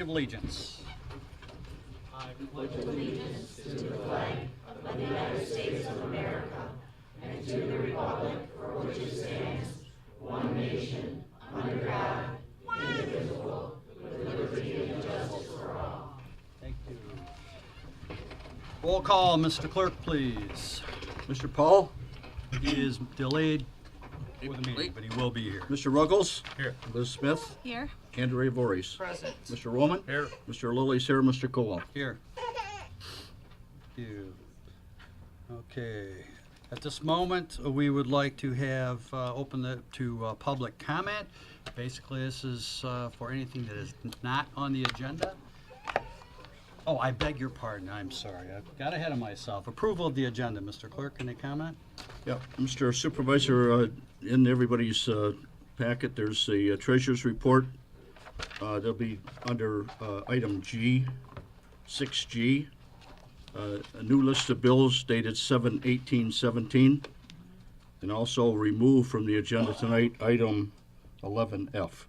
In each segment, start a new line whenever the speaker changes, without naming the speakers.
of Allegiance.
I pledge allegiance to the flag of the United States of America and to the republic for which it stands, one nation, under God, indivisible, with liberty and justice for all.
Thank you. Roll call, Mr. Clerk, please.
Mr. Paul?
He is delayed with the meeting, but he will be here.
Mr. Ruggles?
Here.
Liz Smith?
Here.
Andrea Voorhees?
Present.
Mr. Roman?
Here.
Mr. Lilly's here. Mr. Cole?
Here. Thank you. Okay. At this moment, we would like to have open it to public comment. Basically, this is for anything that is not on the agenda. Oh, I beg your pardon. I'm sorry. I got ahead of myself. Approval of the agenda, Mr. Clerk. Any comment?
Yeah, Mr. Supervisor, in everybody's packet, there's the treasurer's report. They'll be under item G, 6G, a new list of bills dated 7/18/17, and also remove from the agenda tonight item 11F.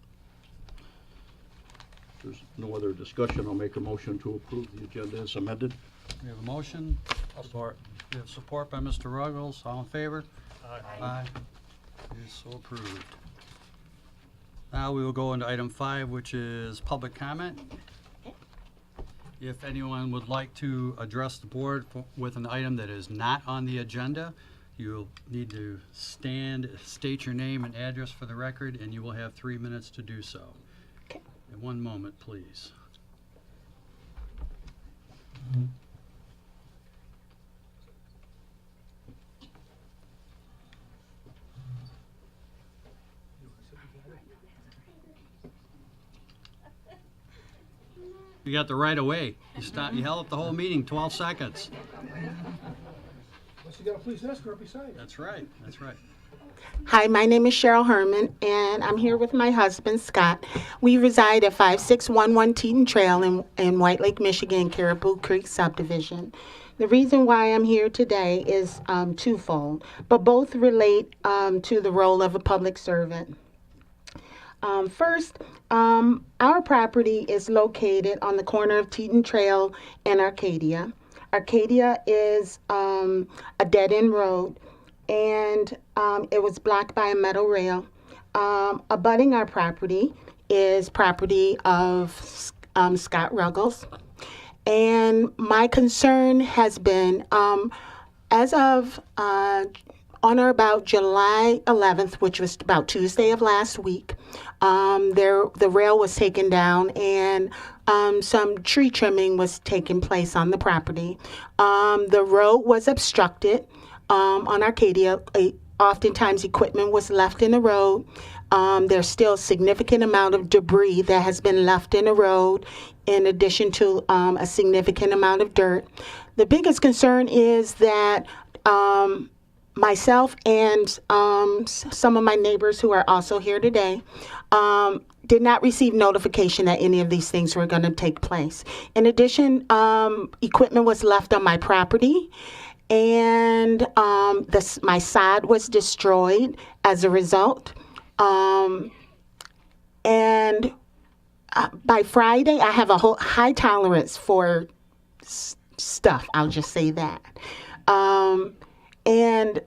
If there's no other discussion, I'll make a motion to approve the agenda as amended.
We have a motion. Support. We have support by Mr. Ruggles. All in favor? Aye. Aye. It is so approved. Now we will go into item 5, which is public comment. If anyone would like to address the board with an item that is not on the agenda, you'll need to stand, state your name and address for the record, and you will have 3 minutes to do so.
Okay.
In 1 moment, please. You got the right of way. You held up the whole meeting, 12 seconds.
Unless you got a police escort beside you.
That's right, that's right.
Hi, my name is Cheryl Herman, and I'm here with my husband, Scott. We reside at 5611 Teton Trail in White Lake, Michigan, Caribou Creek subdivision. The reason why I'm here today is twofold, but both relate to the role of a public servant. First, our property is located on the corner of Teton Trail and Arcadia. Arcadia is a dead-end road, and it was blocked by a metal rail. Abutting our property is property of Scott Ruggles. And my concern has been, as of on or about July 11th, which was about Tuesday of last week, the rail was taken down and some tree trimming was taking place on the property. The road was obstructed on Arcadia. Oftentimes equipment was left in the road. There's still a significant amount of debris that has been left in the road, in addition to a significant amount of dirt. The biggest concern is that myself and some of my neighbors who are also here today did not receive notification that any of these things were going to take place. In addition, equipment was left on my property, and my sod was destroyed as a result. And by Friday, I have a high tolerance for stuff. I'll just say that. And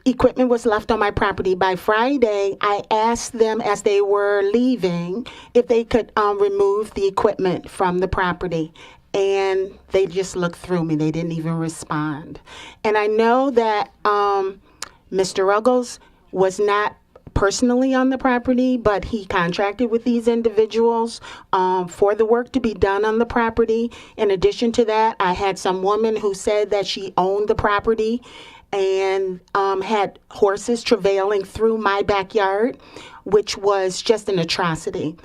equipment was left on my property. By Friday, I asked them as they were leaving if they could remove the equipment from the property. And they just looked through me. They didn't even respond. And I know that Mr. Ruggles was not personally on the property, but he contracted with these individuals for the work to be done on the property. In addition to that, I had some woman who said that she owned the property and had horses travailing through my backyard, which was just an atrocity.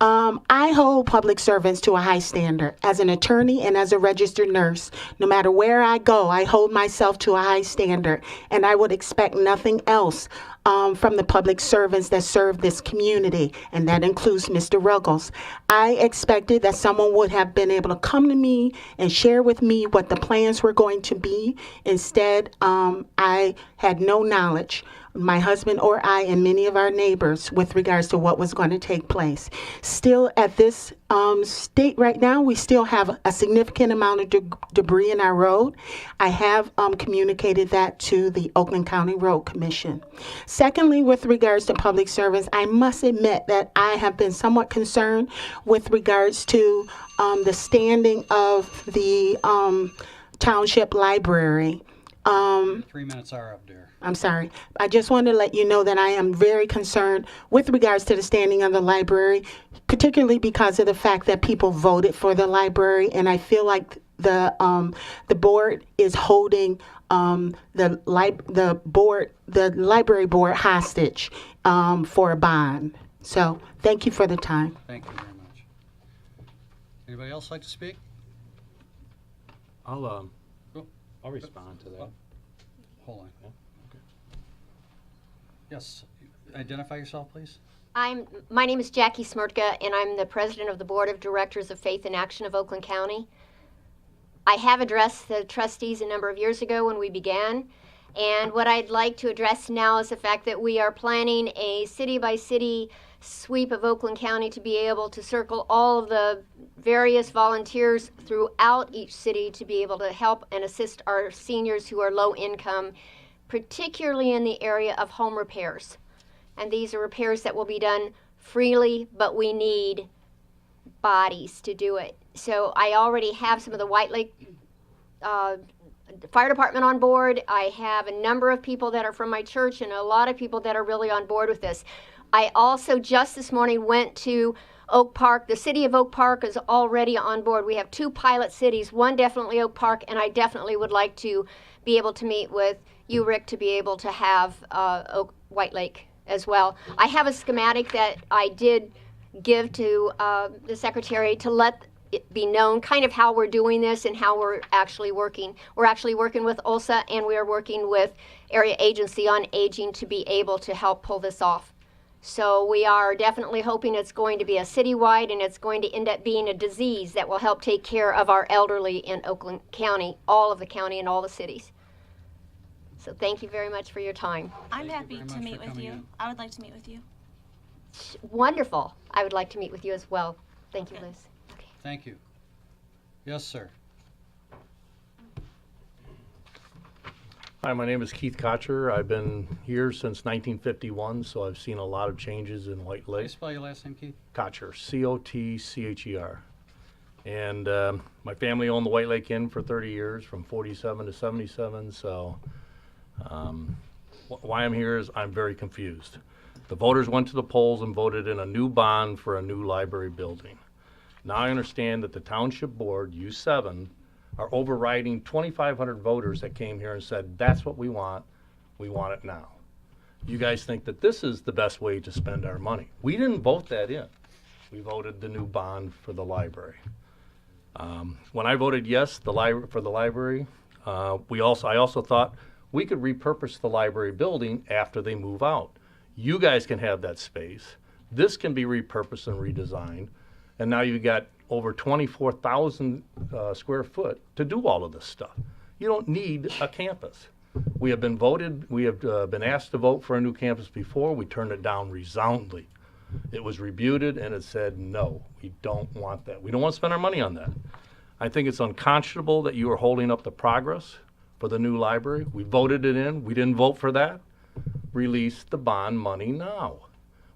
I hold public servants to a high standard. As an attorney and as a registered nurse, no matter where I go, I hold myself to a high standard, and I would expect nothing else from the public servants that serve this community, and that includes Mr. Ruggles. I expected that someone would have been able to come to me and share with me what the plans were going to be. Instead, I had no knowledge my husband or I and many of our neighbors with regards to what was going to take place. Still at this state right now, we still have a significant amount of debris in our road. I have communicated that to the Oakland County Road Commission. Secondly, with regards to public service, I must admit that I have been somewhat concerned with regards to the standing of the Township Library.
3 minutes are up there.
I'm sorry. I just wanted to let you know that I am very concerned with regards to the standing of the library, particularly because of the fact that people voted for the library, and I feel like the board is holding the library board hostage for a bond. So thank you for the time.
Thank you very much. Anybody else like to speak?
I'll
Oh,
respond to that.
hold on. Yes, identify yourself, please.
My name is Jackie Smirtka, and I'm the president of the Board of Directors of Faith in Action of Oakland County. I have addressed the trustees a number of years ago when we began, and what I'd like to address now is the fact that we are planning a city-by-city sweep of Oakland County to be able to circle all of the various volunteers throughout each city to be able to help and assist our seniors who are low income, particularly in the area of home repairs. And these are repairs that will be done freely, but we need bodies to do it. So I already have some of the White Lake Fire Department on board. I have a number of people that are from my church and a lot of people that are really on board with this. I also just this morning went to Oak Park. The city of Oak Park is already on board. We have 2 pilot cities, one definitely Oak Park, and I definitely would like to be able to meet with you, Rick, to be able to have White Lake as well. I have a schematic that I did give to the secretary to let it be known kind of how we're doing this and how we're actually working. We're actually working with OLSA, and we are working with Area Agency on Aging to be able to help pull this off. So we are definitely hoping it's going to be a citywide, and it's going to end up being a disease that will help take care of our elderly in Oakland County, all of the county and all the cities. So thank you very much for your time.
I'm
Thank you
happy
very
to
much
meet
for
with
coming
you.
in.
I would like to meet with you.
Wonderful. I would like to meet with you as well. Thank you, Liz. Okay.
Thank you. Yes, sir.
Hi, my name is Keith Kocher. I've been here since 1951, so I've seen a lot of changes in White
Can you
Lake.
spell your last name, Keith?
Kocher, C-O-T-C-H-E-R. And my family owned the White Lake Inn for 30 years, from 47 to 77, so why I'm here is I'm very confused. The voters went to the polls and voted in a new bond for a new library building. Now I understand that the Township Board, U7, are overriding 2,500 voters that came here and said, that's what we want it now. You guys think that this is the best way to spend our money. We didn't vote that in. We voted the new bond for the library. When I voted yes for the library, I also thought we could repurpose the library building after they move out. You guys can have that space. This can be repurposed and redesigned. And now you've got over 24,000 square foot to do all of this stuff. You don't need a campus. We have been been asked to vote for a new campus before. We turned it down resoundingly. It was rebutted and it said, no, we don't want that. We don't want to spend our money on that. I think it's unconscionable that you are holding up the progress for the new library. We voted it in. We didn't vote for that. Release the bond money now.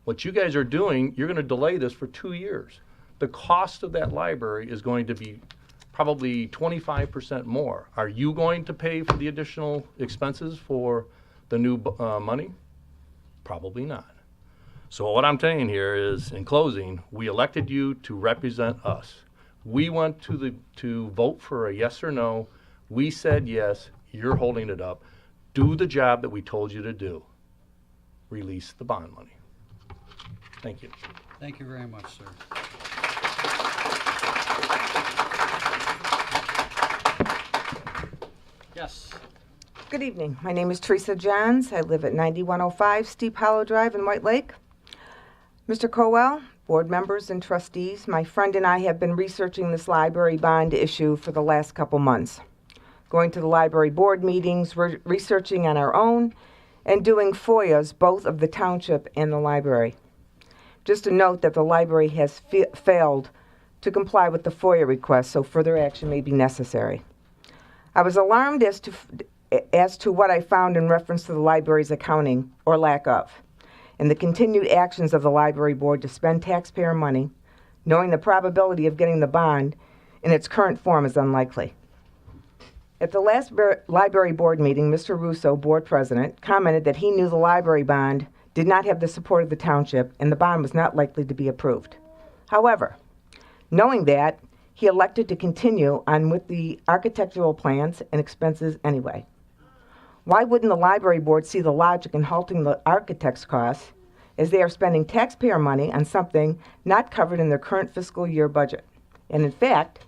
What you guys are doing, you're going to delay this for 2 years. The cost of that library is going to be probably 25% more. Are you going to pay for the additional expenses for the new money? Probably not. So what I'm saying here is, in closing, we elected you to represent us. We went to vote for a yes or no. We said yes. You're holding it up. Do the job that we told you to do. Release the bond money. Thank you.
Thank you very much, sir. Yes.
Good evening. My name is Teresa Johns. I live at 9105 Steep Hollow Drive in White Lake. Mr. Cowell, board members and trustees, my friend and I have been researching this library bond issue for the last couple months. Going to the library board meetings, researching on our own, and doing FOIAs, both of the township and the library. Just a note that the library has failed to comply with the FOIA request, so further action may be necessary. I was alarmed as to what I found in reference to the library's accounting, or lack of, and the continued actions of the library board to spend taxpayer money, knowing the probability of getting the bond in its current form is unlikely. At the last library board meeting, Mr. Russo, board president, commented that he knew the library bond did not have the support of the township and the bond was not likely to be approved. However, knowing that, he elected to continue on with the architectural plans and expenses anyway. Why wouldn't the library board see the logic in halting the architect's costs, as they are spending taxpayer money on something not covered in their current fiscal year budget? And in fact,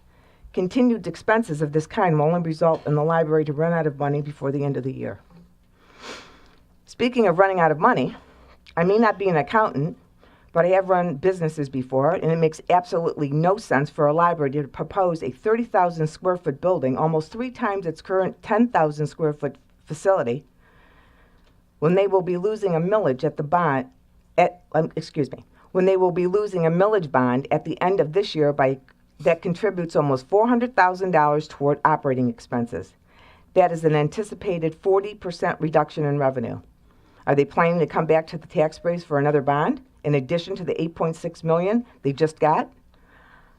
continued expenses of this kind will only result in the library to run out of money before the end of the year. Speaking of running out of money, I may not be an accountant, but I have run businesses before, and it makes absolutely no sense for a library to propose a 30,000 square foot building, almost 3 times its current 10,000 square foot facility, when they will be losing a millage at the bond, when they will be losing a millage bond at the end of this year that contributes almost $400,000 toward operating expenses. That is an anticipated 40% reduction in revenue. Are they planning to come back to the tax base for another bond, in addition to the $8.6 million they just got?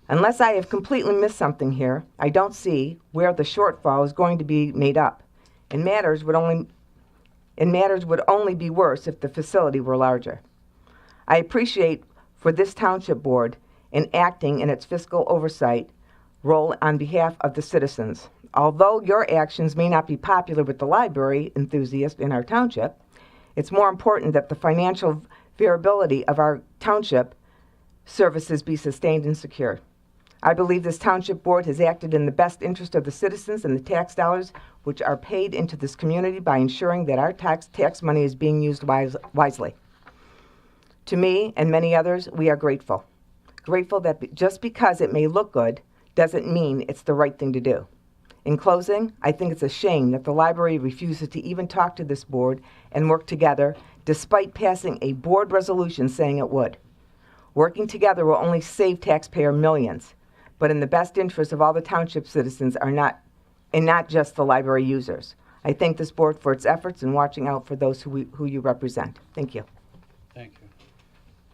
Unless I have completely missed something here, I don't see where the shortfall is going to be made up. And matters would only be worse if the facility were larger. I appreciate for this township board in acting in its fiscal oversight role on behalf of the citizens. Although your actions may not be popular with the library enthusiasts in our township, it's more important that the financial viability of our township services be sustained and secure. I believe this township board has acted in the best interest of the citizens and the tax dollars which are paid into this community by ensuring that our tax money is being used wisely. To me and many others, we are grateful. Grateful that just because it may look good doesn't mean it's the right thing to do. In closing, I think it's a shame that the library refuses to even talk to this board and work together despite passing a board resolution saying it would. Working together will only save taxpayer millions, but in the best interest of all the township citizens and not just the library users. I thank this board for its efforts in watching out for those who you represent. Thank you.
Thank you.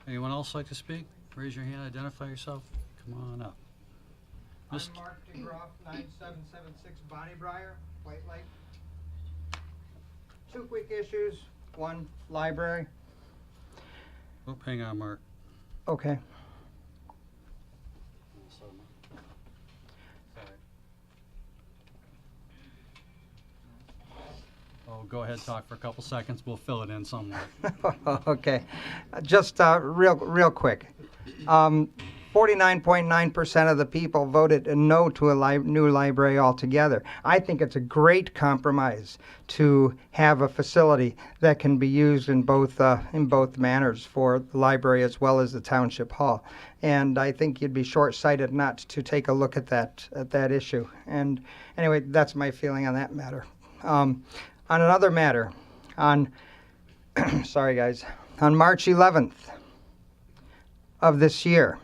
Anyone else like to speak? Raise your hand, identify yourself. Come on up.
I'm Mark DeGroff, 9776 Bonnie Briar, White Lake. 2 quick issues. 1, library.
Oh, hang on, Mark.
Okay.
Oh, go ahead, talk for a couple seconds. We'll fill it in somewhere.
Okay. Just real quick. 49.9% of the people voted no to a new library altogether. I think it's a great compromise to have a facility that can be used in both manners for the library as well as the township hall. And I think you'd be short-sighted not to take a look at that issue. And anyway, that's my feeling on that matter. On another matter, sorry guys, on March 11th of this year,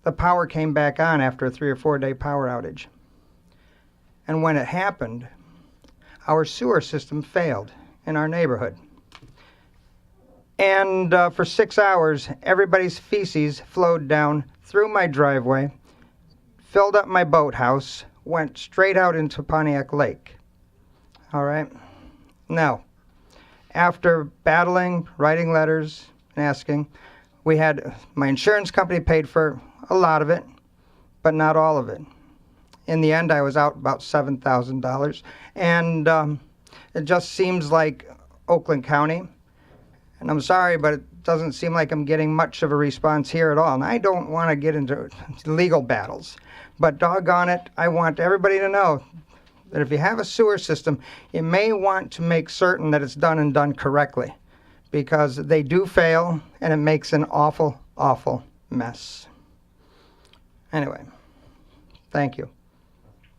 the power came back on after a 3 or 4 day power outage. And when it happened, our sewer system failed in our neighborhood. And for 6 hours, everybody's feces flowed down through my driveway, filled up my boathouse, went straight out into Pontiac Lake. All right? Now, after battling, writing letters, and asking, my insurance company paid for a lot of it, but not all of it. In the end, I was out about $7,000. And it just seems like Oakland County, and I'm sorry, but it doesn't seem like I'm getting much of a response here at all. And I don't want to get into legal battles, but doggone it, I want everybody to know that if you have a sewer system, you may want to make certain that it's done correctly, because they do fail, and it makes an awful, awful mess. Anyway, thank you.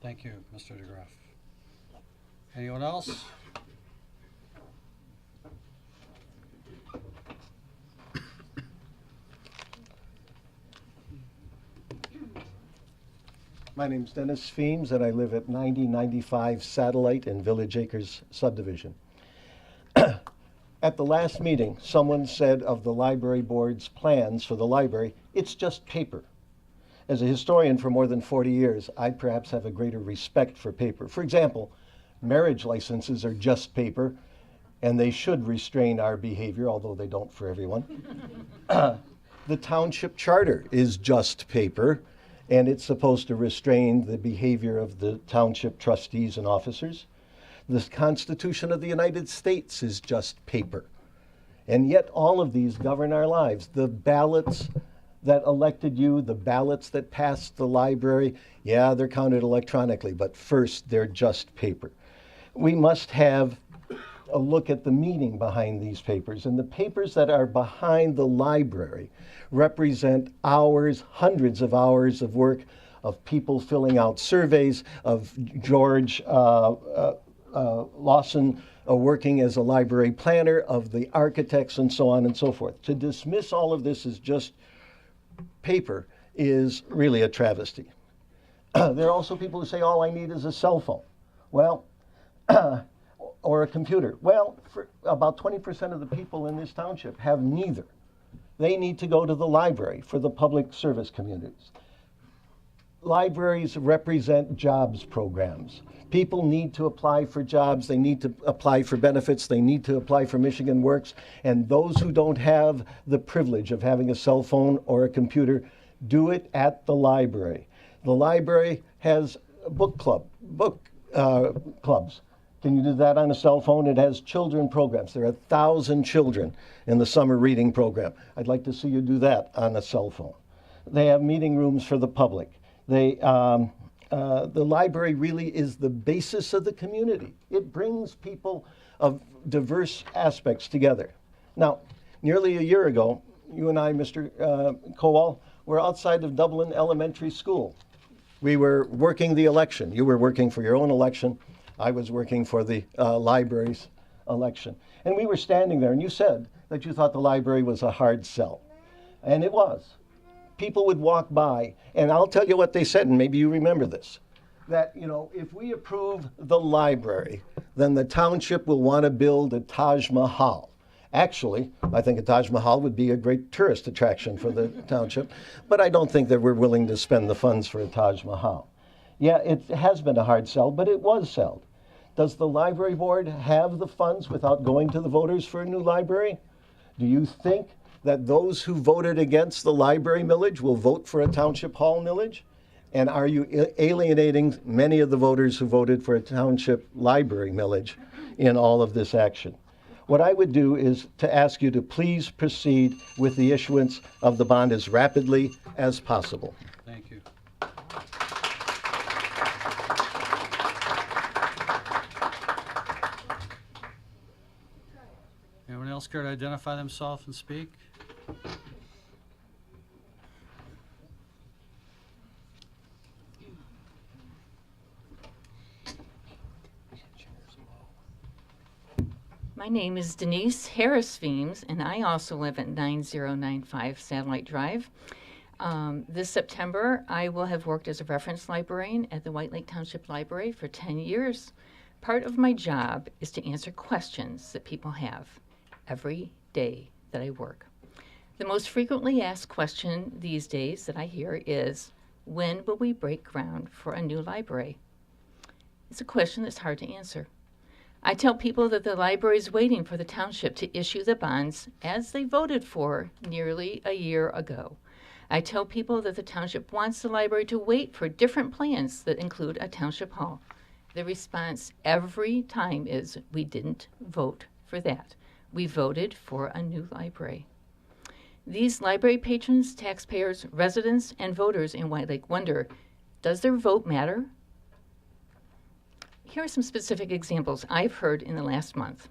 Thank you, Mr. DeGroff. Anyone else?
My name's Dennis Feems, and I live at 9095 Satellite in Village Acres subdivision. At the last meeting, someone said of the library board's plans for the library, it's just paper. As a historian for more than 40 years, I perhaps have a greater respect for paper. For example, marriage licenses are just paper, and they should restrain our behavior, although they don't for everyone. The township charter is just paper, and it's supposed to restrain the behavior of the township trustees and officers. The Constitution of the United States is just paper. And yet all of these govern our lives. The ballots that elected you, the ballots that passed the library, yeah, they're counted electronically, but first, they're just paper. We must have a look at the meaning behind these papers. And the papers that are behind the library represent hours, hundreds of hours of work of people filling out surveys, of George Lawson working as a library planner, of the architects, and so on and so forth. To dismiss all of this as just paper is really a travesty. There are also people who say, all I need is a cell phone. Well, or a computer. Well, for about 20% of the people in this township have neither. They need to go to the library for the public service communities. Libraries represent jobs programs. People need to apply for jobs, they need to apply for benefits, they need to apply for Michigan Works, and those who don't have the privilege of having a cell phone or a computer do it at the library. The library has a book clubs. Can you do that on a cell phone? It has children programs. There are 1,000 children in the summer reading program. I'd like to see you do that on a cell phone. They have meeting rooms for the public. The library really is the basis of the community. It brings people of diverse aspects together. Now, nearly a year ago, you and I, Mr. Kowal, were outside of Dublin Elementary School. We were working the election. You were working for your own election. I was working for the library's election. And we were standing there, and you said that you thought the library was a hard sell. And it was. People would walk by, and I'll tell you what they said, and maybe you remember this, that, you know, if we approve the library, then the township will want to build a Taj Mahal. Actually, I think a Taj Mahal would be a great tourist attraction for the township, but I don't think that we're willing to spend the funds for a Taj Mahal. Yeah, it has been a hard sell, but it was sold. Does the library board have the funds without going to the voters for a new library? Do you think that those who voted against the library millage will vote for a township hall millage? And are you alienating many of the voters who voted for a township library millage in all of this action? What I would do is to ask you to please proceed with the issuance of the bond as rapidly as possible.
Thank you. Anyone else care to identify themselves and speak?
My name is Denise Harris Feems, and I also live at 9095 Satellite Drive. This September, I will have worked as a reference librarian at the White Lake Township Library for 10 years. Part of my job is to answer questions that people have every day that I work. The most frequently asked question these days that I hear is, when will we break ground for a new library? It's a question that's hard to answer. I tell people that the library is waiting for the township to issue the bonds as they voted for nearly a year ago. I tell people that the township wants the library to wait for different plans that include a township hall. The response every time is, we didn't vote for that. We voted for a new library. These library patrons, taxpayers, residents, and voters in White Lake wonder, does their vote matter? Here are some specific examples I've heard in the last month.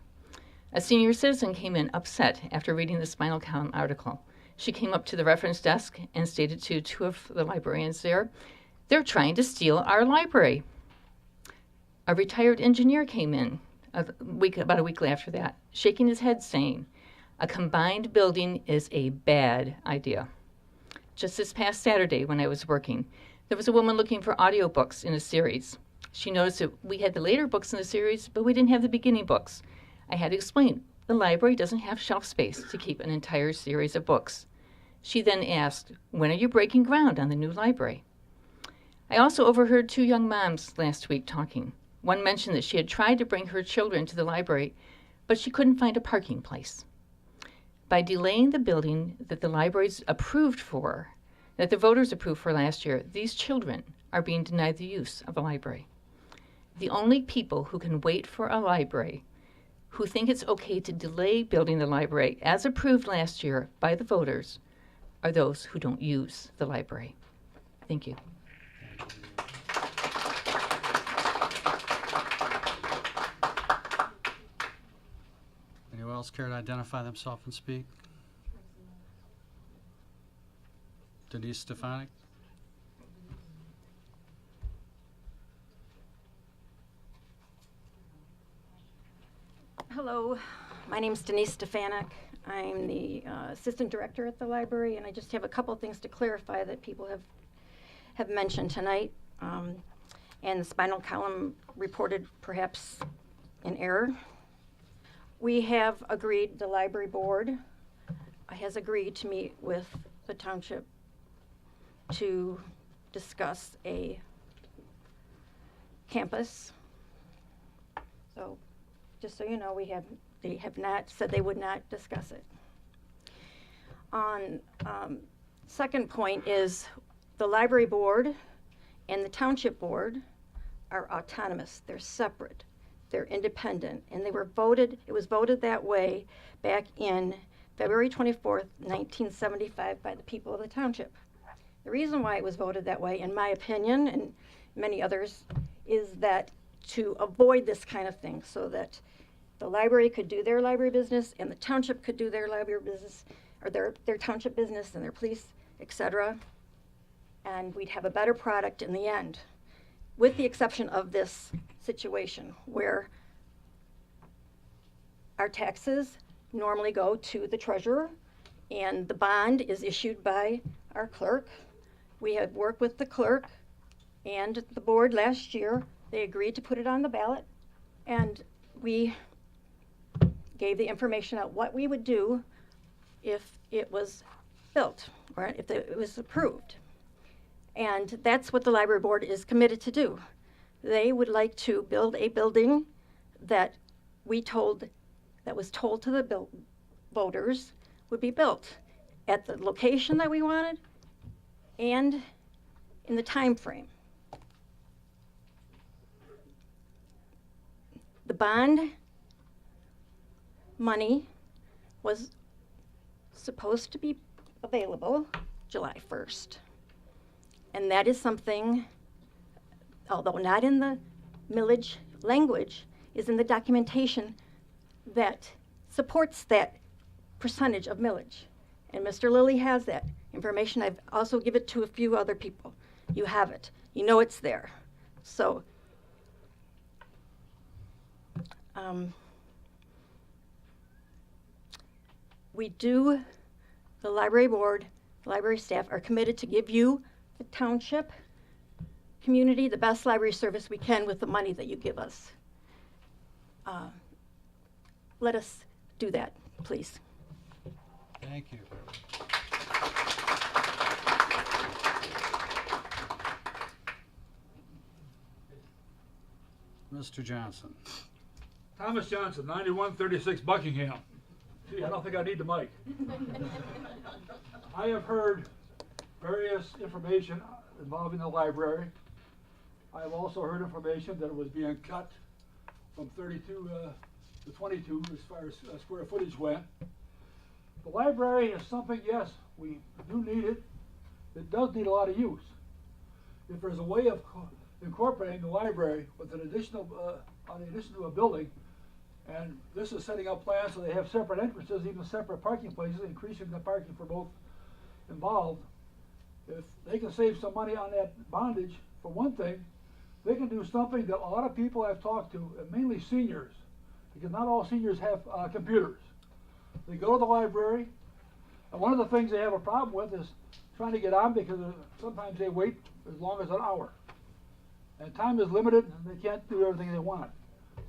A senior citizen came in upset after reading the Spinal Column article. She came up to the reference desk and stated to two of the librarians there, they're trying to steal our library. A retired engineer came in about a week after that, shaking his head saying, a combined building is a bad idea. Just this past Saturday when I was working, There was a woman looking for audiobooks in a series. She noticed that we had the later books in the series, but we didn't have the beginning books. I had to explain, the library doesn't have shelf space to keep an entire series of books. She then asked, when are you breaking ground on the new library? I also overheard two young moms last week talking. One mentioned that she had tried to bring her children to the library, but she couldn't find a parking place. By delaying the building that the libraries approved for, that the voters approved for last year, these children are being denied the use of a library. The only people who can wait for a library, who think it's okay to delay building the library as approved last year by the voters, are those who don't use the library. Thank you.
Anyone else care to identify themselves and speak? Denise Stefanik?
Hello, my name's Denise Stefanik. I'm the assistant director at the library, and I just have a couple things to clarify that people have mentioned tonight. And the spinal column reported perhaps in error. We have agreed, the library board has agreed to meet with the township to discuss a campus. So just so you know, they have not said they would not discuss it. On second point is the library board and the township board are autonomous. They're separate. They're independent, and they were voted. It was voted that way back in February 24th, 1975, by the people of the township. The reason why it was voted that way, in my opinion, and many others, is that to avoid this kind of thing, so that the library could do their library business and the township could do their library business, or their township business and their police, etc. And we'd have a better product in the end, with the exception of this situation where our taxes normally go to the treasurer and the bond is issued by our clerk. We have worked with the clerk and the board last year. They agreed to put it on the ballot, and we gave the information out what we would do if it was built or if it was approved. And that's what the library board is committed to do. They would like to build a building that was told to the voters would be built at the location that we wanted and in the time frame. The bond money was supposed to be available July 1st. And that is something, although not in the millage language, is in the documentation that supports that percentage of millage. And Mr. Lilly has that information. I've also given it to a few other people. You have it. You know it's there. So the library board, library staff are committed to give you, the township community, the best library service we can with the money that you give us. Let us do that, please.
Thank you. Mr. Johnson.
Thomas Johnson, 9136 Buckingham. Gee, I don't think I need the mic. I have heard various information involving the library. I have also heard information that it was being cut from 32 to 22 as far as square footage went. The library is something, yes, we do need it. It does need a lot of use. If there's a way of incorporating the library with an additional, on addition to a building, and this is setting up plans so they have separate entrances, even separate parking places, increasing the parking for both involved. If they can save some money on that bondage, for one thing, they can do something that a lot of people I've talked to, and mainly seniors, because not all seniors have computers. They go to the library, and one of the things they have a problem with is trying to get on, because sometimes they wait as long as an hour. And time is limited, and they can't do everything they want.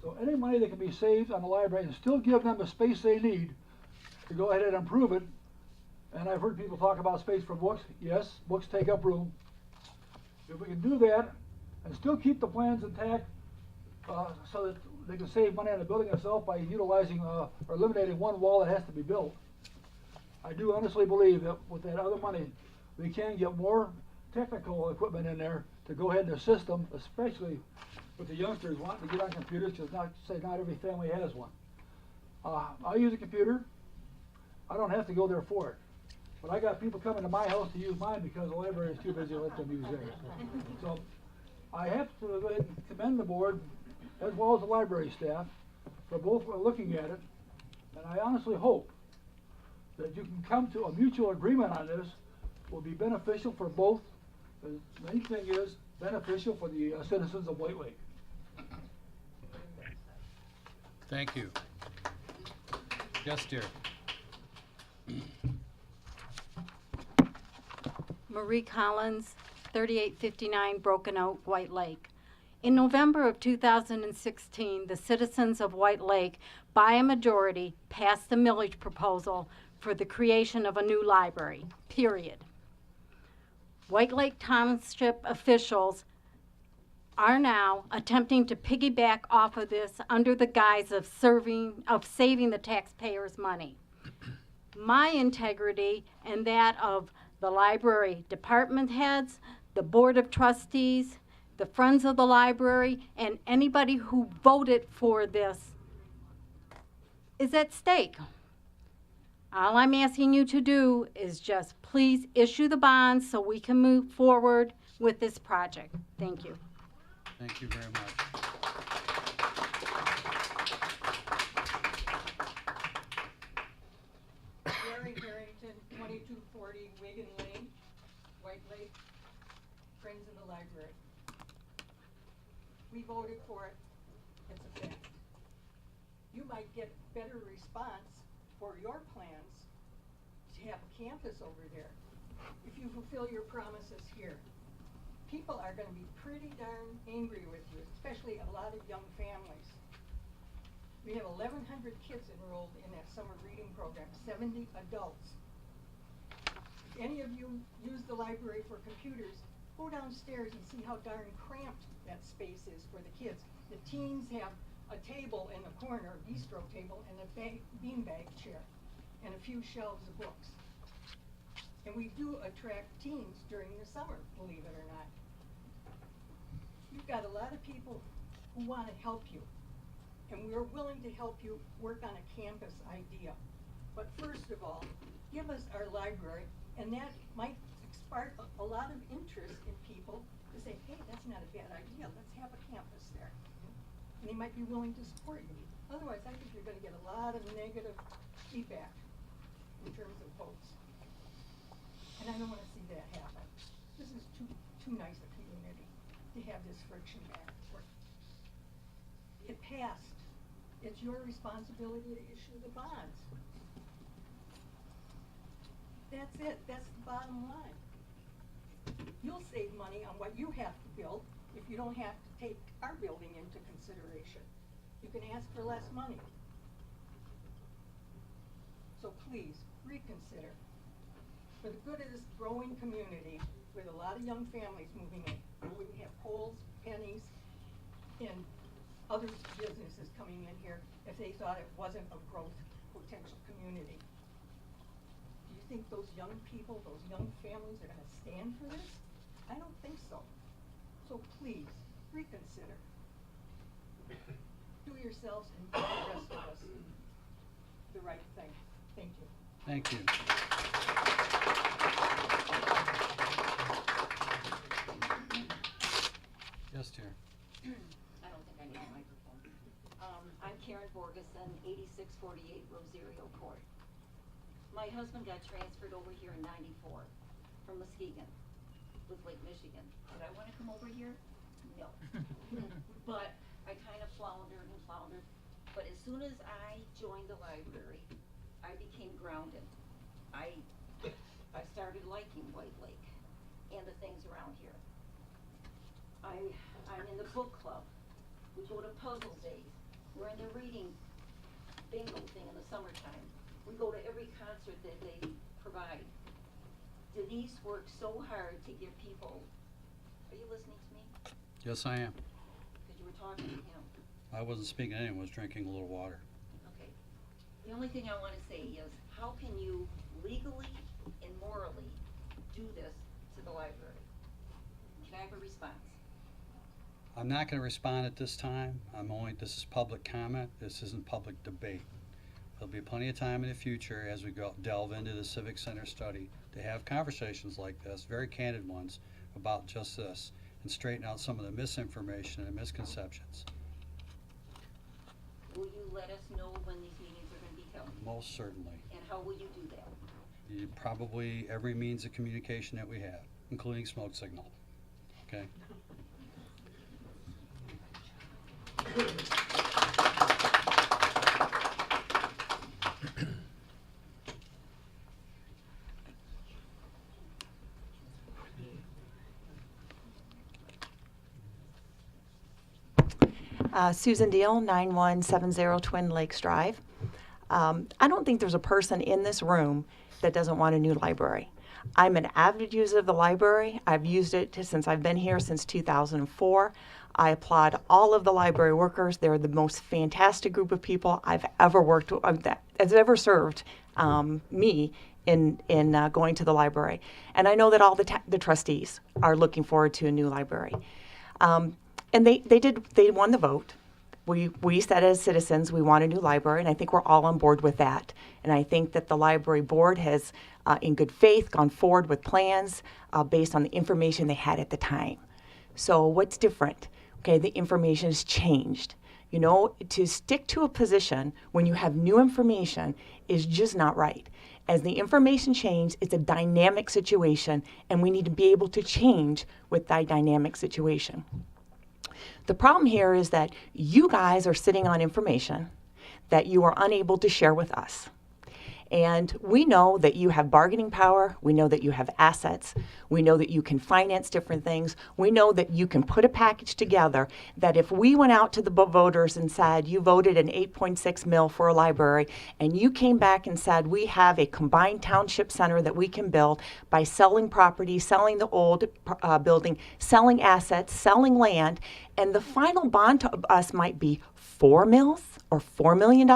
So any money that can be saved on the library and still give them the space they need to go ahead and improve it. And I've heard people talk about space for books. Yes, books take up room. If we can do that and still keep the plans intact, so that they can save money on the building itself by utilizing or eliminating one wall that has to be built, I do honestly believe that with that other money, we can get more technical equipment in there to go ahead and assist them, especially with the youngsters wanting to get on computers, because not every family has one. I use a computer. I don't have to go there for it. But I got people coming to my house to use mine because the library is too busy to let them use theirs. So I have to go ahead and commend the board, as well as the library staff, for both looking at it. And I honestly hope that you can come to a mutual agreement on this. Will be beneficial for both. The main thing is beneficial for the citizens of White Lake.
Thank you. Yes, dear.
Marie Collins, 3859 Broken Oak, White Lake. In November of 2016, the citizens of White Lake, by a majority, passed the millage proposal for the creation of a new library, period. White Lake Township officials are now attempting to piggyback off of this under the guise of saving the taxpayers' money. My integrity and that of the library department heads, the board of trustees, the friends of the library, and anybody who voted for this is at stake. All I'm asking you to do is just please issue the bonds so we can move forward with this project. Thank you.
Thank you very much.
Mary Harrington, 2240 Wigan Lane, White Lake, Friends of the Library. We voted for it. It's a fact. You might get better response for your plans to have a campus over there if you fulfill your promises here. People are going to be pretty darn angry with you, especially a lot of young families. We have 1,100 kids enrolled in that summer reading program, 70 adults. If any of you use the library for computers, go downstairs and see how darn cramped that space is for the kids. The teens have a table in the corner, a bistro table, and a beanbag chair, and a few shelves of books. And we do attract teens during the summer, believe it or not. You've got a lot of people who want to help you, and we're willing to help you work on a campus idea. But first of all, give us our library, and that might spark a lot of interest in people to say, hey, that's not a bad idea, let's have a campus there. And they might be willing to support you. Otherwise, I think you're going to get a lot of negative feedback in terms of votes. And I don't want to see that happen. This is too nice a community to have this friction back and forth. It passed. It's your responsibility to issue the bonds. That's it. That's the bottom line. You'll save money on what you have to build if you don't have to take our building into consideration. You can ask for less money. So please, reconsider. For the good of this growing community, with a lot of young families moving in, we wouldn't have Kohl's, Pennies, and other businesses coming in here if they thought it wasn't a growth potential community. Do you think those young people, those young families are going to stand for this? I don't think so. So please, reconsider. Do yourselves and do the rest of us the right thing. Thank you.
Thank you. Yes, dear.
I don't think I need a microphone. I'm Karen Borgeson, 8648 Rosario Court. My husband got transferred over here in '94 from Muskegon with Lake Michigan. Did I want to come over here? No. But I kind of floundered and floundered. But as soon as I joined the library, I became grounded. I started liking White Lake and the things around here.
I'm in the book club. We go to puzzle days. We're in the reading bingo thing in the summertime. We go to every concert that they provide. Denise works so hard to give people, are you listening to me?
Yes, I am.
Because you were talking to him.
I wasn't speaking to anyone, I was drinking a little water.
Okay. The only thing I want to say is, how can you legally and morally do this to the library? Can I have a response?
I'm not going to respond at this time. This is public comment. This isn't public debate. There'll be plenty of time in the future as we delve into the Civic Center study to have conversations like this, very candid ones, about just this, and straighten out some of the misinformation and misconceptions.
Will you let us know when these meetings are going to be held?
Most certainly.
And how will you do that?
Probably every means of communication that we have, including smoke signal. Okay?
Susan Deal, 9170 Twin Lakes Drive. I don't think there's a person in this room that doesn't want a new library. I'm an avid user of the library. I've used it since I've been here since 2004. I applaud all of the library workers. They're the most fantastic group of people I've ever worked with, that has ever served me in going to the library. And I know that all the trustees are looking forward to a new library. And they won the vote. We said as citizens we want a new library, and I think we're all on board with that. And I think that the library board has, in good faith, gone forward with plans based on the information they had at the time. So what's different? Okay, the information has changed. You know, to stick to a position when you have new information is just not right. As the information changes, it's a dynamic situation, and we need to be able to change with that dynamic situation. The problem here is that you guys are sitting on information that you are unable to share with us. And we know that you have bargaining power. We know that you have assets. We know that you can finance different things. We know that you can put a package together that if we went out to the voters and said, you voted an 8.6 mil for a library, and you came back and said, we have a combined township center that we can build by selling property, selling the old building, selling assets, selling land, and the final bond to us might be 4 mils or $4 million.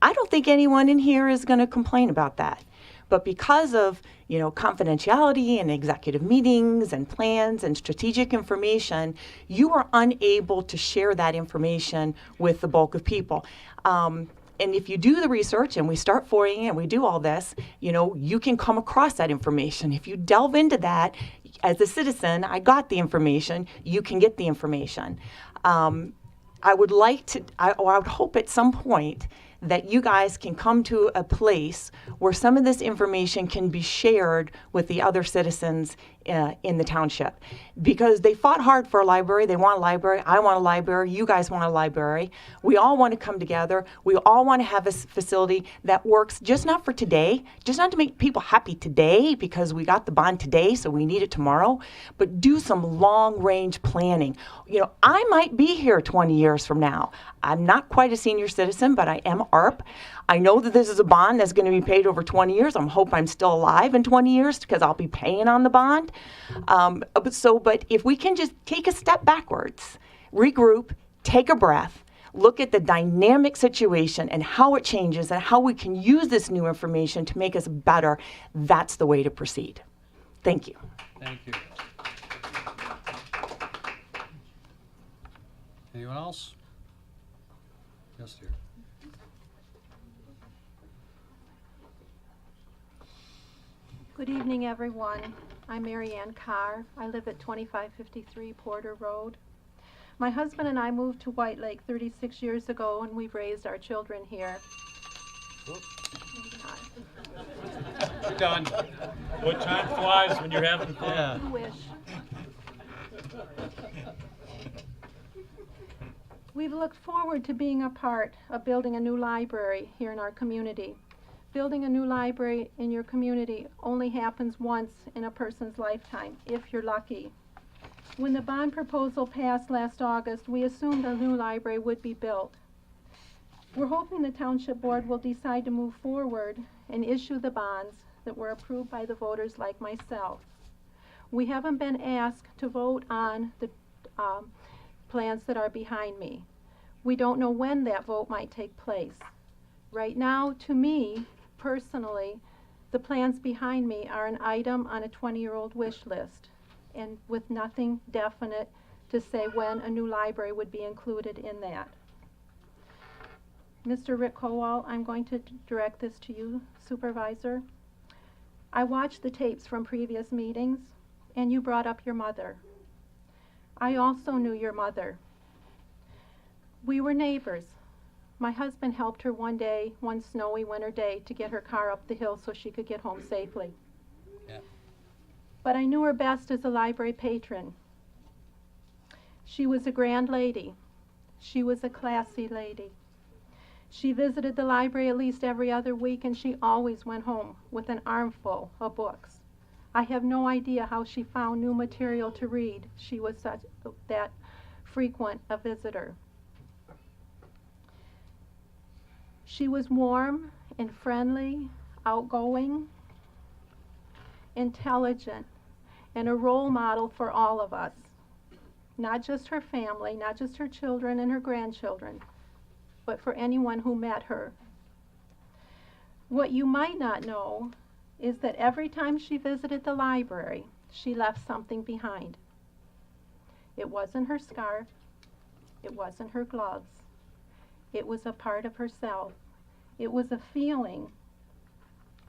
I don't think anyone in here is going to complain about that. But because of, confidentiality and executive meetings and plans and strategic information, you are unable to share that information with the bulk of people. And if you do the research and we start forwarding and we do all this, you can come across that information. If you delve into that, as a citizen, I got the information, you can get the information. I would hope at some point that you guys can come to a place where some of this information can be shared with the other citizens in the township. Because they fought hard for a library. They want a library. I want a library. You guys want a library. We all want to come together. We all want to have a facility that works just not for today, just not to make people happy today because we got the bond today, so we need it tomorrow, but do some long-range planning. I might be here 20 years from now. I'm not quite a senior citizen, but I am ARP. I know that this is a bond that's going to be paid over 20 years. I hope I'm still alive in 20 years because I'll be paying on the bond. But if we can just take a step backwards, regroup, take a breath, look at the dynamic situation and how it changes and how we can use this new information to make us better, that's the way to proceed. Thank you.
Thank you. Anyone else? Yes, dear.
Good evening, everyone. I'm Mary Ann Carr. I live at 2553 Porter Road. My husband and I moved to White Lake 36 years ago, and we've raised our children here.
You're done. What time flies when you're having fun?
Yeah.
I wish. We've looked forward to being a part of building a new library here in our community. Building a new library in your community only happens once in a person's lifetime, if you're lucky. When the bond proposal passed last August, we assumed a new library would be built. We're hoping the Township Board will decide to move forward and issue the bonds that were approved by the voters like myself. We haven't been asked to vote on the plans that are behind me. We don't know when that vote might take place. Right now, to me, personally, the plans behind me are an item on a 20-year-old wish list, and with nothing definite to say when a new library would be included in that. Mr. Rick Kowal, I'm going to direct this to you, Supervisor. I watched the tapes from previous meetings, and you brought up your mother. I also knew your mother. We were neighbors. My husband helped her one snowy winter day, to get her car up the hill so she could get home safely.
Yeah.
But I knew her best as a library patron. She was a grand lady. She was a classy lady. She visited the library at least every other week, and she always went home with an armful of books. I have no idea how she found new material to read. She was that frequent a visitor. She was warm and friendly, outgoing, intelligent, and a role model for all of us. Not just her family, not just her children and her grandchildren, but for anyone who met her. What you might not know is that every time she visited the library, she left something behind. It wasn't her scarf, it wasn't her gloves, it was a part of herself. It was a feeling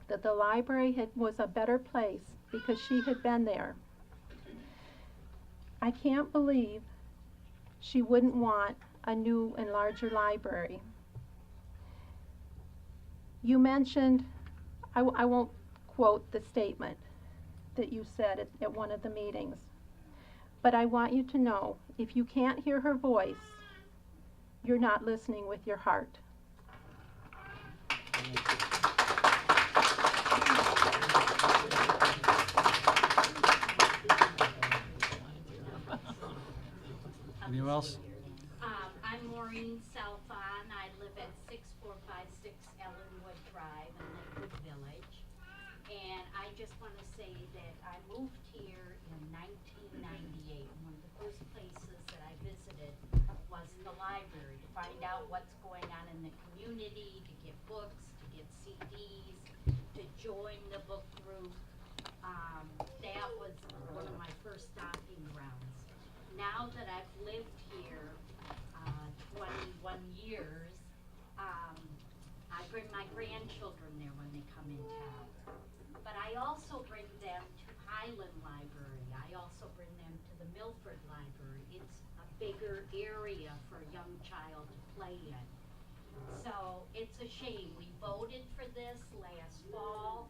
that the library was a better place because she had been there. I can't believe she wouldn't want a new and larger library. You mentioned, I won't quote the statement that you said at one of the meetings, but I want you to know, if you can't hear her voice, you're not listening with your heart.
Anyone else?
I'm Maureen Salfon. I live at 6456 Ellenwood Drive in Lakewood Village. And I just want to say that I moved here in 1998. One of the first places that I visited was the library to find out what's going on in the community, to get books, to get CDs, to join the book group. That was one of my first stomping grounds. Now that I've lived here 21 years, I bring my grandchildren there when they come in town. But I also bring them to Highland Library. I also bring them to the Milford Library. It's a bigger area for a young child to play in. So it's a shame. We voted for this last fall.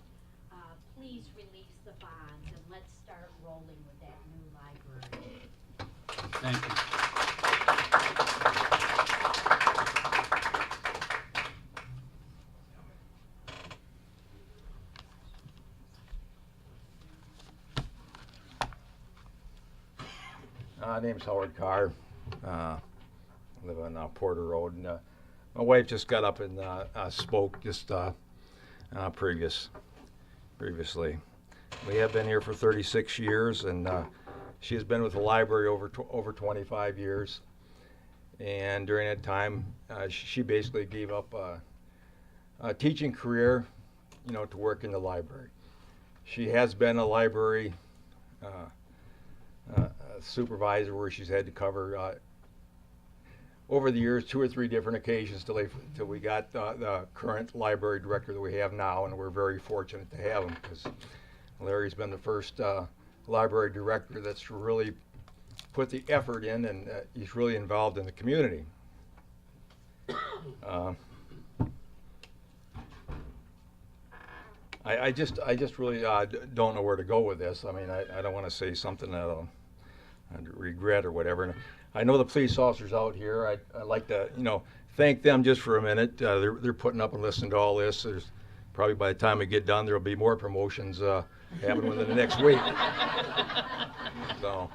Please release the bonds and let's start rolling with that new library.
Thank you.
Name's Howard Carr. Live on Porter Road. And, my wife just got up and spoke just previously. We have been here for 36 years, and she has been with the library over 25 years. And during that time, she basically gave up a teaching career, to work in the library. She has been a library supervisor where she's had to cover over the years 2 or 3 different occasions till we got the current library director that we have now, and we're very fortunate to have him because Larry's been the first library director that's really put the effort in, and he's really involved in the community. I just really don't know where to go with this. I mean, I don't want to say something that I'd regret or whatever. And I know the police officers out here. I'd like to, thank them just for a minute. They're putting up and listening to all this. There's probably by the time we get done, there'll be more promotions happening within the next week. So,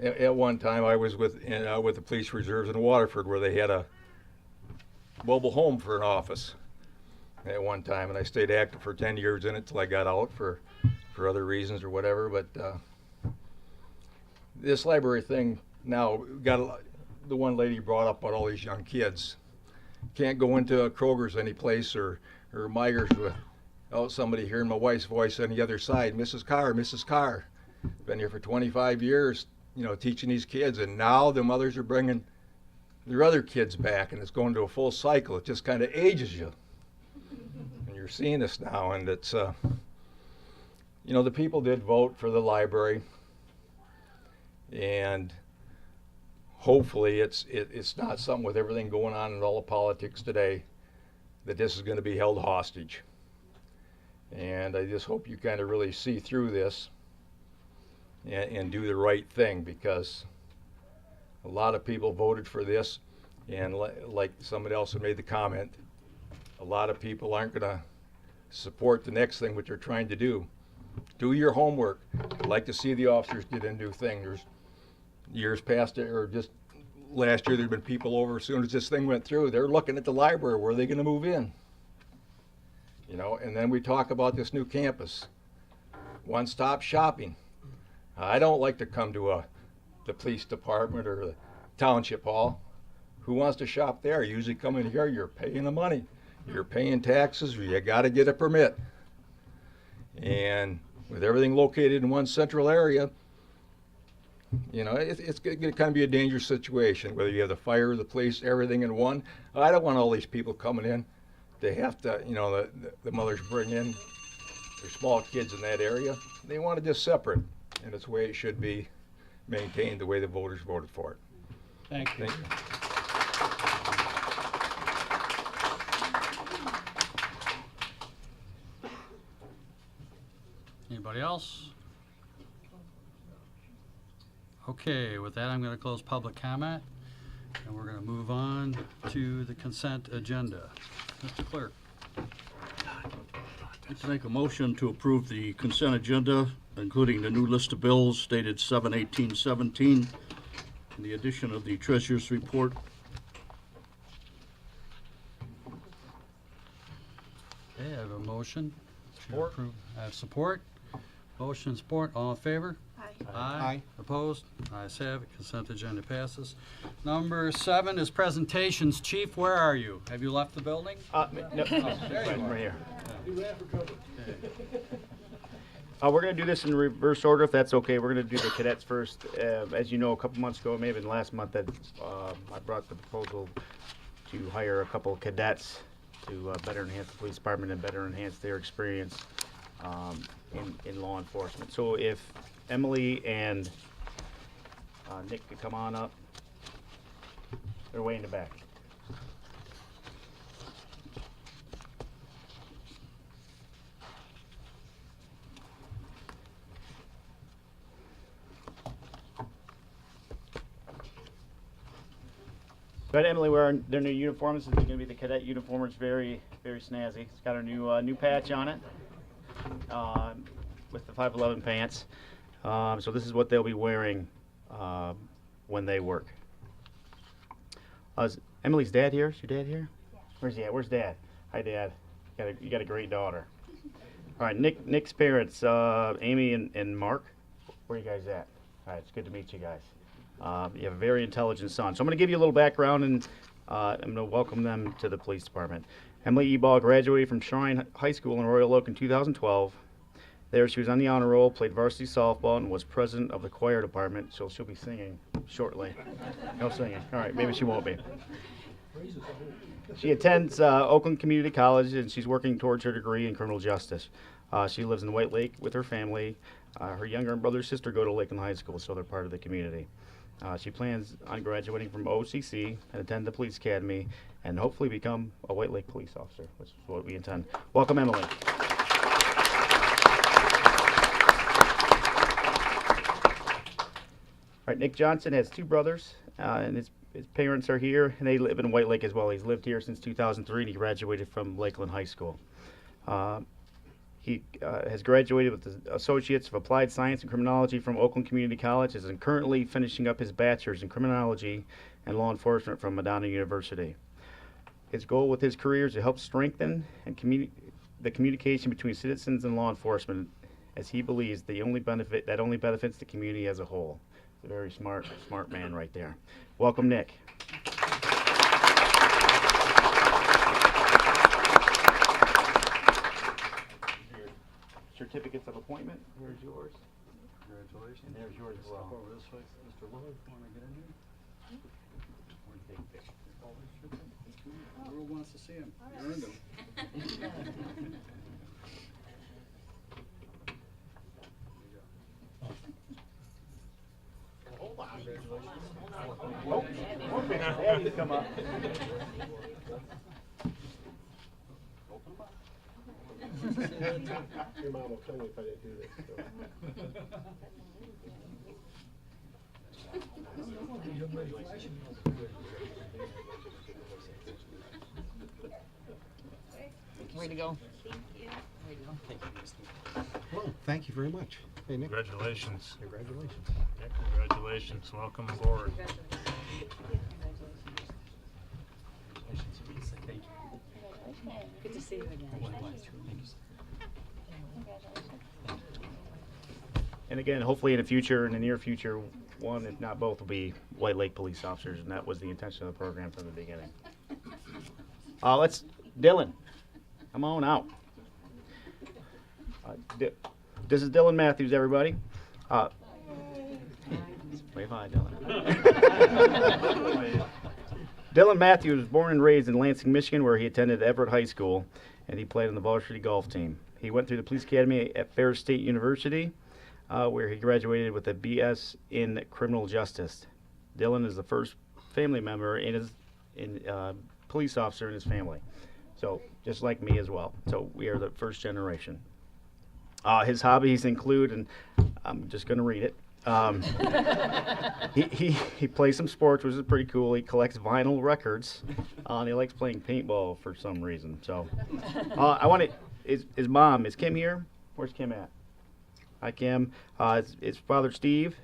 At one time, I was with the police reserves in Waterford, where they had a mobile home for an office at one time, and I stayed active for 10 years in it till I got out for other reasons or whatever. But this library thing now the one lady brought up about all these young kids can't go into a Kroger's any place or Meijer's without somebody hearing my wife's voice on the other side, Mrs. Carr, Mrs. Carr. Been here for 25 years, teaching these kids, and now the mothers are bringing their other kids back, and it's going to a full cycle. It just kind of ages you. And you're seeing this now, and it's, the people did vote for the library, and hopefully it's not something with everything going on in all the politics today that this is going to be held hostage. And I just hope you kind of really see through this and do the right thing, because a lot of people voted for this, and like somebody else had made the comment, a lot of people aren't going to support the next thing what they're trying to do. Do your homework. I'd like to see the officers get into things. There's years past it, or just last year, there'd been people over as soon as this thing went through. They're looking at the library. Where are they going to move in? And then we talk about this new campus, one-stop shopping. I don't like to come to the police department or the township hall. Who wants to shop there? You usually come in here, you're paying the money. You're paying taxes, you got to get a permit. And with everything located in one central area, it's going to kind of be a dangerous situation, whether you have the fire, the police, everything in one. I don't want all these people coming in. They have to, the mothers bring in their small kids in that area. They want it just separate, and it's the way it should be maintained, the way the voters voted for it.
Thank you.
Thank you.
Anybody else? Okay, with that, I'm going to close public comment, and we're going to move on to the consent agenda. Mr. Clerk.
I'd like to make a motion to approve the consent agenda, including the new list of bills dated 7/18/17, and the addition of the treasurer's report.
Okay, I have a motion. Support. I have support. Motion, support. All in favor?
Aye.
Aye. Opposed? Ayes have it. Consent agenda passes. Number 7 is presentations. Chief, where are you? Have you left the building?
No,
there you are.
right here.
He ran for cover.
We're going to do this in reverse order, if that's okay. We're going to do the cadets first. As you know, a couple months ago, maybe last month, that I brought the proposal to hire a couple of cadets to better enhance the police department and better enhance their experience in law enforcement. So if Emily and Nick could come on up. They're way in the back. But Emily, wearing their new uniforms. This is going to be the cadet uniform. It's very, very snazzy. It's got our new patch on it with the 511 pants. So this is what they'll be wearing when they work. Is Emily's dad here? Is your dad here? Yeah. Where's he at? Where's Dad? Hi, Dad. You got a great daughter. All right, Nick's parents, Amy and Mark. Where are you guys at? All right, it's good to meet you guys. You have a very intelligent son. So I'm going to give you a little background, and I'm going to welcome them to the police department. Emily Ebal graduated from Shrine High School in Royal Oak in 2012. There she was on the honor roll, played varsity softball, and was president of the choir department, so she'll be singing shortly. No singing. All right, maybe she won't be. She attends Oakland Community College, and she's working towards her degree in criminal justice. She lives in White Lake with her family. Her younger brother and sister go to Lakeland High School, so they're part of the community. She plans on graduating from OCC and attend the police academy and hopefully become a White Lake police officer, which is what we intend. Welcome, Emily. All right, Nick Johnson has 2 brothers, and his parents are here, and they live in White Lake as well. He's lived here since 2003, and he graduated from Lakeland High School. He has graduated with the Associates of Applied Science and Criminology from Oakland Community College and is currently finishing up his bachelor's in criminology and law enforcement from Madonna University. His goal with his career is to help strengthen and the communication between citizens and law enforcement, as he believes that only benefits the community as a whole. He's a very smart man right there. Welcome, Nick. Certificates of appointment. Here's yours.
Congratulations.
And there's yours as well.
Step over this way. Mr. Lloyd, want to get in here? The world wants to see him. You earned him.
Hold on. Daddy's come up.
Your mom will kill me if I didn't do this.
Way to go.
Well, thank you very much. Hey, Nick.
Congratulations.
Congratulations.
Yeah, congratulations. Welcome aboard.
Good to see you again.
And again, hopefully in the near future, one, if not both, will be White Lake police officers, and that was the intention of the program from the beginning. Dylan, come on out. This is Dylan Matthews, everybody. Wave hi, Dylan. Dylan Matthews was born and raised in Lansing, Michigan, where he attended Everett High School, and he played on the varsity golf team. He went through the police academy at Ferris State University, where he graduated with a BS in criminal justice. Dylan is the first family member police officer in his family, so just like me as well. So we are the first generation. His hobbies include, and I'm just going to read it. He plays some sports, which is pretty cool. He collects vinyl records, and he likes playing paintball for some reason. So, his mom, is Kim here? Where's Kim at? Hi, Kim. His father, Steve,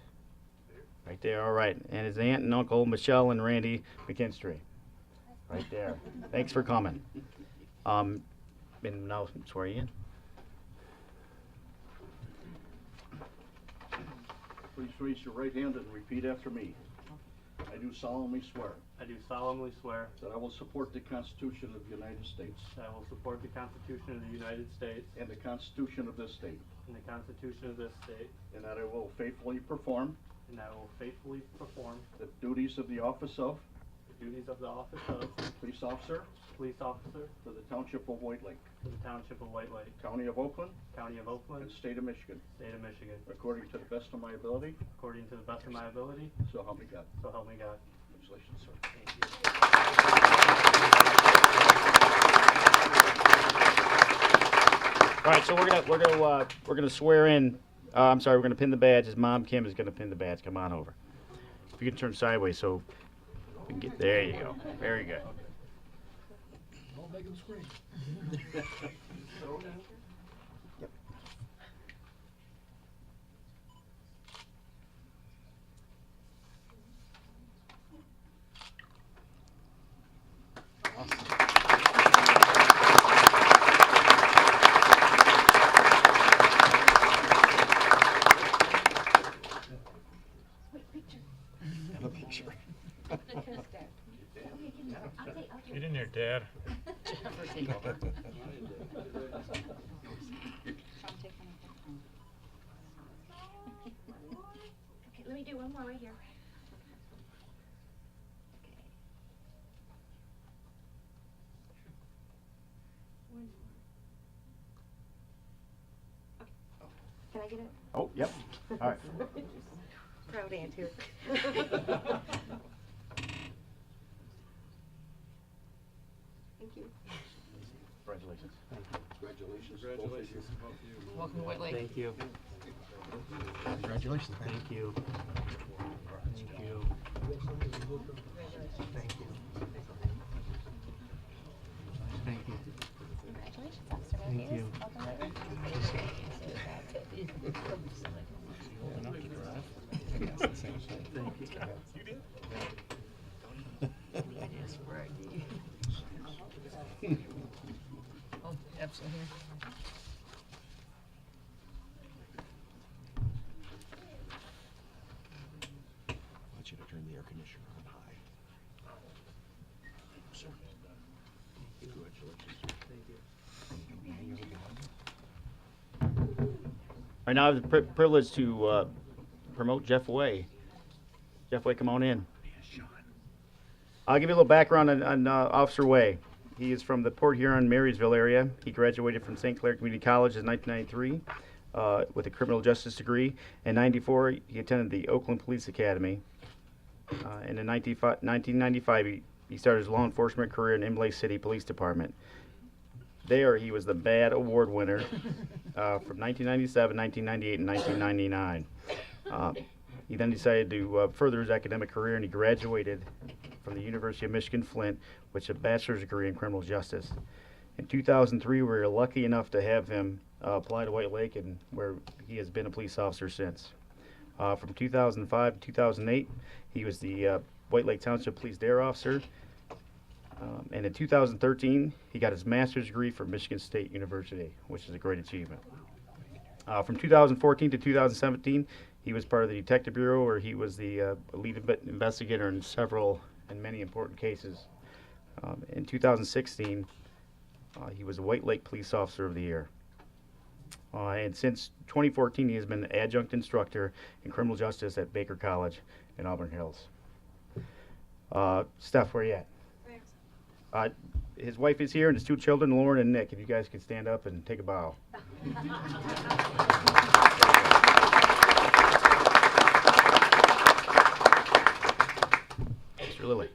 right there. All right, and his aunt and uncle, Michelle and Randy McKinstry, right there. Thanks for coming. And now swear you in.
Please raise your right hand and repeat after me. I do solemnly swear
I do solemnly swear
that I will support the Constitution of the United States
that I will support the Constitution of the United States
and the Constitution of this state,
and the Constitution of this state,
and that I will faithfully perform
and that I will faithfully perform
the duties of the office of
the duties of the office of
police officer
police officer
for the Township of White Lake,
for the Township of White Lake,
County of Oakland,
County of Oakland,
and State of Michigan,
State of Michigan,
according to the best of my ability,
according to the best of my ability,
so help me God.
so help me God.
Congratulations, sir.
Thank you.
All right, so we're gonna swear in. I'm sorry, we're gonna pin the badge. His mom Kim is gonna pin the badge. Come on over. If you can turn sideways, so we can get. There you go. Very good.
Don't make him scream.
Have a picture.
Get in there, Dad.
Okay, let me do one more right here. Can I get it?
Oh, yep. All right.
Proud aunt here. Thank you.
Congratulations.
Congratulations.
Congratulations.
Welcome to White Lake.
Thank you.
Congratulations.
Thank you. Thank you.
Thank you.
Thank you.
Congratulations, Officer
Thank
Matthews.
you.
Welcome.
Oh, absolutely.
I want you to turn the air conditioner on high. Sir. Congratulations. Thank you.
All right, now I have the privilege to promote Jeff Way. Jeff Way, come on in. I'll give you a little background on Officer Way. He is from the Port Huron, Marysville area. He graduated from St. Clair Community College in 1993 with a criminal justice degree. In '94, he attended the Oakland Police Academy. And in 1995, he started his law enforcement career in Imlay City Police Department. There, he was the BAD Award winner from 1997, 1998, and 1999. He then decided to further his academic career, and he graduated from the University of Michigan Flint with a bachelor's degree in criminal justice. In 2003, we were lucky enough to have him apply to White Lake, and where he has been a police officer since. From 2005 to 2008, he was the White Lake Township Police Dare Officer. And in 2013, he got his master's degree from Michigan State University, which is a great achievement. From 2014 to 2017, he was part of the Detective Bureau, where he was the lead investigator in many important cases. In 2016, he was a White Lake Police Officer of the Year. And since 2014, he has been an adjunct instructor in criminal justice at Baker College in Auburn Hills. Steph, where are you at? His wife is here, and his two children, Lauren and Nick. If you guys could stand up and take a bow. Mr. Lilly.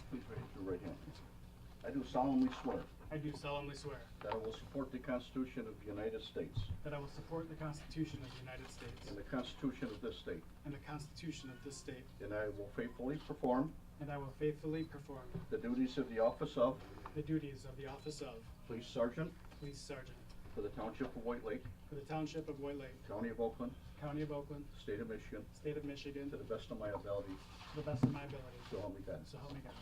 Please raise your right hand. I do solemnly swear
I do solemnly swear
that I will support the Constitution of the United States
that I will support the Constitution of the United States
and the Constitution of this state,
and the Constitution of this state,
and I will faithfully perform
and I will faithfully perform
the duties of the office of
the duties of the office of
Police Sergeant
Police Sergeant
for the Township of White Lake,
for the Township of White Lake,
County of Oakland,
County of Oakland,
State of Michigan,
State of Michigan,
to the best of my ability,
to the best of my ability.
so help me God.
So help me God.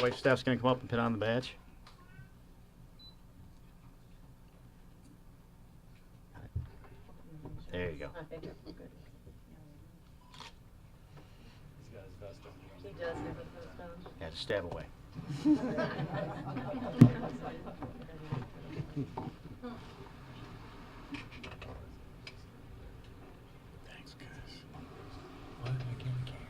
Wife Steph's going to come up and pin on the badge. There you go.
He does have a post on.
Yeah, just stab away.
Thanks, guys. What? I can't hear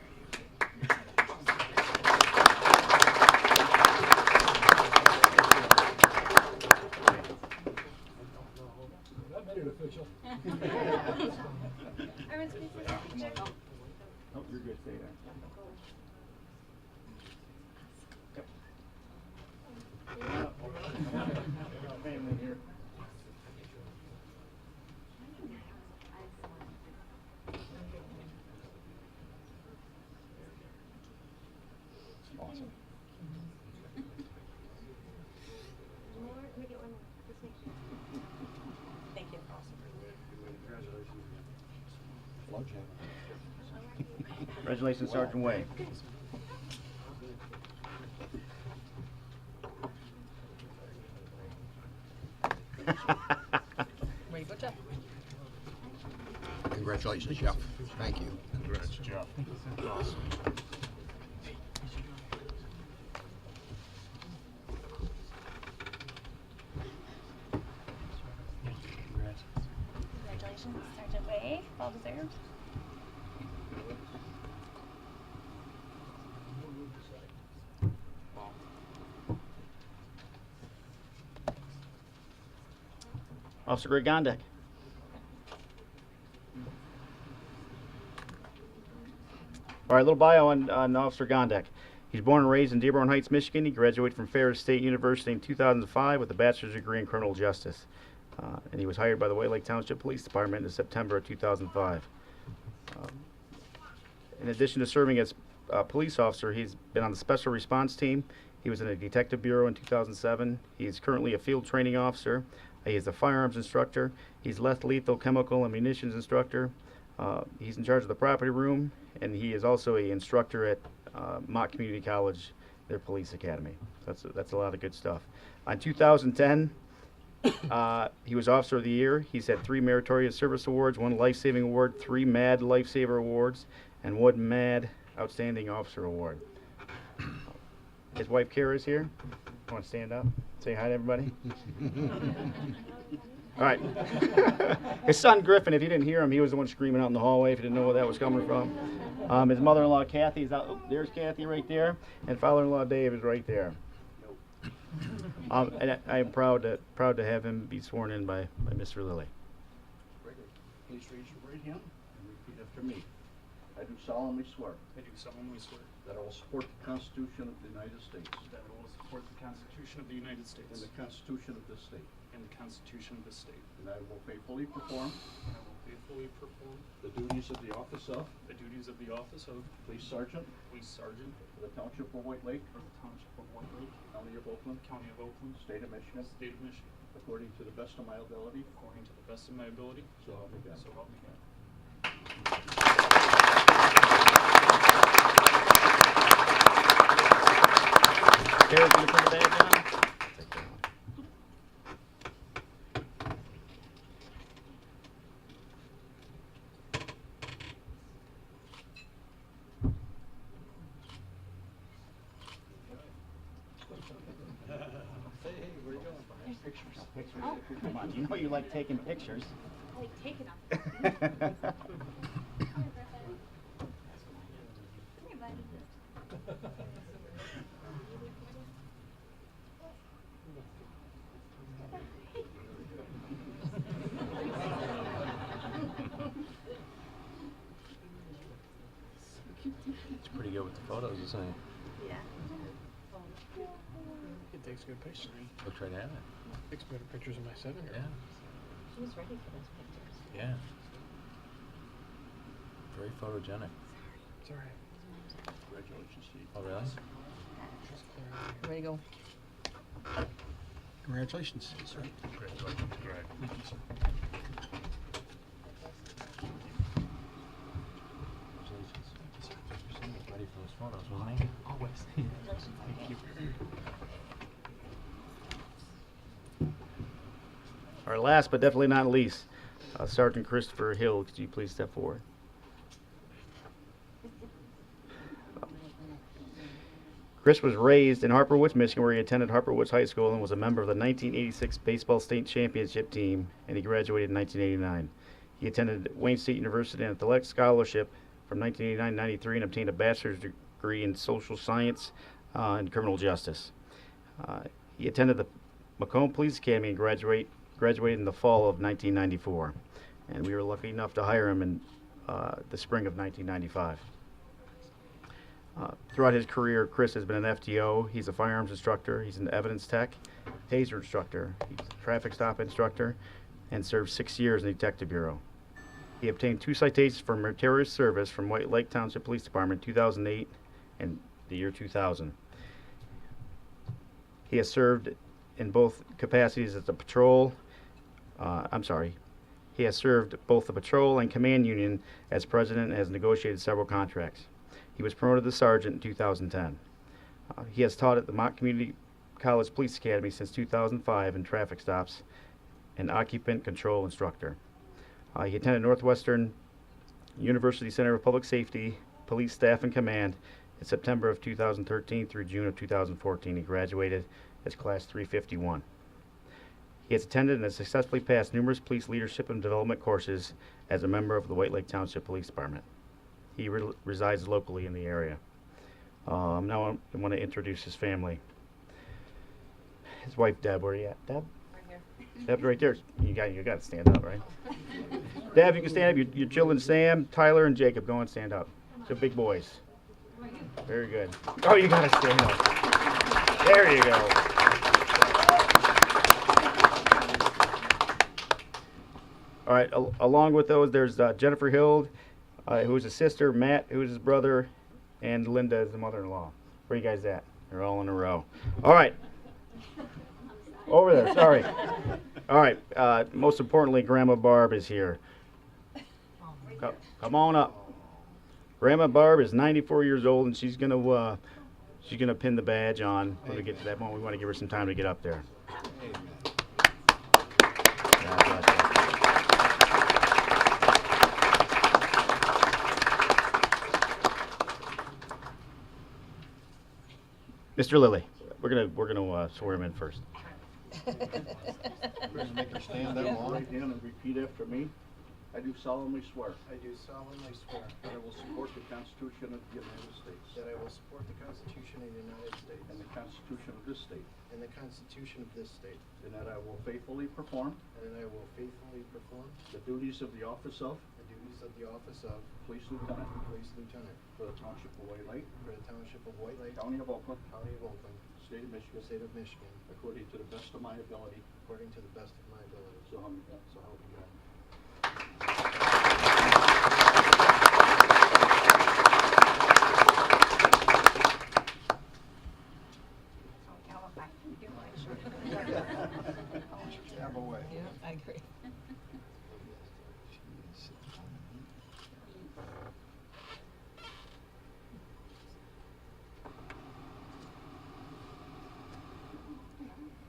That made it official.
Oh, you're good. Stay there. Family here.
Awesome.
Thank you.
Congratulations, Sergeant Way.
Way to go, Jeff.
Congratulations, Jeff. Thank you.
Congrats, Jeff.
Awesome.
Congratulations, Sergeant Way. Well deserved.
Officer Greg Gondek. All right, a little bio on Officer Gondek. He's born and raised in Dearborn Heights, Michigan. He graduated from Ferris State University in 2005 with a bachelor's degree in criminal justice. And he was hired by the White Lake Township Police Department in September of 2005. In addition to serving as a police officer, he's been on the special response team. He was in the detective bureau in 2007. He's currently a field training officer. He is a firearms instructor. He's lethal chemical and munitions instructor. He's in charge of the property room, and he is also an instructor at Mott Community College, their police academy. That's a lot of good stuff. In 2010, he was Officer of the Year. He's had 3 Meritorious Service Awards, 1 Life Saving Award, 3 Mad Lifesaver Awards, and 1 Mad Outstanding Officer Award. His wife Kara is here. Want to stand up? Say hi to everybody. All right. His son Griffin, if you didn't hear him, he was the one screaming out in the hallway if you didn't know where that was coming from. His mother-in-law Kathy is out. Oh, there's Kathy right there, and father-in-law Dave is right there. And I am proud to have him be sworn in by Mr. Lilly.
Please raise your right hand and repeat after me. I do solemnly swear
I do solemnly swear
that I will support the Constitution of the United States
that I will support the Constitution of the United States
and the Constitution of this state,
and the Constitution of this state.
and I will faithfully perform
And I will faithfully perform
the duties of the office of
the duties of the office of
Police Sergeant
Police Sergeant
for the Township of White Lake,
for the Township of White Lake,
County of Oakland,
County of Oakland,
State of Michigan,
State of Michigan,
according to the best of my ability,
according to the best of my ability.
so help me God.
So help me God.
Kara's gonna put the badge on. Take that one.
Hey, where you going?
Pictures. Come on, you know you like taking pictures.
I like taking them.
It's pretty good with the photos, isn't it?
Yeah.
It takes good pictures.
We'll try to have it.
Takes better pictures of my 7-year-old.
Yeah.
She was ready for those pictures.
Yeah. Very photogenic.
It's all right.
Congratulations, Steve.
Oh, really?
There you go.
Congratulations.
Sir. Congratulations. Correct.
Thank you, sir.
Ready for those photos, wasn't he?
Always. Thank you.
All right, last but definitely not least, Sergeant Christopher Hill, could you please step forward? Chris was raised in Harper Woods, Michigan, where he attended Harper Woods High School and was a member of the 1986 baseball state championship team, and he graduated in 1989. He attended Wayne State University on an athletic scholarship from 1989-93 and obtained a bachelor's degree in social science and criminal justice. He attended the Macomb Police Academy and graduated in the fall of 1994, and we were lucky enough to hire him in the spring of 1995. Throughout his career, Chris has been an FTO. He's a firearms instructor. He's an evidence tech, taser instructor. He's a traffic stop instructor, and served 6 years in the Detective Bureau. He obtained 2 citations for meritorious service from White Lake Township Police Department in 2008 and the year 2000. He has served in both capacities as a patrol. He has served both the patrol and command union as president and has negotiated several contracts. He was promoted to sergeant in 2010. He has taught at the Mott Community College Police Academy since 2005 in traffic stops and occupant control instructor. He attended Northwestern University Center of Public Safety, Police Staff and Command in September of 2013 through June of 2014. He graduated as Class 351. He has attended and has successfully passed numerous police leadership and development courses as a member of the White Lake Township Police Department. He resides locally in the area. Now I want to introduce his family. His wife Deb, where are you at? Deb?
Right here.
Deb's right there. You got to stand up, right? Deb, you can stand up. Your children Sam, Tyler, and Jacob, go and stand up. They're big boys. Very good. Oh, you got to stand up. There you go. All right. Along with those, there's Jennifer Hild. who's his sister, Matt, who's his brother, and Linda is the mother-in-law. Where you guys at? They're all in a row. All right. Over there, sorry. All right, most importantly, Grandma Barb is here. Come on up. Grandma Barb is 94 years old, and she's gonna pin the badge on when we get to that point. We want to give her some time to get up there. God bless you. Mr. Lilly, we're gonna swear him in first.
Make her stand that long. Right hand and repeat after me. I do solemnly swear
I do solemnly swear
that I will support the Constitution of the United States
that I will support the Constitution of the United States
and the Constitution of this state,
and the Constitution of this state,
and that I will faithfully perform
and that I will faithfully perform
the duties of the office of
the duties of the office of
Police Lieutenant
Police Lieutenant
for the Township of White Lake,
for the Township of White Lake,
County of Oakland,
County of Oakland,
State of Michigan,
State of Michigan,
according to the best of my ability.
according to the best of my ability.
So help me God.
Have a way.
Yeah, I agree.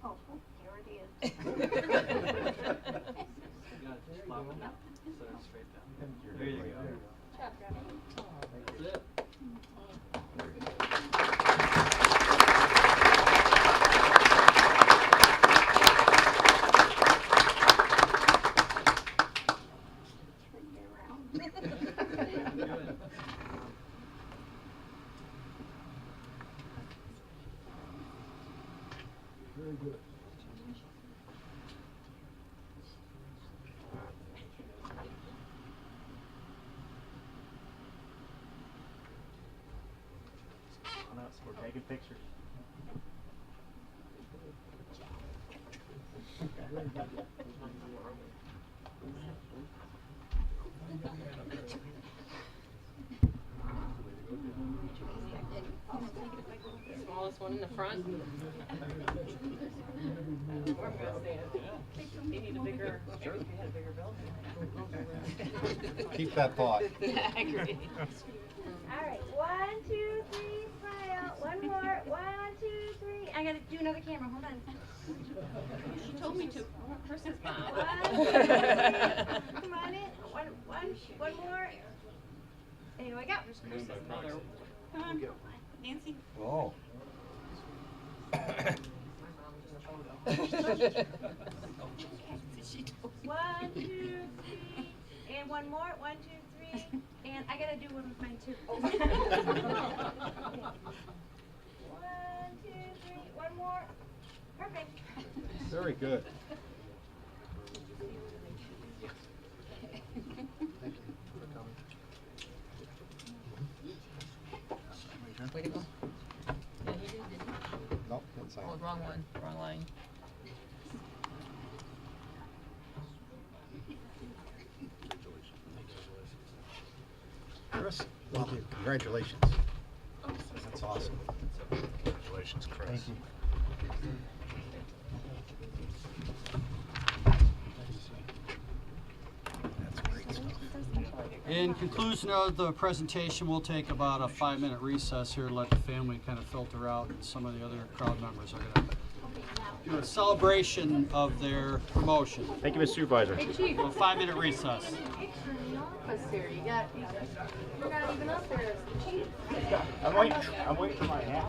Oh, here it is.
There you go. That's it.
Very good.
We're taking pictures.
Smallest one in the front. Where I'm gonna stand. They need a bigger, if you had a bigger building.
Keep that thought.
Yeah, I agree.
All right, 1, 2, 3, smile. One more. 1, 2, 3. I gotta do another camera. Hold on.
She told me to. Chris's mom.
1, 2, 3. Come on in. One more. There we go.
Chris's mother.
Come on, Nancy.
Oh.
She told me.
1, 2, 3. And one more. 1, 2, 3. And I gotta do one with mine too. 1, 2, 3. One more. Perfect.
Very good.
Way to go. Yeah, he did, didn't he?
Nope, that's
Oh, wrong one, wrong line.
Chris, thank you. Congratulations. That's awesome.
Congratulations, Chris.
Thank you. That's great stuff.
In conclusion of the presentation, we'll take about a 5-minute recess here to let the family kind of filter out, and some of the other crowd members are going to do a celebration of their promotion.
Thank you, Mr. Supervisor.
A 5-minute recess.
Here, you're not even up there.
I'm waiting for my hat.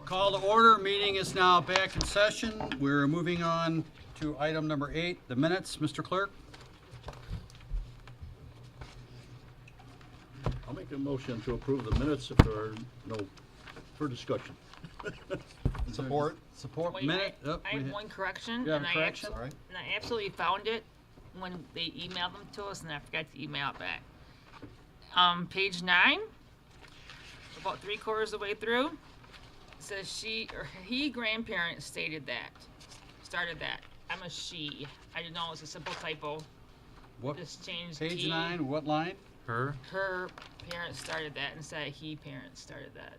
Call to order. Meeting is now back in session. We're moving on to item number 8, the minutes. Mr. Clerk?
I'll make a motion to approve the minutes if there are no, for discussion.
Support.
Wait,
Minute. Oh,
I have one correction.
You have
and
a correction?
And I absolutely found it when they emailed them to us, and I forgot to email it back. Page 9, about 3/4 of the way through, says she or he grandparent started that. I'm a she. I didn't know it was a simple typo.
What?
Just changed
Page
he.
9, what line?
Her?
Her parents started that instead of he parents started that.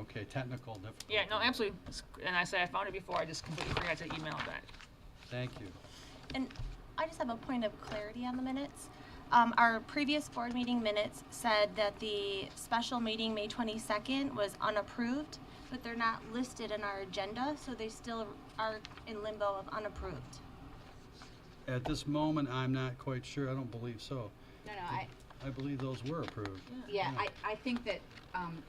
Okay, technical difficulty.
Yeah, no, absolutely. And I said I found it before. I just completely forgot to email it back.
Thank you.
And I just have a point of clarity on the minutes. Our previous board meeting minutes said that the special meeting, May 22nd, was unapproved, but they're not listed in our agenda, so they still are in limbo of unapproved.
At this moment, I'm not quite sure. I don't believe so.
No,
I believe those were approved.
yeah, I think that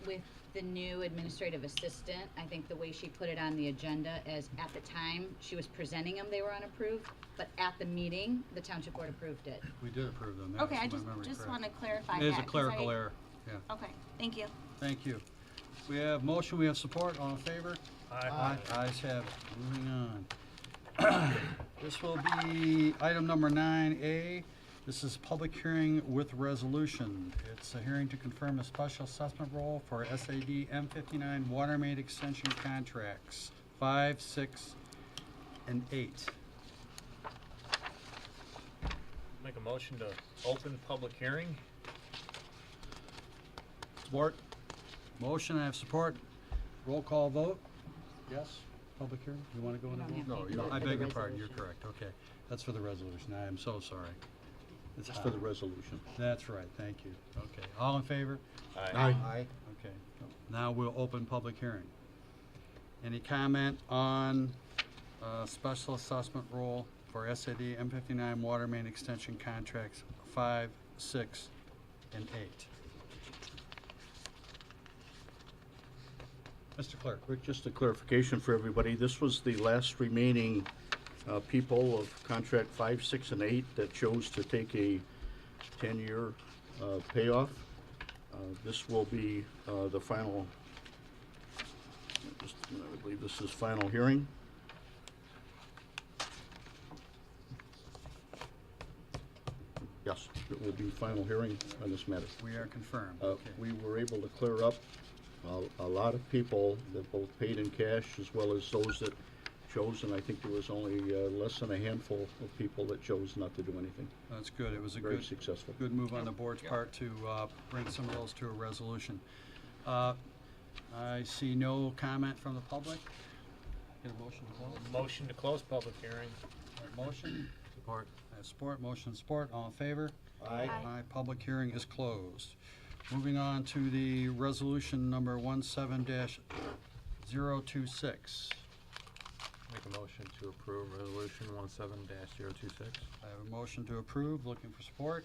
with the new administrative assistant, I think the way she put it on the agenda is at the time she was presenting them, they were unapproved, but at the meeting, the township board approved it.
We did approve them.
Okay, I
if my memory
just
correct.
want to clarify
It
that.
is a
'cause
clerical error, yeah.
Okay, thank you.
Thank you. We have motion, we have support, all in favor?
Aye.
Ayes have it. Moving on. This will be item number 9A. This is public hearing with resolution. It's a hearing to confirm a special assessment role for SAD M59 water main extension contracts 5, 6, and 8.
Make a motion to open public hearing.
Support. Motion, I have support. Roll call vote. Yes? Public hearing? You want to go in? No, I beg your pardon, you're correct. Okay. That's for the resolution. I am so sorry.
It's for the resolution.
That's right, thank you. Okay, all in favor?
Aye.
Okay, now we'll open public hearing. Any comment on special assessment role for SAD M59 water main extension contracts 5, 6, and 8? Mr. Clerk.
Rick, just a clarification for everybody. This was the last remaining people of contract 5, 6, and 8 that chose to take a 10-year payoff. This will be the final, just a minute, I believe this is final hearing. Yes, it will be final hearing on this matter.
We are confirmed.
We were able to clear up a lot of people that both paid in cash as well as those that chose, and I think there was only less than a handful of people that chose not to do anything.
That's good. It was a
Very
good,
successful.
good move on the board's part to bring some of those to a resolution. I see no comment from the public. Get a motion to close?
Motion to close public hearing.
Motion? Support. I have support. Motion support. All in favor?
Aye.
Aye. Public hearing is closed. Moving on to the resolution number 17-026.
Make a motion to approve resolution 17-026.
I have a motion to approve. Looking for support.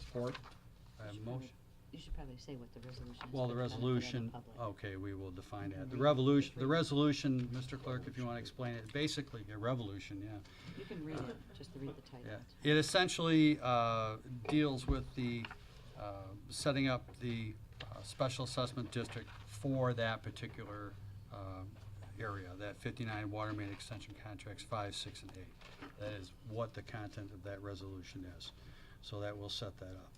Support. I have a motion.
You should probably say what the resolution is.
Well, the
for benefit of the
resolution,
public.
okay, we will define that. The resolution, Mr. Clerk, if you want to explain it, basically a revolution, yeah.
You can read it, just read the title.
Yeah. It essentially deals with the setting up the special assessment district for that particular area, that 59 water main extension contracts 5, 6, and 8. That is what the content of that resolution is. So that will set that up.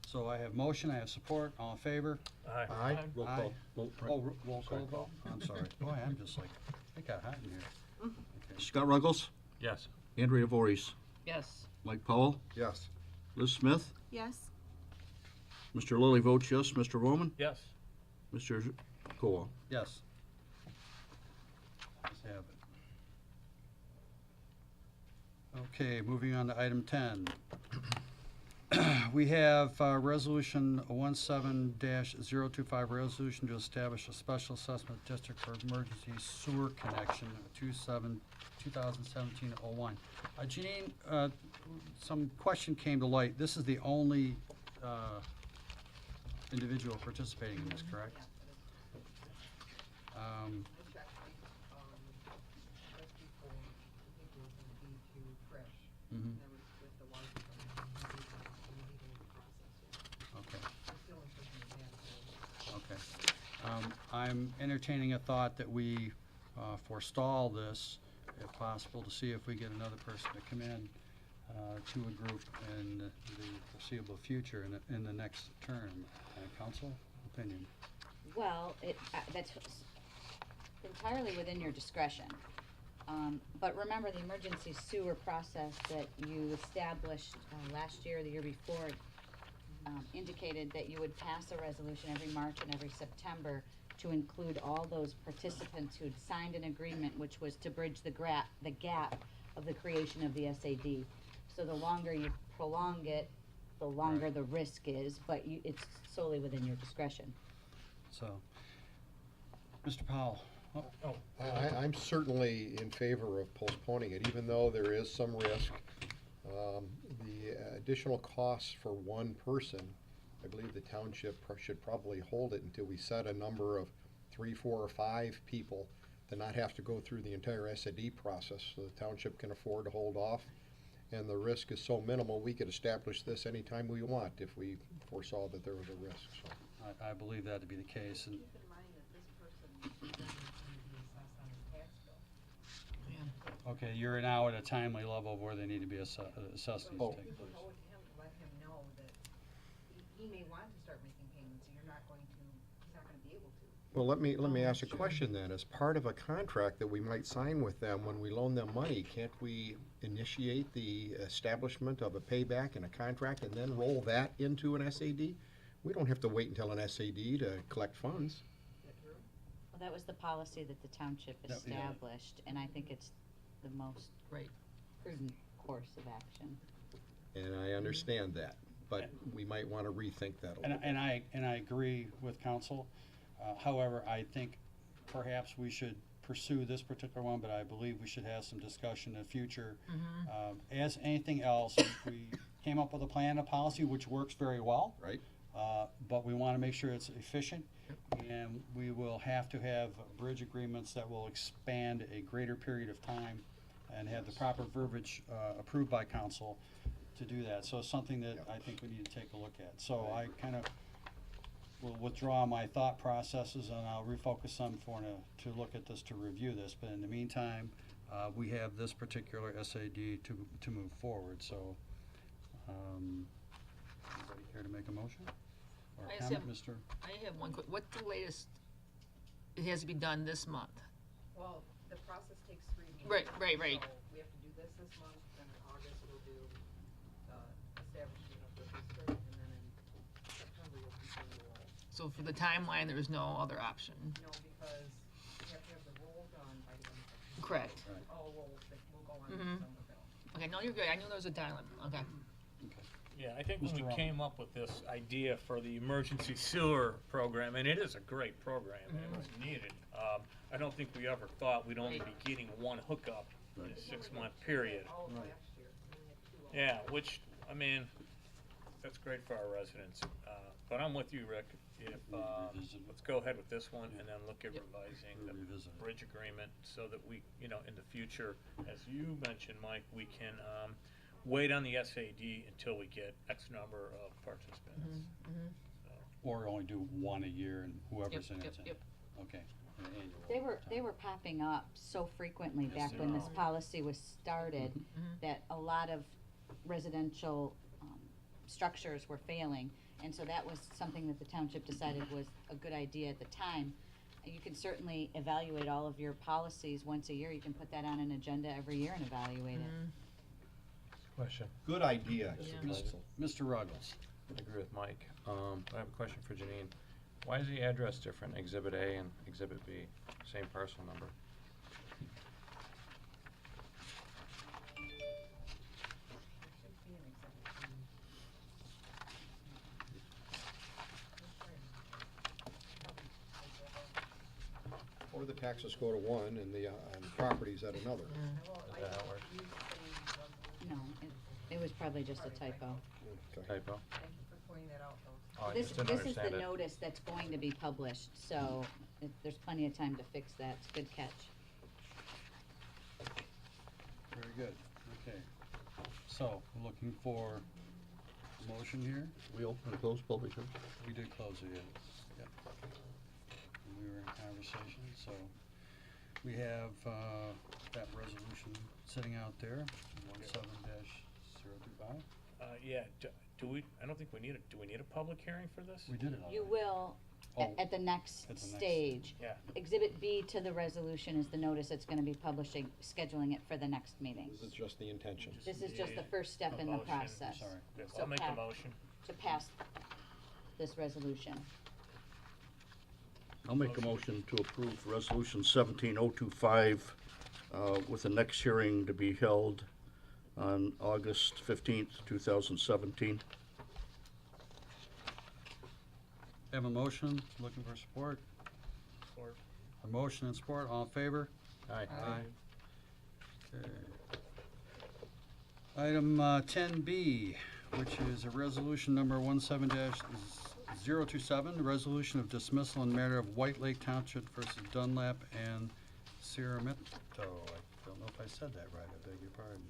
So I have motion, I have support, all in favor?
Aye.
Aye. Roll call. Vote.
Oh, roll call vote? I'm sorry. Boy, I'm just like, it got hot in here. Okay.
Scott Ruggles?
Yes.
Andrea Voorhees?
Yes.
Mike Powell?
Yes.
Liz Smith?
Yes.
Mr. Lilly votes yes. Mr. Roman?
Yes.
Mr. Koval?
Yes. Let's have it. Okay, moving on to item 10. We have resolution 17-025, resolution to establish a special assessment district for emergency sewer connection, 2017-01. Janine, some question came to light. This is the only individual participating in this, correct?
Just before, I think it was gonna be too fresh.
Mhm.
That was with the water coming in, the process.
Okay.
We're still in pushing the bad.
Okay. I'm entertaining a thought that we forestall this, if possible, to see if we get another person to come in to a group in the foreseeable future in the next term. Council, opinion?
Well, that's entirely within your discretion. But remember, the emergency sewer process that you established last year, or the year before, indicated that you would pass a resolution every March and every September to include all those participants who'd signed an agreement, which was to bridge the gap of the creation of the SAD. So the longer you prolong it, the longer the risk is, but it's solely within your discretion.
So, Mr. Powell?
I'm certainly in favor of postponing it, even though there is some risk. The additional costs for one person, I believe the township should probably hold it until we set a number of 3, 4, or 5 people to not have to go through the entire SAD process, so the township can afford to hold off. And the risk is so minimal, we could establish this anytime we want if we foresaw that there was a risk, so.
I believe that to be the case. And
Keep in mind that this person doesn't need to be assessed on his tax bill.
okay, you're now at a timely level where they need to be assessed.
So
these
you
things.
can go with him, let him know that he may want to start making payments, and you're not going to, he's not gonna be able to.
Well, let me ask a question then. As part of a contract that we might sign with them when we loan them money, can't we initiate the establishment of a payback and a contract and then roll that into an SAD? We don't have to wait until an SAD to collect funds.
Well, that was the policy that the township
Yeah.
established, and I think it's the most prudent course of action.
And I understand that, but we might want to rethink that a little bit.
And I agree with council. However, I think perhaps we should pursue this particular one, but I believe we should have some discussion in the future. As anything else, we came up with a plan, a policy, which works very well.
Right.
But we want to make sure it's efficient, and we will have to have bridge agreements that will expand a greater period of time and have the proper verbiage approved by council to do that. So it's something that I think we need to take a look at. So I kind of will withdraw my thought processes, and I'll refocus some to look at this, to review this. But in the meantime, we have this particular SAD to move forward. So anybody care to make a motion or
I just
comment,
have-
Mr.?
I have one quick, what's the latest, it has to be done this month?
Well, the process takes 3 meetings.
Right.
So we have to do this month, then in August we'll do establishment of the district, and then in September you'll continue the roll.
So for the timeline, there is no other option?
No, because you have to have the roll done by the end of September.
Correct.
All rolls that will go on
Mhm.
December bill.
Okay, no, you're good, I knew there was a timeline, okay.
Yeah, I think when
Mr.
we
Rowan.
came up with this idea for the emergency sewer program, and it is a great program, and it was needed. I don't think we ever thought we'd only be getting one hookup in a 6-month period.
All of last year, we had 2 of
Yeah, which, I mean, that's great for our residents. But I'm with you, Rick. If, let's go ahead with this one and then look at revising the bridge agreement so that we, in the future, as you mentioned, Mike, we can, wait on the SAD until we get X number of participants.
Or only do one a year and whoever's in it.
Yep.
Okay. An annual
They were popping up so frequently
Yes,
back
they
when this
are.
policy was started that a lot of residential structures were failing. And so that was something that the township decided was a good idea at the time. You can certainly evaluate all of your policies once a year. You can put that on an agenda every year and evaluate it.
Question.
Good idea.
Mr. Ruggles.
I agree with Mike. I have a question for Janine. Why is the address different, Exhibit A and Exhibit B, same parcel number?
Or the taxes go to one and the property's at another.
Is that how it works?
No, it was probably just a typo.
Okay.
Typo?
Thank you for
pointing that out, though.
Oh, I
This,
just didn't
this is
understand
the
it.
notice that's going to be published, so there's plenty of time to fix that. It's a good catch.
Very good, okay. So, we're looking for a motion here.
We open and close public hearing?
We did close it, yeah. We were in conversation, so we have, that resolution sitting out there, 17-025.
Yeah, do we, I don't think we need do we need a public hearing for this?
We did it already.
You will
Oh,
at the next
at the next
stage.
Yeah.
Exhibit B to the resolution is the notice that's gonna be publishing, scheduling it for the next meeting.
This is just the intention.
This is just the first step in the
motion.
process.
Sorry.
Yes,
So
I'll make the
pa-
motion.
To pass this resolution.
I'll make a motion to approve Resolution 17025 with the next hearing to be held on August 15th, 2017.
Have a motion, looking for support.
Support.
A motion and support, all in favor?
Aye.
Okay. Item 10B, which is a resolution number 17-027, a resolution of dismissal in matter of White Lake Township versus Dunlap and Ciramito. I don't know if I said that right, I beg your pardon.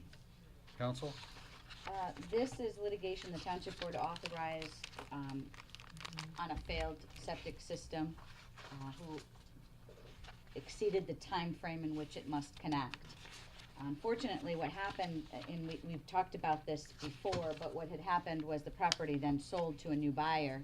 Counsel?
This is litigation the township board authorized, on a failed septic system, who exceeded the time frame in which it must connect. Unfortunately, what happened, and we've talked about this before, but what had happened was the property then sold to a new buyer.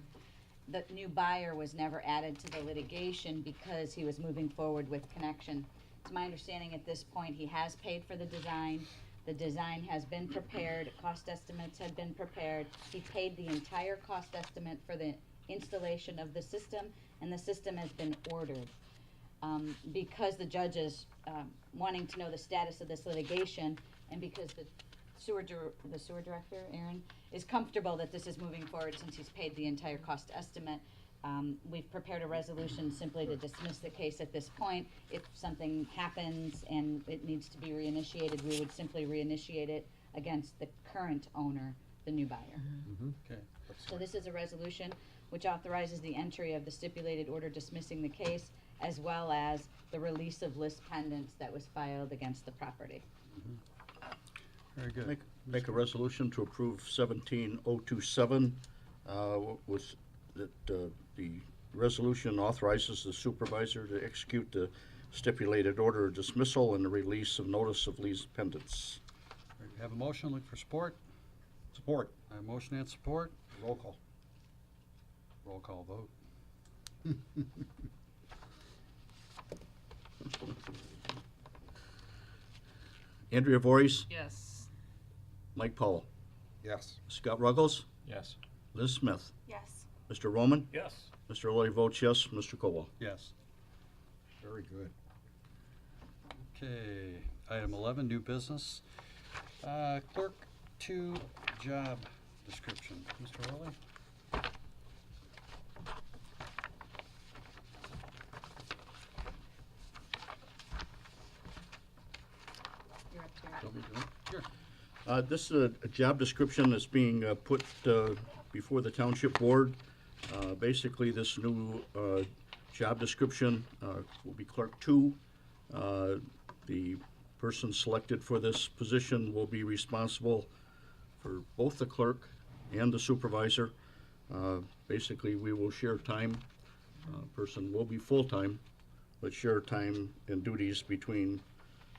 The new buyer was never added to the litigation because he was moving forward with connection. To my understanding, at this point, he has paid for the design. The design has been prepared, cost estimates have been prepared. He paid the entire cost estimate for the installation of the system, and the system has been ordered. Because the judge is wanting to know the status of this litigation, and because the sewer director, Aaron, is comfortable that this is moving forward since he's paid the entire cost estimate, we've prepared a resolution simply to dismiss the case at this point. If something happens and it needs to be reinitiated, we would simply reinitiate it against the current owner, the new buyer.
Okay.
So this is a resolution which authorizes the entry of the stipulated order dismissing the case, as well as the release of list pendants that was filed against the property.
Very good.
Make a resolution to approve 17027 with that the resolution authorizes the supervisor to execute the stipulated order of dismissal and the release of notice of lease pendants.
Have a motion, look for support.
Support.
A motion and support.
Roll call.
Roll call vote.
Andrea Voorhees,
Yes.
Mike Powell,
Yes.
Scott Ruggles,
Yes.
Liz Smith,
Yes.
Mr. Roman,
Yes.
Mr. Lilly votes yes, Mr. Colwell.
Yes.
Very good.
Okay, item 11, new business. Clerk 2 job description. Mr. Rowley?
You're up here.
Want me to do it?
Sure.
This is a job description that's being put before the Township Board. Basically, this new job description will be Clerk 2. The person selected for this position will be responsible for both the clerk and the supervisor. Basically, we will share time. Person will be full-time, but share time and duties between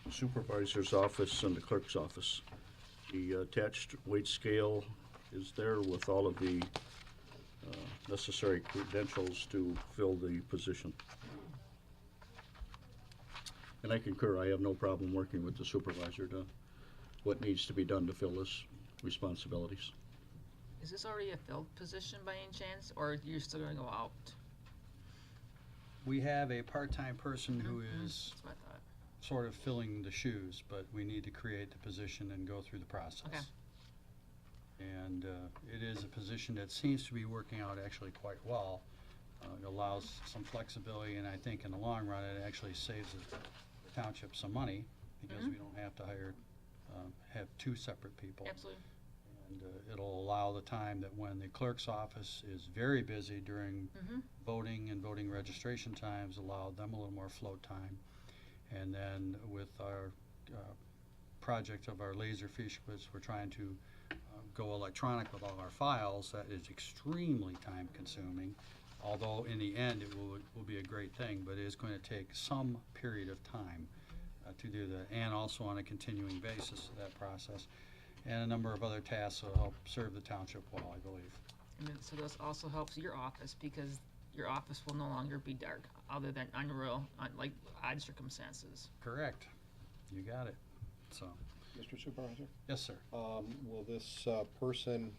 the supervisor's office and the clerk's office. The attached wage scale is there with all of the necessary credentials to fill the position. And I concur, I have no problem working with the supervisor to what needs to be done to fill his responsibilities.
Is this already a filled position by any chance, or you're still gonna go out?
We have a part-time person who is
That's what I thought.
sort of filling the shoes, but we need to create the position and go through the process.
Okay.
And it is a position that seems to be working out actually quite well. It allows some flexibility, and I think in the long run, it actually saves the township some money because we don't have to have two separate people.
Absolutely.
And it'll allow the time that when the clerk's office is very busy during voting and voting registration times, allow them a little more float time. And then with our project of our Laserfish, which we're trying to go electronic with all our files, that is extremely time consuming. Although in the end it will be a great thing, but it is going to take some period of time to do that, and also on a continuing basis that process. And a number of other tasks will help serve the township well, I believe.
And then, so this also helps your office, because your office will no longer be dark, other than like odd circumstances.
Correct. You got it. So.
Mr. Supervisor?
Yes, sir.
Will this person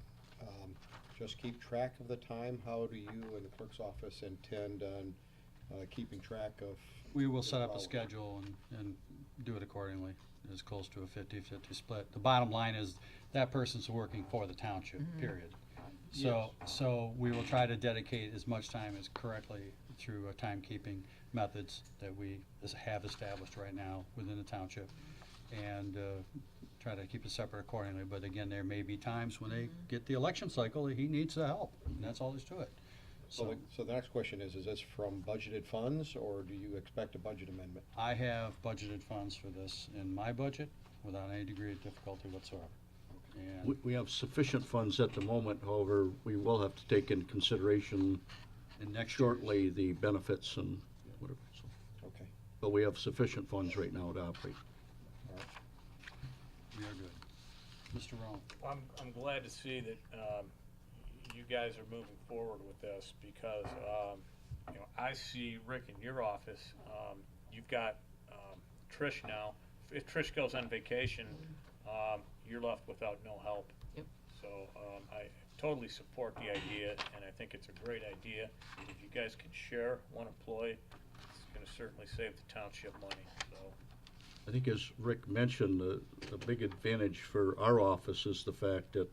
just keep track of the time? How do you and the clerk's office intend on keeping track of?
We will
the
set up a
following?
schedule and do it accordingly, as close to a 50-50 split. The bottom line is that person's working for the township, period. So we will try to dedicate as much time as correctly through timekeeping methods that we have established right now within the township, and try to keep it separate accordingly. But again, there may be times when they get the election cycle that he needs the help, and that's all there's to it.
So the next question is this from budgeted funds, or do you expect a budget amendment?
I have budgeted funds for this in my budget without any degree of difficulty whatsoever. And
We have sufficient funds at the moment, however, we will have to take into consideration shortly the benefits and whatever. So.
Okay.
But we have sufficient funds right now to operate.
All right.
we are good. Mr. Rowan.
I'm glad to see that you guys are moving forward with this, because you know, I see Rick in your office. You've got Trish now. If Trish goes on vacation, you're left without no help.
Yep.
So I totally support the idea, and I think it's a great idea. If you guys can share one employee, it's going to certainly save the township money. So.
I think as Rick mentioned, the big advantage for our office is the fact that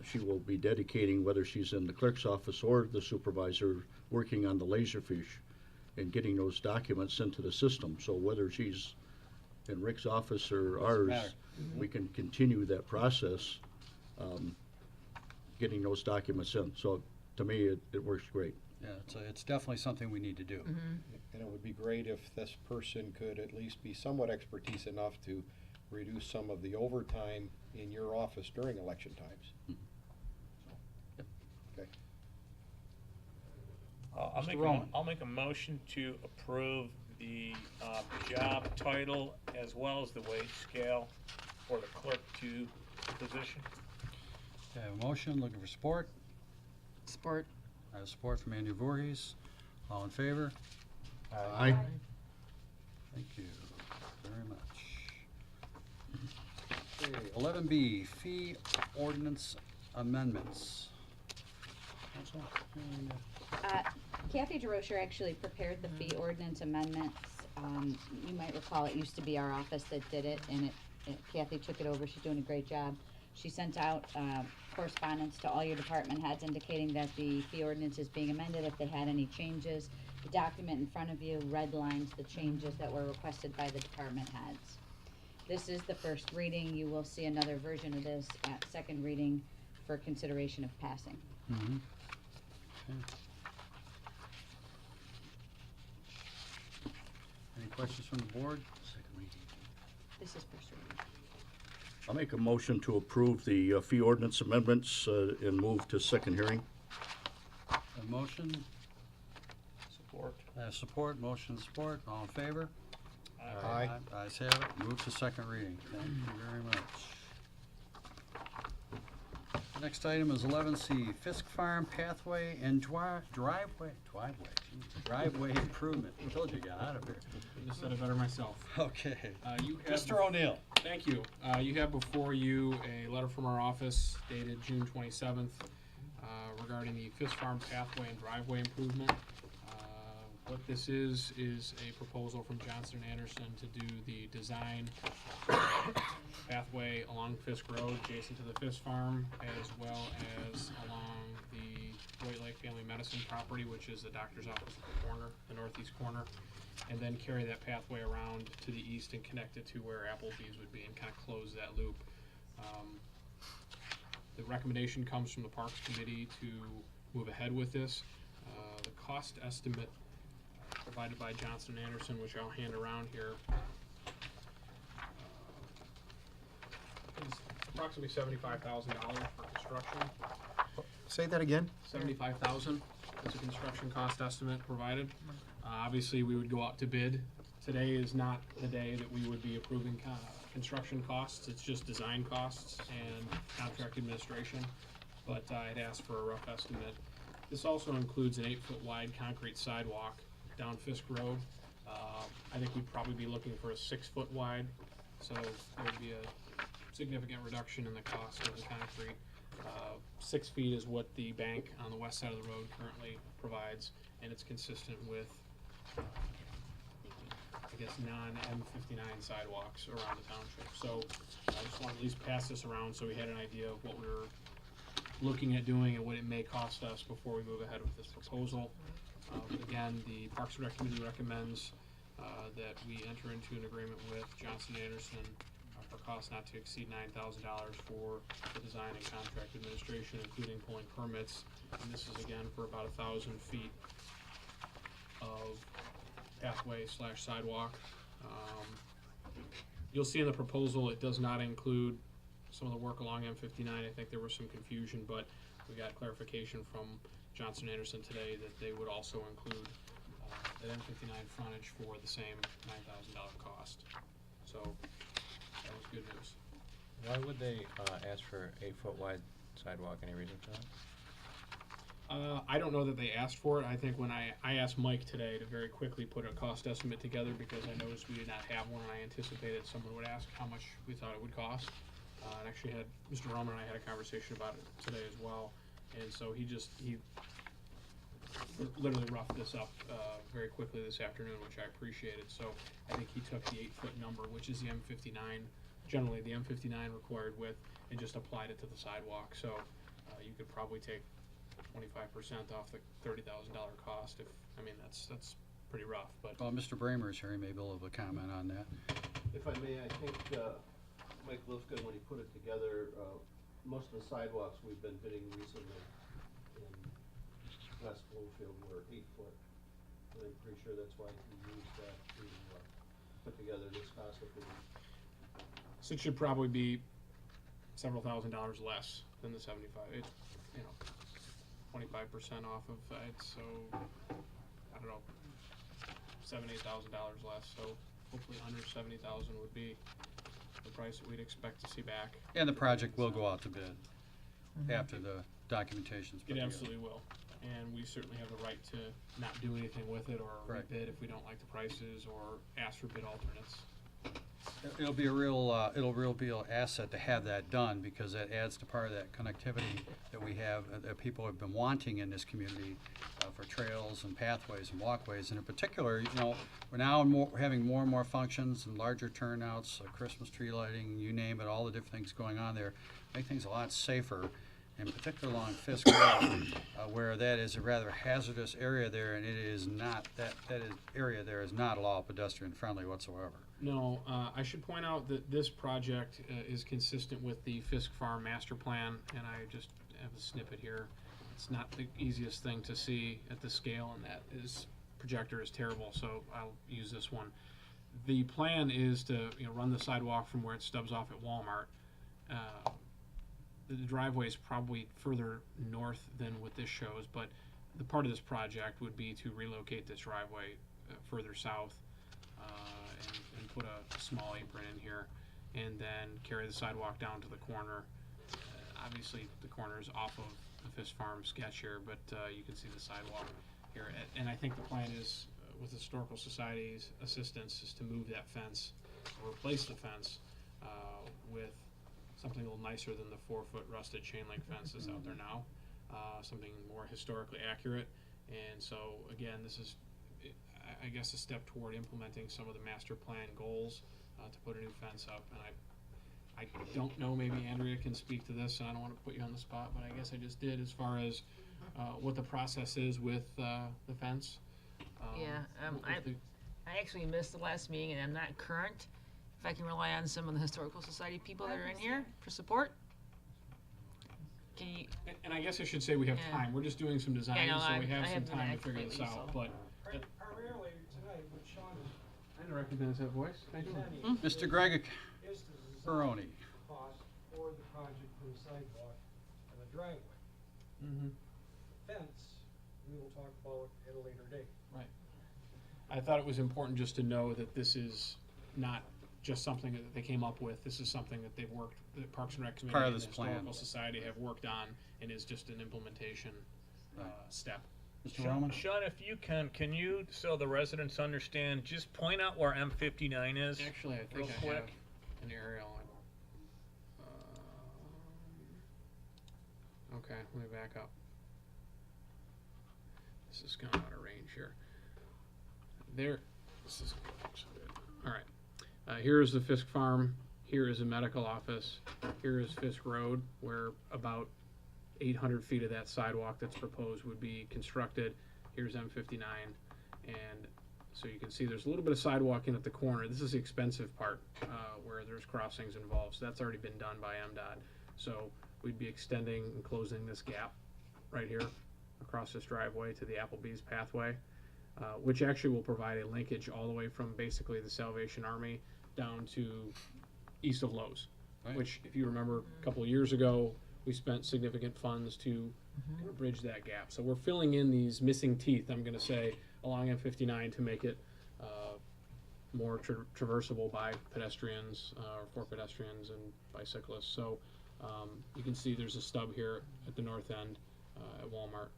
she will be dedicating, whether she's in the clerk's office or the supervisor, working on the Laserfish and getting those documents into the system. So whether she's in Rick's office or ours, we can continue that process, getting those documents in. So to me, it works great.
Yeah, it's definitely something we need to do.
And it would be great if this person could at least be somewhat expertise enough to reduce some of the overtime in your office during election times. Okay.
I'll make a motion to approve the job title as well as the wage scale for the clerk 2 position.
Okay, I have a motion, looking for support.
Support.
I have support from Andy Voorhees. All in favor?
Aye.
Thank you very much. Okay, 11B, fee ordinance amendments. Council,
Kathy DeRocher actually prepared the fee ordinance amendments. You might recall it used to be our office that did it, and Kathy took it over. She's doing a great job. She sent out correspondence to all your department heads indicating that the fee ordinance is being amended if they had any changes. The document in front of you redlines the changes that were requested by the department heads. This is the first reading. You will see another version of this at second reading for consideration of passing.
Mm-hmm. Okay. Any questions from the board? Second reading.
This is first reading.
I'll make a motion to approve the fee ordinance amendments and move to second hearing.
A motion,
Support.
support, motion support, all in favor?
Aye.
Ayes have it, move to second reading. Thank you very much. Next item is 11C, Fisk Farm Pathway and Driveway Improvement. I told you I got out of here.
I just said it better myself.
Okay.
You have
Mr. O'Neill.
Thank you. You have before you a letter from our office dated June 27th regarding the Fisk Farm Pathway and Driveway Improvement. What this is a proposal from Johnson & Anderson to do the design pathway along Fisk Road adjacent to the Fisk Farm, as well as along the White Lake Family Medicine property, which is the doctor's office at the corner, the northeast corner, and then carry that pathway around to the east and connect it to where Applebee's would be and kind of close that loop. The recommendation comes from the Parks Committee to move ahead with this. The cost estimate provided by Johnson & Anderson, which I'll hand around here, is approximately $75,000 for construction.
Say that again?
$75,000 is a construction cost estimate provided. Obviously, we would go out to bid. Today is not the day that we would be approving construction costs. It's just design costs and contract administration. But I'd asked for a rough estimate. This also includes an 8-foot wide concrete sidewalk down Fisk Road. I think we'd probably be looking for a 6-foot wide, so there would be a significant reduction in the cost of the concrete. 6 feet is what the bank on the west side of the road currently provides, and it's consistent with, I guess, non-M59 sidewalks around the township. So I just want to at least pass this around so we had an idea of what we were looking at doing and what it may cost us before we move ahead with this proposal. Again, the Parks and Rec Committee recommends that we enter into an agreement with Johnson & Anderson for costs not to exceed $9,000 for the design and contract administration, including pulling permits. And this is again for about 1,000 feet of pathway/sidewalk. You'll see in the proposal it does not include some of the work along M59. I think there was some confusion, but we got clarification from Johnson & Anderson today that they would also include that M59 frontage for the same $9,000 cost. So that was good news.
Why would they ask for 8-foot wide sidewalk? Any reason for that?
I don't know that they asked for it. I think when I asked Mike today to very quickly put a cost estimate together because I noticed we did not have one and I anticipated someone would ask how much we thought it would cost. And actually had Mr. Roman and I had a conversation about it today as well. And so he literally roughed this up very quickly this afternoon, which I appreciated. So I think he took the 8-foot number, which is the M59, generally the M59 required width, and just applied it to the sidewalk. So you could probably take 25% off the $30,000 cost. I mean, that's pretty rough. But
well, Mr. Bramer is here. He may be able to comment on that.
If I may, I think Mike Lifkin, when he put it together, most of the sidewalks we've been bidding recently in West Bloomfield were 8-foot. And I'm pretty sure that's why he used that to put together this cost estimate.
So it should probably be several $1,000s less than the 75. It's 25% off of it, so I don't know, $7,000-8,000 less. So hopefully under $70,000 would be the price that we'd expect to see back.
And the project will go out to bid after the documentation's put
It
together.
absolutely will. And we certainly have the right to not do anything with it or
Right.
rebid if we don't like the prices or ask for bid alternates.
It'll be a real asset to have that done because that adds to part of that connectivity that we have, that people have been wanting in this community for trails and pathways and walkways. And in particular, we're now having more and more functions and larger turnouts, Christmas tree lighting, you name it, all the different things going on there, make things a lot safer. In particular along Fisk Road, where that is a rather hazardous area there, and it is not, area there is not at all pedestrian friendly whatsoever.
No, I should point out that this project is consistent with the Fisk Farm Master Plan, and I just have a snippet here. It's not the easiest thing to see at the scale, and that projector is terrible, so I'll use this one. The plan is to run the sidewalk from where it stubs off at Walmart. The driveway is probably further north than what this shows, but the part of this project would be to relocate this driveway further south and put a small apron in here and then carry the sidewalk down to the corner. Obviously, the corner is off of the Fisk Farm sketch here, but you can see the sidewalk here. And I think the plan is, with the Historical Society's assistance, is to move that fence, or replace the fence with something a little nicer than the 4-foot rusted chain link fence that's out there now, something more historically accurate. And so again, this is, I guess, a step toward implementing some of the master plan goals to put a new fence up. And I don't know, maybe Andrea can speak to this, and I don't want to put you on the spot, but I guess I just did as far as what the process is with the fence.
I actually missed the last meeting and I'm not current. If I can rely on some of the Historical Society people that are in here for support. Can you,
And I guess I should say we have
Yeah.
time. We're just doing some design,
know,
so we
I
have some
haven't been
time to
active
figure this
lately,
out,
so.
but.
Primarily tonight, what Sean is
I didn't recognize that voice. How you doing?
presenting
Mr. Gregg
is the design
Baroni.
cost for the project for the sidewalk and the driveway.
Mm-hmm.
Fence, we will talk about at a later date.
Right. I thought it was important just to know that this is not just something that they came up with. This is something that they've worked, the Parks and Rec Committee
Part of
and the
this plan.
Historical Society have worked on, and is just an implementation step.
Mr. Roman?
Sean, if you can you, so the residents understand, just point out where M59 is?
Actually, I
real
think I
quick.
have an aerial. Okay, let me back up. This is kind of out of range here. There, this is all right. Here is the Fisk Farm. Here is a medical office. Here is Fisk Road, where about 800 feet of that sidewalk that's proposed would be constructed. Here's M59, and so you can see there's a little bit of sidewalk in at the corner. This is the expensive part, where there's crossings involved. So that's already been done by MDOT. So we'd be extending and closing this gap right here across this driveway to the Applebee's pathway, which actually will provide a linkage all the way from basically the Salvation Army down to east of Lowe's,
Right.
which, if you remember, a couple of years ago, we spent significant funds to kind of bridge that gap. So we're filling in these missing teeth, I'm going to say, along M59 to make it more traversable by pedestrians, or for pedestrians and bicyclists. So you can see there's a stub here at the north end at Walmart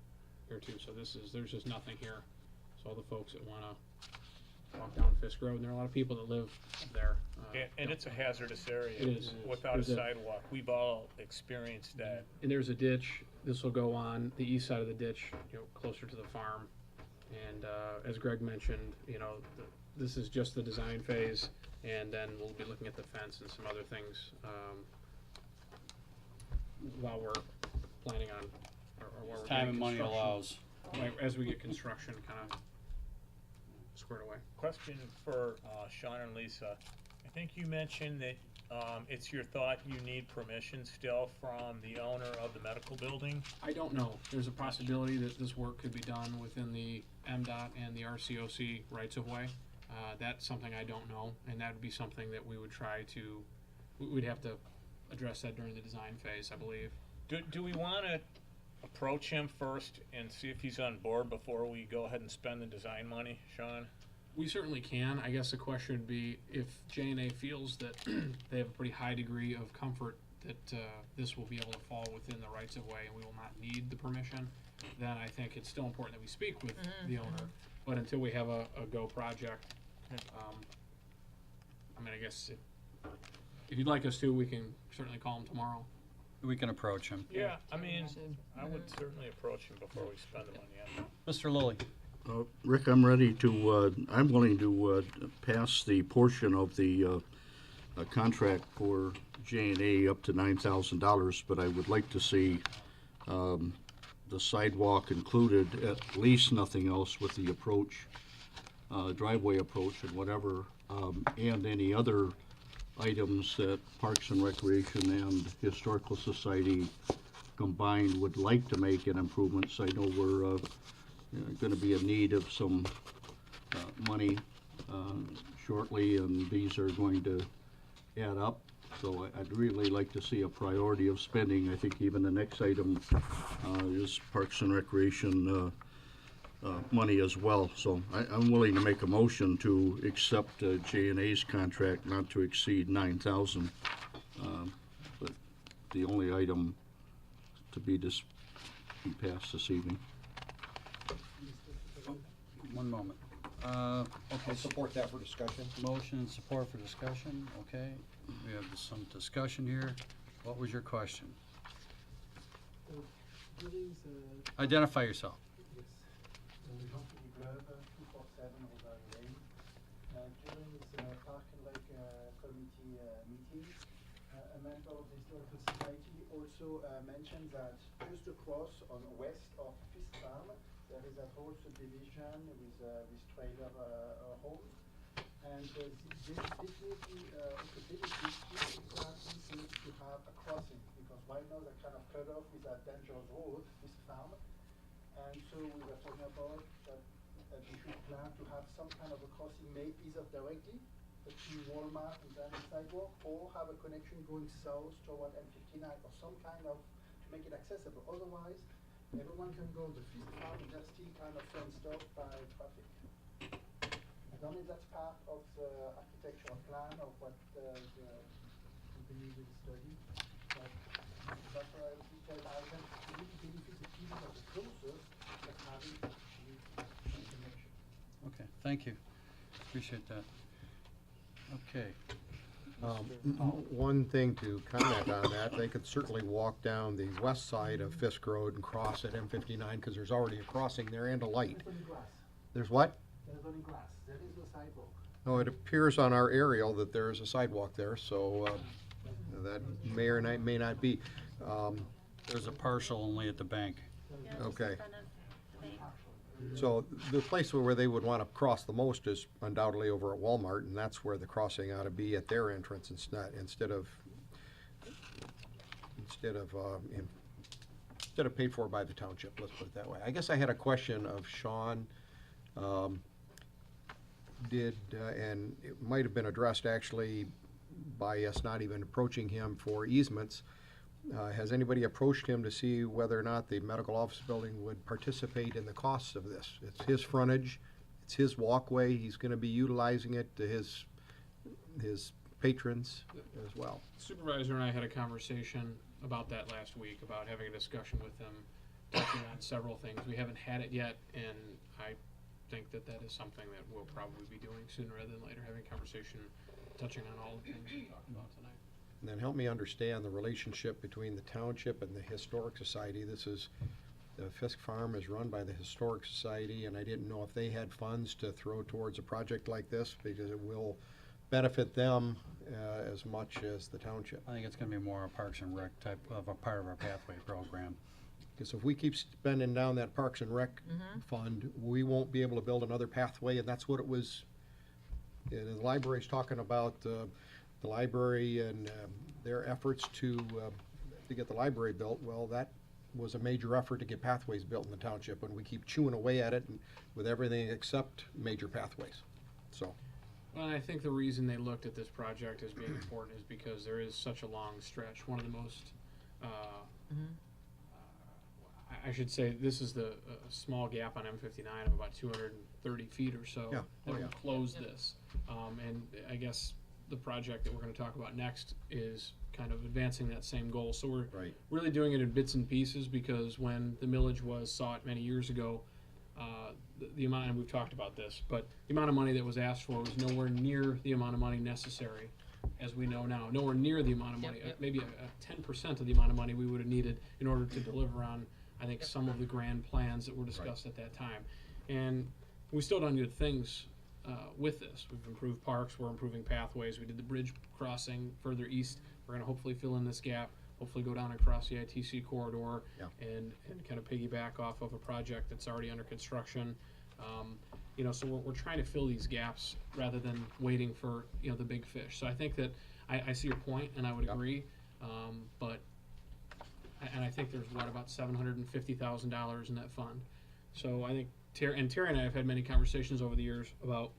here too. So there's just nothing here. So all the folks that want to walk down Fisk Road, and there are a lot of people that live there.
And it's a hazardous area.
It is.
Without
There's
a
a-
sidewalk. We've all experienced that.
And there's a ditch. This will go on the east side of the ditch, closer to the farm. And as Greg mentioned, this is just the design phase, and then we'll be looking at the fence and some other things while we're planning on, or while we're
Time
getting
and money
construction-
allows.
right, as we get construction kind of squared away.
Question for Sean and Lisa. I think you mentioned that it's your thought you need permission still from the owner of the medical building?
I don't know. There's a possibility that this work could be done within the MDOT and the RCOC rights-of-way. That's something I don't know, and that would be something that we would try to, we'd have to address that during the design phase, I believe.
Do we want to approach him first and see if he's on board before we go ahead and spend the design money, Sean?
We certainly can. I guess the question would be if J&A feels that they have a pretty high degree of comfort that this will be able to fall within the rights-of-way and we will not need the permission, then I think it's still important that we speak with the owner. But until we have a go project, I mean, I guess if you'd like us to, we can certainly call him tomorrow.
We can approach him.
Yeah, I mean, I would certainly approach him before we spend the money on it.
Mr. Lilly?
Rick, I'm ready to, I'm willing to pass the portion of the contract for J&A up to $9,000, but I would like to see the sidewalk included, at least nothing else with the approach, driveway approach and whatever, and any other items that Parks and Recreation and Historical Society combined would like to make an improvements. I know we're going to be in need of some money shortly, and these are going to add up. So I'd really like to see a priority of spending. I think even the next item is Parks and Recreation money as well. So I'm willing to make a motion to accept J&A's contract not to exceed $9,000. But the only item to be passed this evening.
One moment. Okay.
Support that for discussion.
Motion and support for discussion, okay. We have some discussion here. What was your question? Identify yourself.
During this Park and Rec committee meeting, a member of the Historical Society also mentioned that just across on west of Fisk Farm, there is a whole subdivision with trailer homes. And this definitely a possibility if that needs to have a crossing, because right right now, they're kind of cut off with that dangerous road, this farm. And so we were talking about that we should plan to have some kind of a crossing made either directly between Walmart and then the sidewalk, or have a connection going south toward M59 or some kind of, to make it accessible. Otherwise, everyone can go to the fish farm and they're still kind of fenced off by traffic. I don't know if that's part of the architectural plan of what the company will study, but that's why I detailed items to really benefit the people of the closest of having this connection.
Okay, thank you. Appreciate that. Okay.
One thing to comment on that, they could certainly walk down the west side of Fisk Road and cross at M59, because there's already a crossing there and a light.
There's only grass.
There's what?
There's only grass. There is no sidewalk.
No, it appears on our aerial that there's a sidewalk there, so that may or may not be.
There's a partial only at the bank.
Okay. So the place where they would want to cross the most is undoubtedly over at Walmart, and that's where the crossing ought to be, at their entrance instead of paid for by the township, let's put it that way. I guess I had a question of Sean. And it might have been addressed actually by us not even approaching him for easements. Has anybody approached him to see whether or not the medical office building would participate in the costs of this? It's his frontage, it's his walkway, he's gonna be utilizing it to his patrons as well.
Supervisor and I had a conversation about that last week, about having a discussion with them, touching on several things. We haven't had it yet, and I think that is something that we'll probably be doing sooner rather than later, having a conversation, touching on all the things we talked about tonight.
And then help me understand the relationship between the township and the Historic Society. The Fisk Farm is run by the Historic Society, and I didn't know if they had funds to throw towards a project like this, because it will benefit them as much as the township.
I think it's gonna be more a Parks and Rec type of a part of our pathway program.
Because if we keep spending down that Parks and Rec fund, we won't be able to build another pathway, and that's what it was. The library's talking about the library and their efforts to get the library built. Well, that was a major effort to get pathways built in the township, and we keep chewing away at it with everything except major pathways. So.
Well, I think the reason they looked at this project as being important is because there is such a long stretch. One of the most, I should say, this is the small gap on M59 of about 230 feet or so that would close this. And I guess the project that we're going to talk about next is kind of advancing that same goal. So we're really doing it in bits and pieces, because when the millage was sought many years ago, the amount, and we've talked about this, but the amount of money that was asked for was nowhere near the amount of money necessary, as we know now. Nowhere near the amount of money, maybe a 10% of the amount of money we would have needed in order to deliver on, I think, some of the grand plans that were discussed at that time. And we've still done good things with this. We've improved parks, we're improving pathways, we did the bridge crossing further east. We're going to hopefully fill in this gap, hopefully go down across the ITC corridor and kind of piggyback off of a project that's already under construction. You know, so we're trying to fill these gaps rather than waiting for, you know, the big fish. So I think that I see your point, and I would agree, but I think there's about $750,000 in that fund. So I think Terry and I have had many conversations over the years about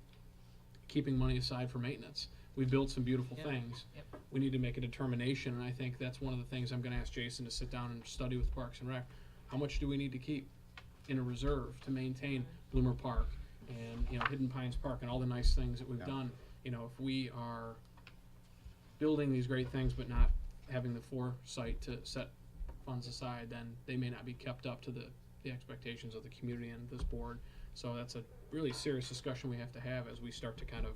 keeping money aside for maintenance. We've built some beautiful things. We need to make a determination, and I think that's one of the things I'm going to ask Jason to sit down and study with Parks and Rec. How much do we need to keep in a reserve to maintain Bloomer Park and, you know, Hidden Pines Park and all the nice things that we've done? You know, if we are building these great things but not having the foresight to set funds aside, then they may not be kept up to the expectations of the community and this board. So that's a really serious discussion we have to have as we start to kind of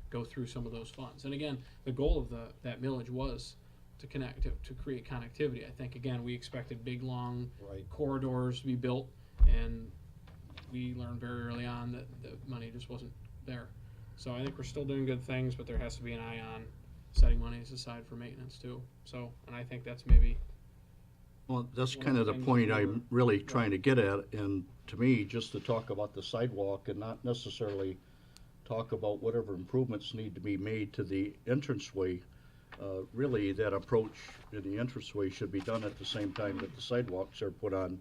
go through some of those funds. And again, the goal of that millage was to connect, to create connectivity. I think, again, we expected big, long corridors to be built, and we learned very early on that the money just wasn't there. So I think we're still doing good things, but there has to be an eye on setting monies aside for maintenance too. So, and I think that's maybe...
Well, that's kind of the point I'm really trying to get at, and to me, just to talk about the sidewalk and not necessarily talk about whatever improvements need to be made to the entranceway really that approach in the entranceway should be done at the same time that the sidewalks are put on,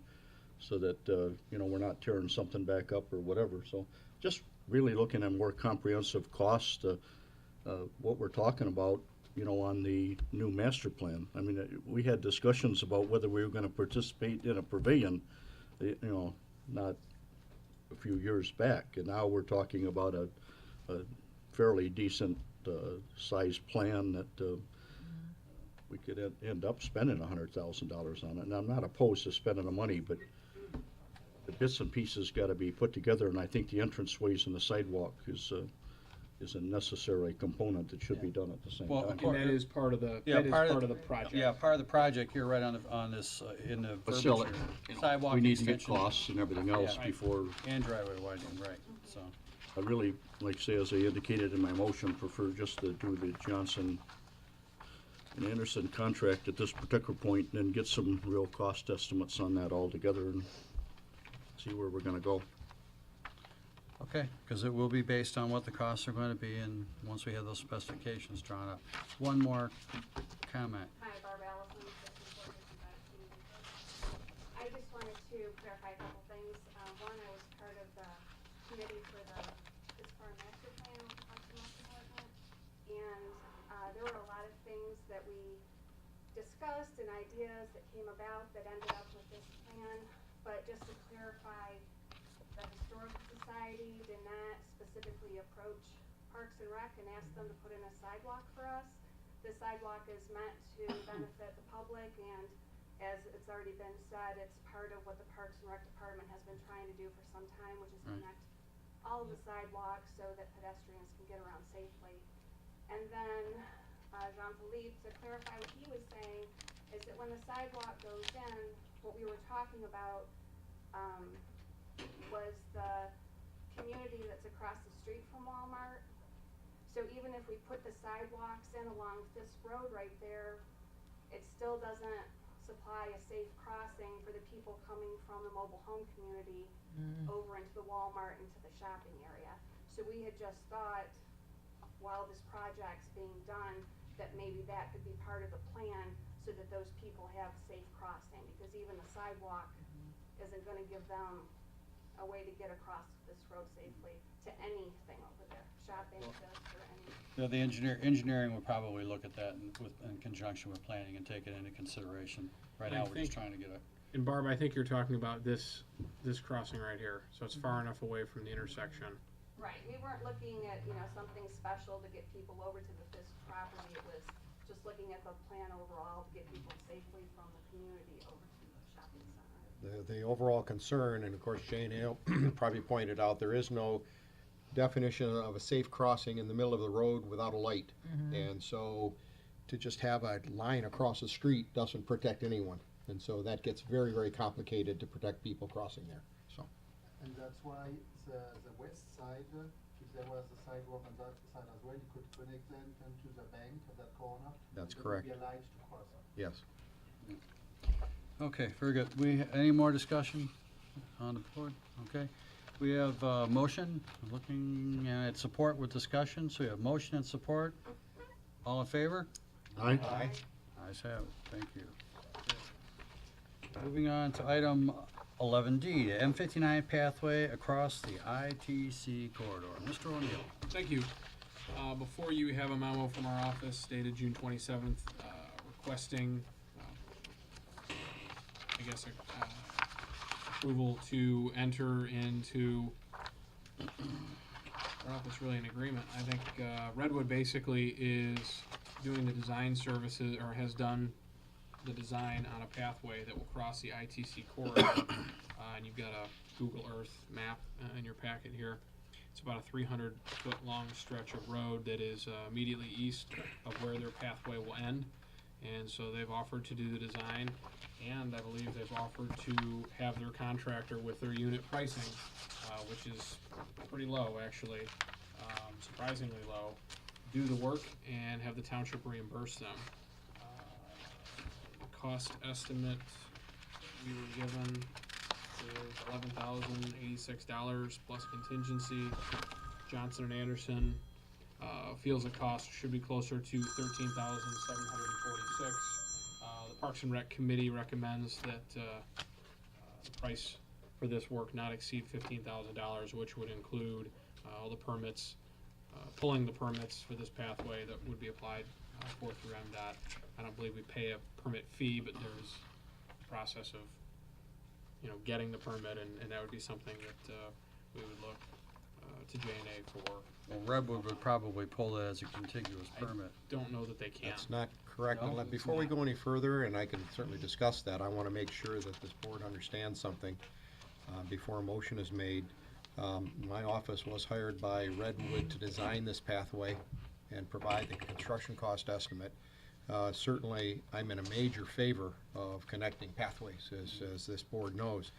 so that, you know, we're not tearing something back up or whatever. So just really looking at more comprehensive cost, what we're talking about, you know, on the new master plan. I mean, we had discussions about whether we were gonna participate in a pavilion, you know, not a few years back, and now we're talking about a fairly decent sized plan that we could end up spending $100,000 on it. And I'm not opposed to spending the money, but the bits and pieces got to be put together, and I think the entranceways and the sidewalk is a necessary component that should be done at the same
Well,
time.
And that is part of the,
Yeah,
that is
part of
part of the project.
Yeah, part of the project here, right on this, in the
But
verbiage
still,
here.
you know,
Sidewalk
we need to get
extension.
costs and everything else
Yeah.
before.
And driveway widening, right, so.
I really, like I say, as I indicated in my motion, prefer just to do the Johnson and Anderson contract at this particular point, and then get some real cost estimates on that altogether and see where we're gonna go.
Okay, because it will be based on what the costs are going to be, and once we have those specifications drawn up. One more comment.
Hi, Barb Allison, I just wanted to clarify a couple things. One, I was part of the committee for the Farm Master Plan with the Parks and Rec Department, and there were a lot of things that we discussed and ideas that came about that ended up with this plan. But just to clarify, the Historical Society did not specifically approach Parks and Rec and ask them to put in a sidewalk for us. The sidewalk is meant to benefit the public, and as it's already been said, it's part of what the Parks and Rec Department has been trying to do for some time, which is connect all of the sidewalks so that pedestrians can get around safely. And then, Jean-Philippe, to clarify what he was saying, is that when the sidewalk goes in, what we were talking about was the community that's across the street from Walmart. So even if we put the sidewalks in along Fisk Road right there, it still doesn't supply a safe crossing for the people coming from the mobile home community over into the Walmart, into the shopping area. So we had just thought, while this project's being done, that maybe that could be part of the plan so that those people have safe crossing, because even the sidewalk isn't gonna give them a way to get across this road safely to anything over there, shopping, just or any.
You know, the engineering would probably look at that in conjunction with planning and take it into consideration. Right now, we're just trying to get a.
And Barb, I think you're talking about this crossing right here, so it's far enough away from the intersection.
Right, we weren't looking at, you know, something special to get people over to the Fisk property. It was just looking at the plan overall to get people safely from the community over to the shopping center.
The overall concern, and of course Jane Hale probably pointed out, there is no definition of a safe crossing in the middle of the road without a light. And so to just have a line across the street doesn't protect anyone. And so that gets very, very complicated to protect people crossing there, so.
And that's why the west side, if there was a sidewalk on that side as well, you could connect them to the bank at that corner.
That's
There
correct.
would be a light to cross up.
Yes.
Okay, very good. Any more discussion on the board? Okay. We have motion, looking at support with discussion, so we have motion and support. All in favor?
Aye.
Aye. Ayes have it, thank you. Moving on to item 11D, the M59 pathway across the ITC corridor. Mr. O'Neill.
Thank you. Before you have a memo from our office dated June 27th, requesting, I guess, approval to enter into, I don't know if it's really an agreement. I think Redwood basically is doing the design services, or has done the design on a pathway that will cross the ITC corridor. And you've got a Google Earth map in your packet here. It's about a 300-foot long stretch of road that is immediately east of where their pathway will end. And so they've offered to do the design, and I believe they've offered to have their contractor with their unit pricing, which is pretty low actually, surprisingly low, do the work and have the township reimburse them. Cost estimate we were given is $11,086 plus contingency. Johnson and Anderson feels the cost should be closer to $13,746. The Parks and Rec Committee recommends that the price for this work not exceed $15,000, which would include all the permits, pulling the permits for this pathway that would be applied for through MDOT. I don't believe we pay a permit fee, but there's a process of, getting the permit, and that would be something that we would look to J&A for.
Well, Redwood would probably pull it as a contiguous permit.
Don't know that they can.
That's not correct.
No?
Before we go any further, and I can certainly discuss that, I want to make sure that this board understands something before a motion is made. My office was hired by Redwood to design this pathway and provide the construction cost estimate. Certainly, I'm in a major favor of connecting pathways, as this board knows.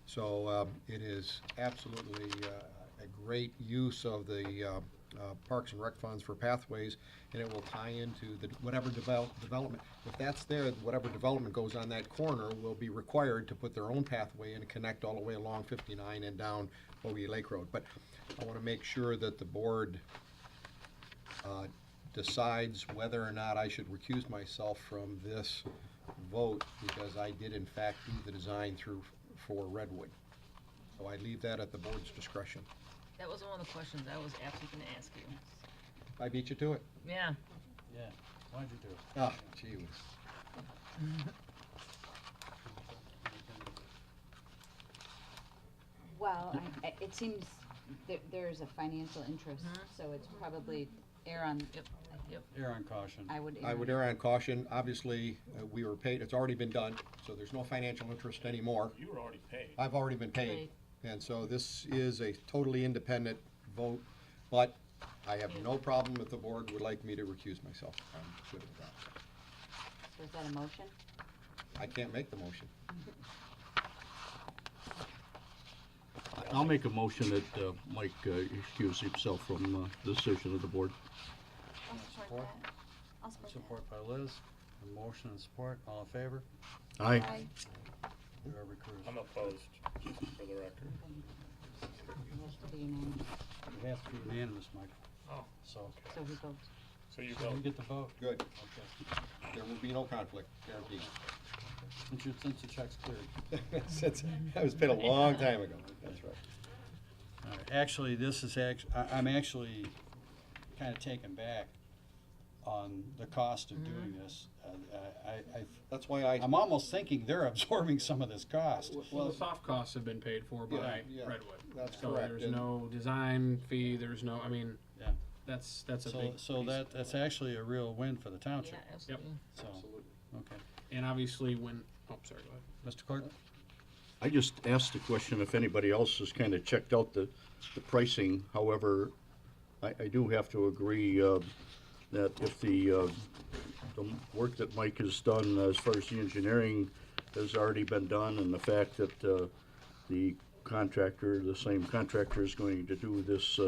So it is absolutely a great use of the Parks and Rec funds for pathways, and it will tie into whatever development. If that's there, whatever development goes on that corner will be required to put their own pathway and connect all the way along 59 and down Bogey Lake Road. But I want to make sure that the board decides whether or not I should recuse myself from this vote, because I did in fact do the design for Redwood. So I leave that at the board's discretion.
That was one of the questions I was actually gonna ask you.
I beat you to it.
Yeah.
Yeah, why'd you do it?
Ah, gee whiz.
Well, it seems there's a financial interest, so it's probably err on,
Err on caution.
I would
I would err on caution. Obviously, we were paid, it's already been done, so there's no financial interest anymore.
You were already paid.
I've already been paid. And so this is a totally independent vote, but I have no problem if the board would like me to recuse myself. I'm good with that.
So is that a motion?
I can't make the motion.
I'll make a motion that Mike excuse himself from the decision of the board.
I'll support that. I'll support that.
Support by Liz. A motion and support. All in favor?
Aye.
Whoever recruits.
I'm opposed, just for the record.
It has to be unanimous.
It has to be unanimous, Mike.
Oh.
So.
So he votes.
So you
So
vote.
you get the vote.
Good.
Okay.
There will be no conflict, guaranteed.
Since the check's cleared.
That was paid a long time ago. That's right.
All right. Actually, this is I'm actually kind of taken back on the cost of doing this.
That's why
I'm almost thinking they're absorbing some of this cost.
Well, the soft costs have been paid for by
Yeah,
Redwood.
that's
so
correct.
there's
And-
no design fee, there's no,
Yeah.
that's a
So,
big
so
piece.
that's actually a real win for the township.
Yeah, absolutely.
So, okay.
And obviously when, sorry, go ahead.
Mr. Clerk?
I just asked the question if anybody else has kind of checked out the pricing. However, I do have to agree that if the work that Mike has done as far as the engineering has already been done, and the fact that the contractor, the same contractor, is going to do this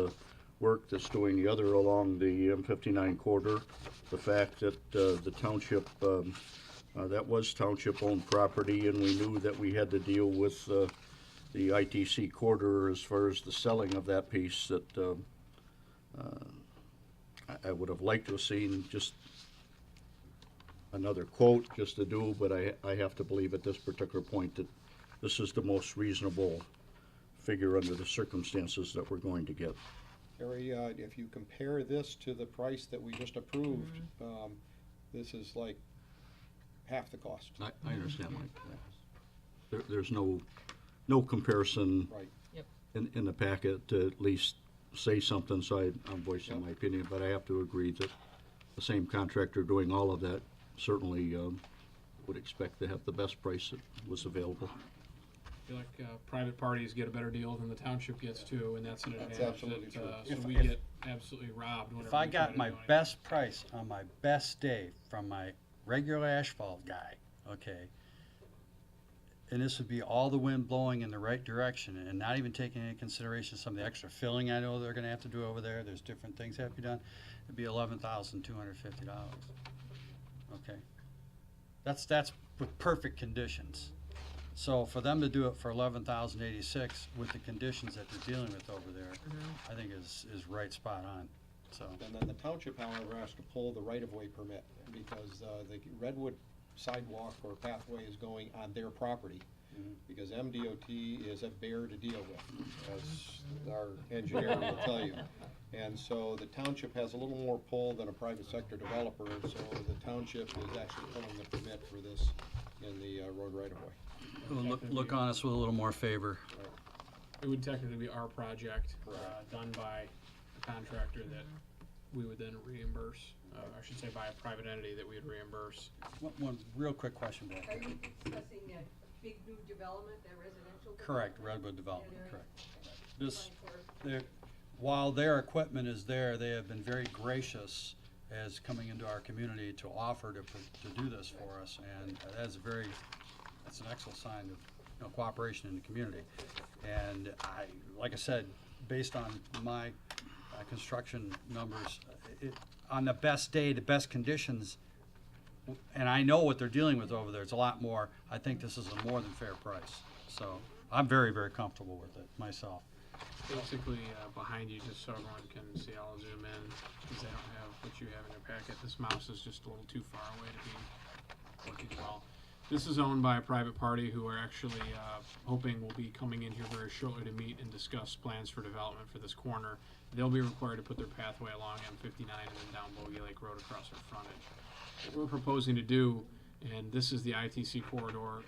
work that's doing the other along the M59 corridor, the fact that the township, that was township-owned property, and we knew that we had to deal with the ITC corridor as far as the selling of that piece, that I would have liked to have seen just another quote just to do, but I have to believe at this particular point that this is the most reasonable figure under the circumstances that we're going to get.
Harry, if you compare this to the price that we just approved, this is like half the cost.
I understand, Mike. There's no comparison
Right.
Yep.
in the packet to at least say something, so I'm voicing my opinion, but I have to agree that the same contractor doing all of that certainly would expect to have the best price that was available.
I feel like private parties get a better deal than the township gets too, and that's an advantage.
absolutely
that,
true.
So
If-
we
if-
get absolutely robbed whenever
If I
we try
got
to
my
do anything.
best price on my best day from my regular asphalt guy, okay, and this would be all the wind blowing in the right direction and not even taking into consideration some of the extra filling I know they're gonna have to do over there, there's different things that have to be done, it'd be $11,250, okay? That's with perfect conditions. So for them to do it for $11,086 with the conditions that they're dealing with over there, I think is right spot on. so.
And then the township, however, has to pull the right-of-way permit because the Redwood sidewalk or pathway is going on their property. Because MDOT is a bear to deal with, as our engineer will tell you. And so the township has a little more pull than a private sector developer, and so the township is actually pulling the permit for this in the road right-of-way.
Look on us with a little more favor.
It would technically be our project, done by a contractor that we would then reimburse, I should say by a private entity that we would reimburse.
One real quick question back
Are
here.
you discussing that big new development, that residential?
Correct, Redwood Development, correct. While their equipment is there, they have been very gracious as coming into our community to offer to do this for us, and that's an excellent sign of cooperation in the community. And like I said, based on my construction numbers, on the best day, the best conditions, and I know what they're dealing with over there, it's a lot more. I think this is a more than fair price. So I'm very, very comfortable with it myself.
Basically, behind you, just so everyone can see, I'll zoom in, because they don't have what you have in your packet. This mouse is just a little too far away to be working well. This is owned by a private party who are actually hoping will be coming in here very shortly to meet and discuss plans for development for this corner. They'll be required to put their pathway along M59 and then down Bogey Lake Road across their frontage. What we're proposing to do, and this is the ITC corridor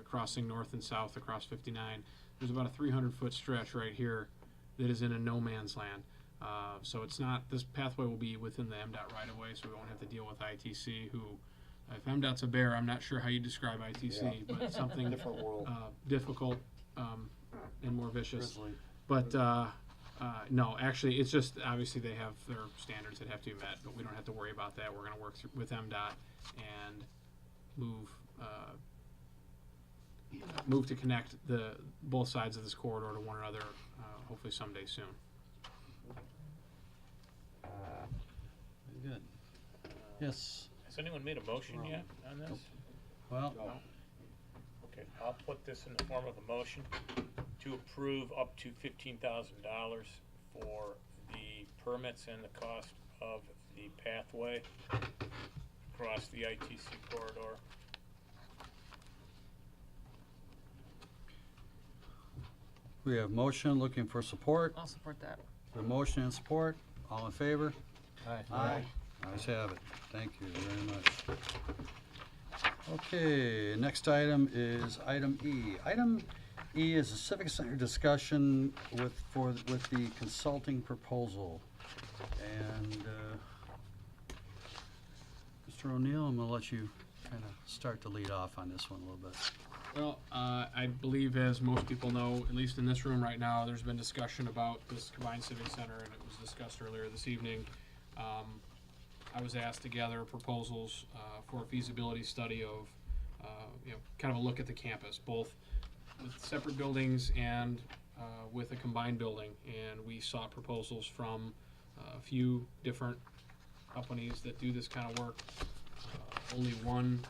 crossing north and south across 59. There's about a 300-foot stretch right here that is in a no man's land. So it's not, this pathway will be within the MDOT right of way, so we won't have to deal with ITC, who, if MDOT's a bear, I'm not sure how you describe ITC, but something
different world.
Difficult and more vicious.
Grizzly.
But no, actually, it's just, obviously they have their standards that have to be met, but we don't have to worry about that. We're gonna work with MDOT and move to connect both sides of this corridor to one another, hopefully someday soon.
Very good. Yes.
Has anyone made a motion yet on this?
Well,
Okay, I'll put this in the form of a motion to approve up to $15,000 for the permits and the cost of the pathway across the ITC corridor.
we have motion, looking for support.
I'll support that.
The motion and support, all in favor?
Aye.
Ayes have it. Thank you very much. Okay, next item is item E. Item E is a Civic Center discussion with the consulting proposal. And Mr. O'Neill, I'm gonna let you kind of start to lead off on this one a little bit.
Well, I believe, as most people know, at least in this room right now, there's been discussion about this combined civic center, and it was discussed earlier this evening. I was asked to gather proposals for a feasibility study of, kind of a look at the campus, both with separate buildings and with a combined building. And we sought proposals from a few different companies that do this kind of work. Only one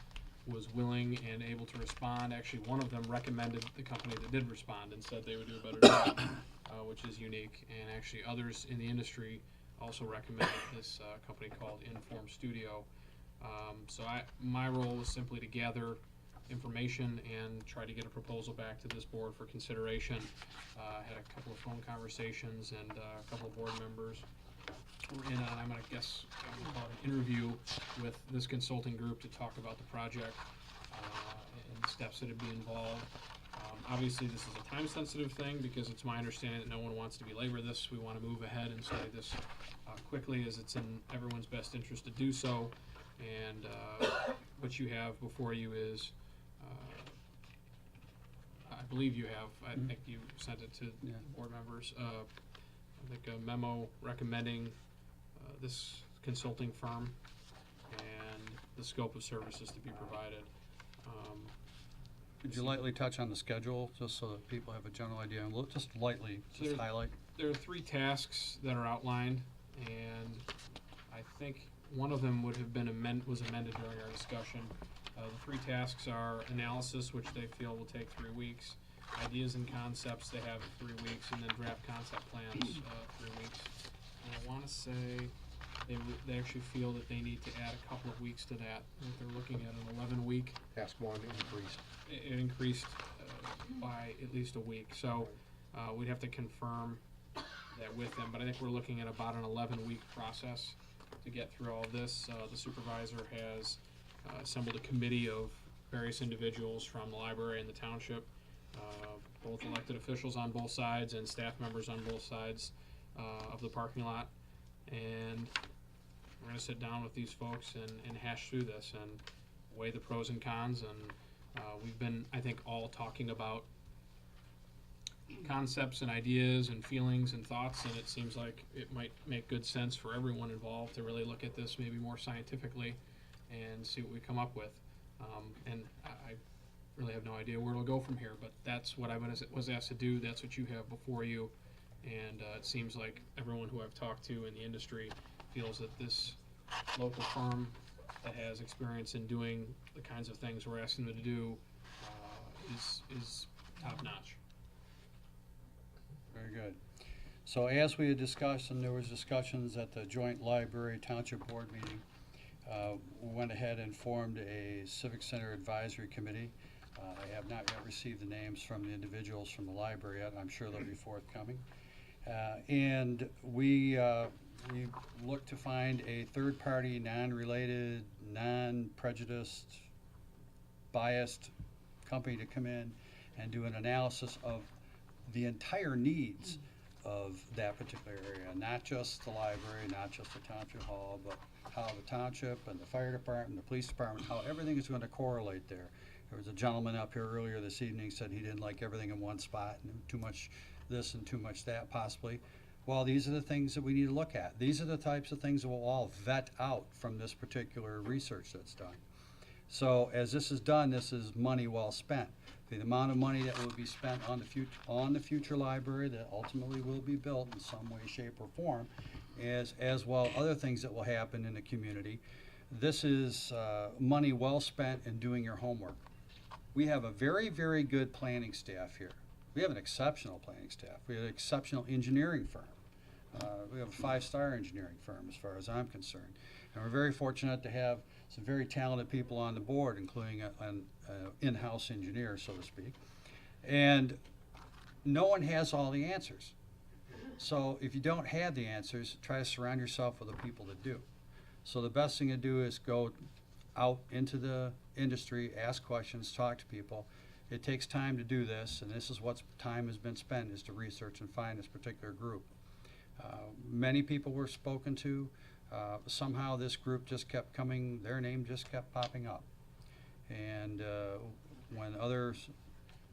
was willing and able to respond. Actually, one of them recommended the company that did respond and said they would do a better job, which is unique. And actually, others in the industry also recommended this company called Inform Studio. So my role was simply to gather information and try to get a proposal back to this board for consideration. Had a couple of phone conversations, and a couple of board members were in on, I'm gonna guess, call it an interview with this consulting group to talk about the project and the steps that would be involved. Obviously, this is a time-sensitive thing because it's my understanding that no one wants to belabor this. We want to move ahead and study this quickly, as it's in everyone's best interest to do so. And what you have before you is, I believe you have, I think you sent it to board members, I think a memo recommending this consulting firm and the scope of services to be provided.
Could you lightly touch on the schedule, just so that people have a general idea, and just lightly,
So
just highlight?
There are 3 tasks that are outlined, and I think one of them would have been was amended during our discussion. The 3 tasks are analysis, which they feel will take 3 weeks, ideas and concepts they have 3 weeks, and then draft concept plans 3 weeks. I wanna say they actually feel that they need to add a couple of weeks to that. I think they're looking at an 11-week.
Task one increased.
It increased by at least a week, so we'd have to confirm that with them, but I think we're looking at about an 11-week process to get through all of this. The supervisor has assembled a committee of various individuals from the library and the township, both elected officials on both sides and staff members on both sides of the parking lot, and we're gonna sit down with these folks and hash through this and weigh the pros and cons, and we've been, I think, all talking about concepts and ideas and feelings and thoughts, and it seems like it might make good sense for everyone involved to really look at this maybe more scientifically and see what we come up with. And I really have no idea where it'll go from here, but that's what I was asked to do. That's what you have before you, and it seems like everyone who I've talked to in the industry feels that this local firm that has experience in doing the kinds of things we're asking them to do is top notch.
Very good. So as we had discussed, and there was discussions at the joint library township board meeting, we went ahead and formed a Civic Center advisory committee. I have not yet received the names from the individuals from the library yet. I'm sure they'll be forthcoming. And we look to find a third-party, non-related, non-prejudiced, biased company to come in and do an analysis of the entire needs of that particular area, not just the library, not just the township hall, but how the township and the fire department, the police department, how everything is going to correlate there. There was a gentleman up here earlier this evening said he didn't like everything in one spot and too much this and too much that possibly. Well, these are the things that we need to look at. These are the types of things that we'll all vet out from this particular research that's done. So as this is done, this is money well spent. The amount of money that will be spent on the future library that ultimately will be built in some way, shape, or form, as well other things that will happen in the community. This is money well spent in doing your homework. We have a very, very good planning staff here. We have an exceptional planning staff. We have an exceptional engineering firm. We have a 5-star engineering firm as far as I'm concerned. And we're very fortunate to have some very talented people on the board, including an in-house engineer, so to speak. And no one has all the answers. So if you don't have the answers, try to surround yourself with the people that do. So the best thing to do is go out into the industry, ask questions, talk to people. It takes time to do this, and this is what time has been spent, is to research and find this particular group. Many people were spoken to. Somehow this group just kept coming, their name just kept popping up. And when other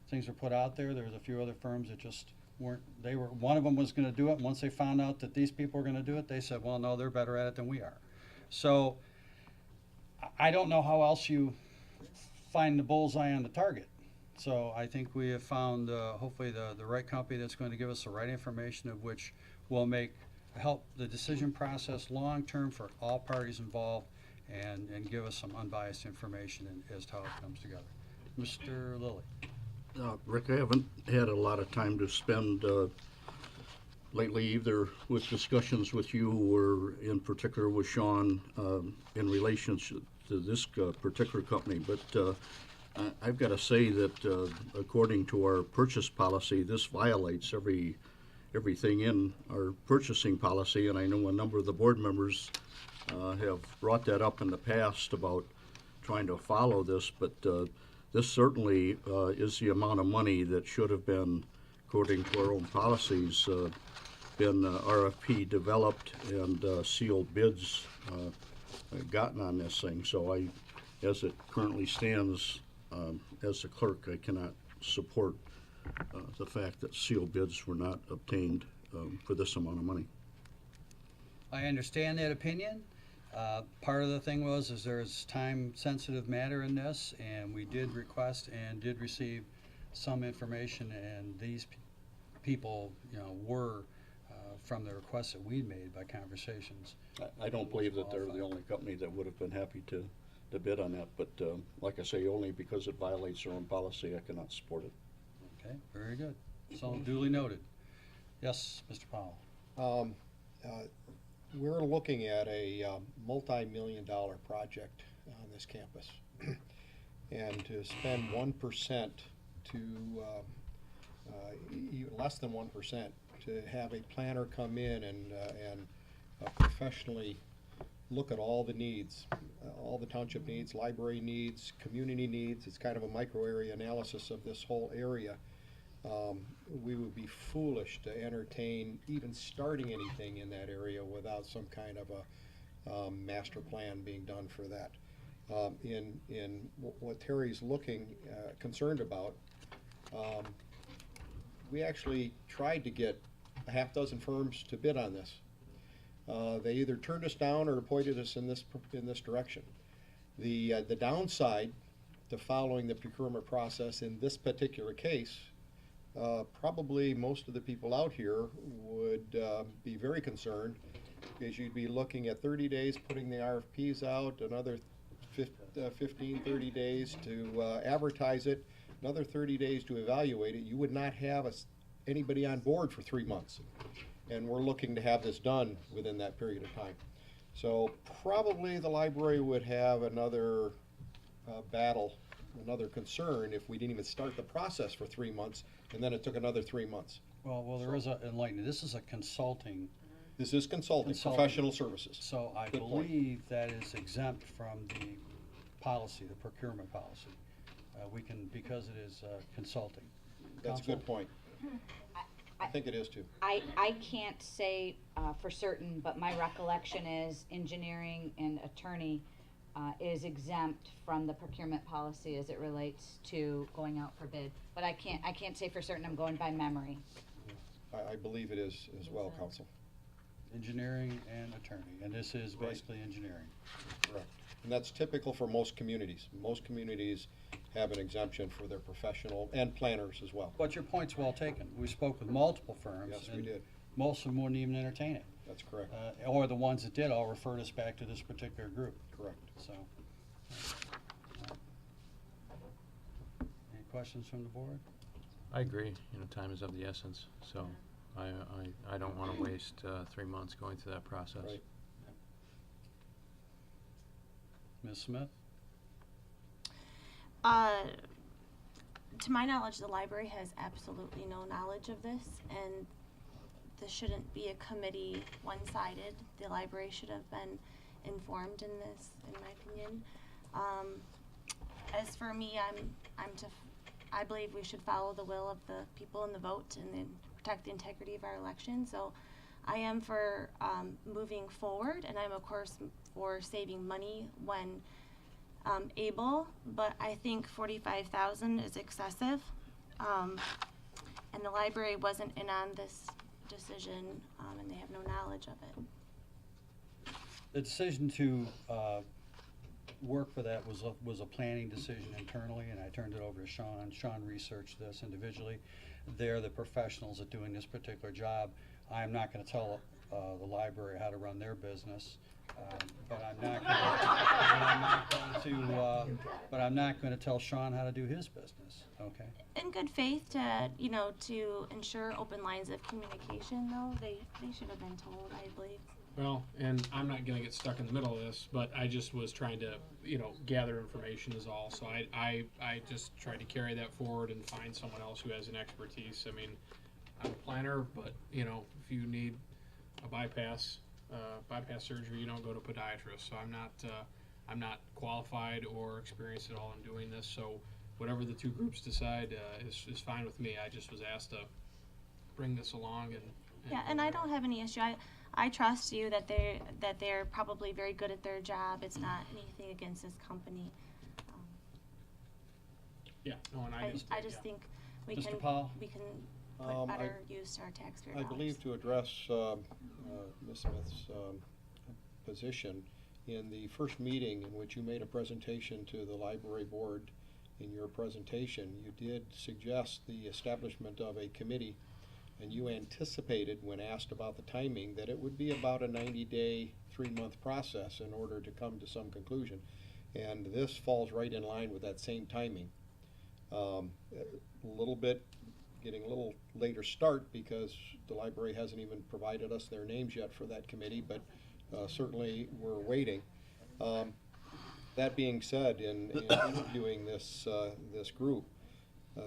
things were put out there, there was a few other firms that just weren't, one of them was gonna do it, and once they found out that these people were gonna do it, they said, well, no, they're better at it than we are. So I don't know how else you find the bullseye on the target. So I think we have found hopefully the right company that's going to give us the right information, of which will help the decision process long-term for all parties involved, and give us some unbiased information as to how it comes together. Mr. Lilly.
Rick, I haven't had a lot of time to spend lately either with discussions with you or in particular with Sean in relation to this particular company, but I've got to say that according to our purchase policy, this violates everything in our purchasing policy, and I know a number of the board members have brought that up in the past about trying to follow this, but this certainly is the amount of money that should have been, according to our own policies, been RFP developed and sealed bids gotten on this thing. So as it currently stands, as the clerk, I cannot support the fact that sealed bids were not obtained for this amount of money.
I understand that opinion. Part of the thing is there's time-sensitive matter in this, and we did request and did receive some information, and these people, were from the requests that we made by conversations.
I don't believe that they're the only company that would have been happy to bid on that, but like I say, only because it violates our own policy, I cannot support it.
Okay, very good. So duly noted. Yes, Mr. Powell.
we're looking at a multi-million-dollar project on this campus. And to spend 1% to, less than 1%, to have a planner come in and professionally look at all the needs, all the township needs, library needs, community needs. It's kind of a micro area analysis of this whole area. We would be foolish to entertain even starting anything in that area without some kind of a master plan being done for that. In what Terry's concerned about, we actually tried to get a half dozen firms to bid on this. They either turned us down or pointed us in this direction. The downside to following the procurement process in this particular case, probably most of the people out here would be very concerned, because you'd be looking at 30 days putting the RFPs out, another 15, 30 days to advertise it, another 30 days to evaluate it. You would not have anybody on board for 3 months. And we're looking to have this done within that period of time. So probably the library would have another battle, another concern if we didn't even start the process for 3 months, and then it took another 3 months.
Well, there is a enlightening. This is a consulting.
This is consulting, professional services.
So I believe that is exempt from the policy, the procurement policy. We can, because it is consulting.
That's a good point. I think it is too.
I can't say for certain, but my recollection is engineering and attorney is exempt from the procurement policy as it relates to going out for bid. But I can't say for certain. I'm going by memory.
I believe it is as well, Counsel.
Engineering and attorney, and this is basically engineering.
Correct. And that's typical for most communities. Most communities have an exemption for their professional and planners as well.
But your point's well taken. We spoke with multiple firms.
Yes, we did.
Most of them wouldn't even entertain it.
That's correct.
Or the ones that did all referred us back to this particular group.
Correct.
So, any questions from the board?
I agree, time is of the essence, so I don't want to waste 3 months going through that process.
Right.
Ms. Smith?
To my knowledge, the library has absolutely no knowledge of this, and this shouldn't be a committee one-sided. The library should have been informed in this, in my opinion. As for me, I believe we should follow the will of the people in the vote and then protect the integrity of our election. So I am for moving forward, and I'm of course for saving money when able, but I think $45,000 is excessive. And the library wasn't in on this decision, and they have no knowledge of it.
The decision to work for that was a planning decision internally, and I turned it over to Sean. Sean researched this individually. They're the professionals at doing this particular job. I'm not going to tell the library how to run their business, but I'm not going to tell Sean how to do his business. Okay.
In good faith, to ensure open lines of communication, though, they should have been told, I believe.
Well, and I'm not gonna get stuck in the middle of this, but I just was trying to, gather information is all. So I just tried to carry that forward and find someone else who has an expertise. I mean, I'm a planner, but if you need a bypass surgery, you don't go to a podiatrist. So I'm not qualified or experienced at all in doing this. So whatever the two groups decide is fine with me. I just was asked to bring this along
and I don't have any issue. I trust you that they're probably very good at their job. It's not anything against this company.
Yeah, no, and
I just think we
Mr.
can
Powell?
put better use to our taxpayer dollars.
I believe to address Ms. Smith's position, in the first meeting in which you made a presentation to the library board, in your presentation, you did suggest the establishment of a committee, and you anticipated, when asked about the timing, that it would be about a 90-day, 3-month process in order to come to some conclusion. And this falls right in line with that same timing. A little bit getting a little later start because the library hasn't even provided us their names yet for that committee, but certainly we're waiting. That being said, in interviewing this group,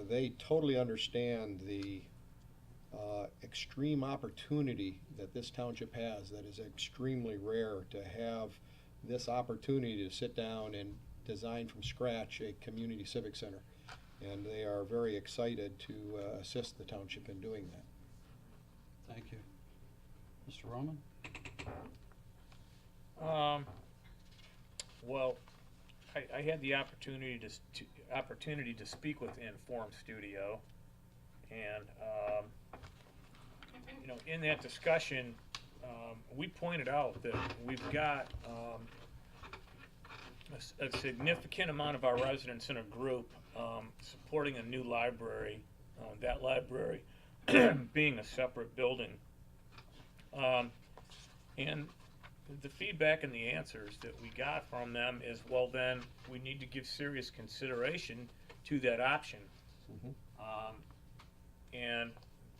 they totally understand the extreme opportunity that this township has that is extremely rare, to have this opportunity to sit down and design from scratch a community civic center. And they are very excited to assist the township in doing that.
Thank you. Mr. Roman?
Well, I had the opportunity to speak with Inform Studio, and you know, in that discussion, we pointed out that we've got a significant amount of our residents in a group supporting a new library, that library being a separate building. And the feedback and the answers that we got from them is, well, then we need to give serious consideration to that option. And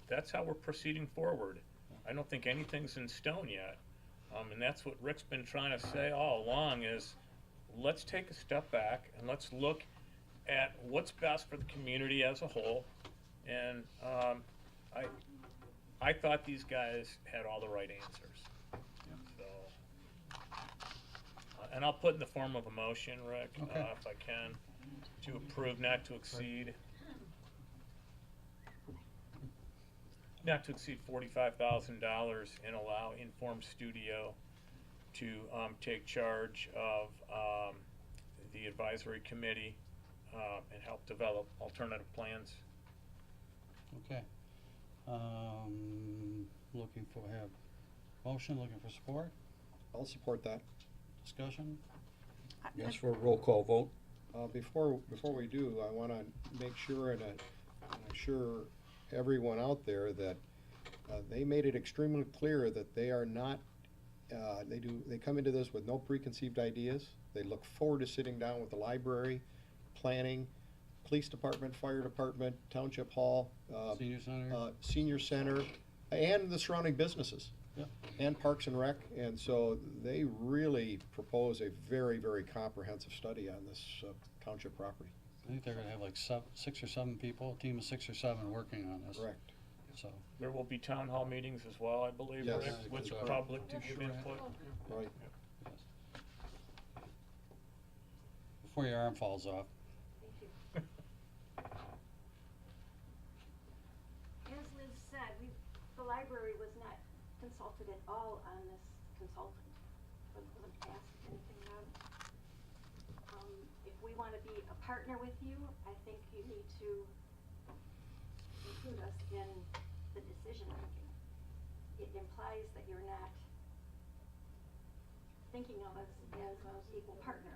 that's how we're proceeding forward. I don't think anything's in stone yet. And that's what Rick's been trying to say all along is, let's take a step back and let's look at what's best for the community as a whole. And I thought these guys had all the right answers. So, and I'll put in the form of a motion, Rick, if I can, to approve not to exceed $45,000 and allow Inform Studio to take charge of the advisory committee and help develop alternative plans.
Okay. Looking for, have motion, looking for support?
I'll support that.
Discussion?
Yes, for a roll call vote.
Before we do, I want to make sure and assure everyone out there that they made it extremely clear that they are not. They come into this with no preconceived ideas. They look forward to sitting down with the library, planning, police department, fire department, township hall, senior center, and the surrounding businesses.
Yep.
And Parks and Rec, and so they really propose a very, very comprehensive study on this township property.
I think they're gonna have like 6 or 7 people, a team of 6 or 7 working on this.
Correct.
So.
There will be town hall meetings as well, I believe,
Yes.
Rick, with the public to give input.
Right.
Yes. Before your arm falls off.
As Liz said, the library was not consulted at all on this consultant. Wasn't asked anything about it. If we want to be a partner with you, I think you need to include us in the decision making. It implies that you're not thinking of us as an equal partner.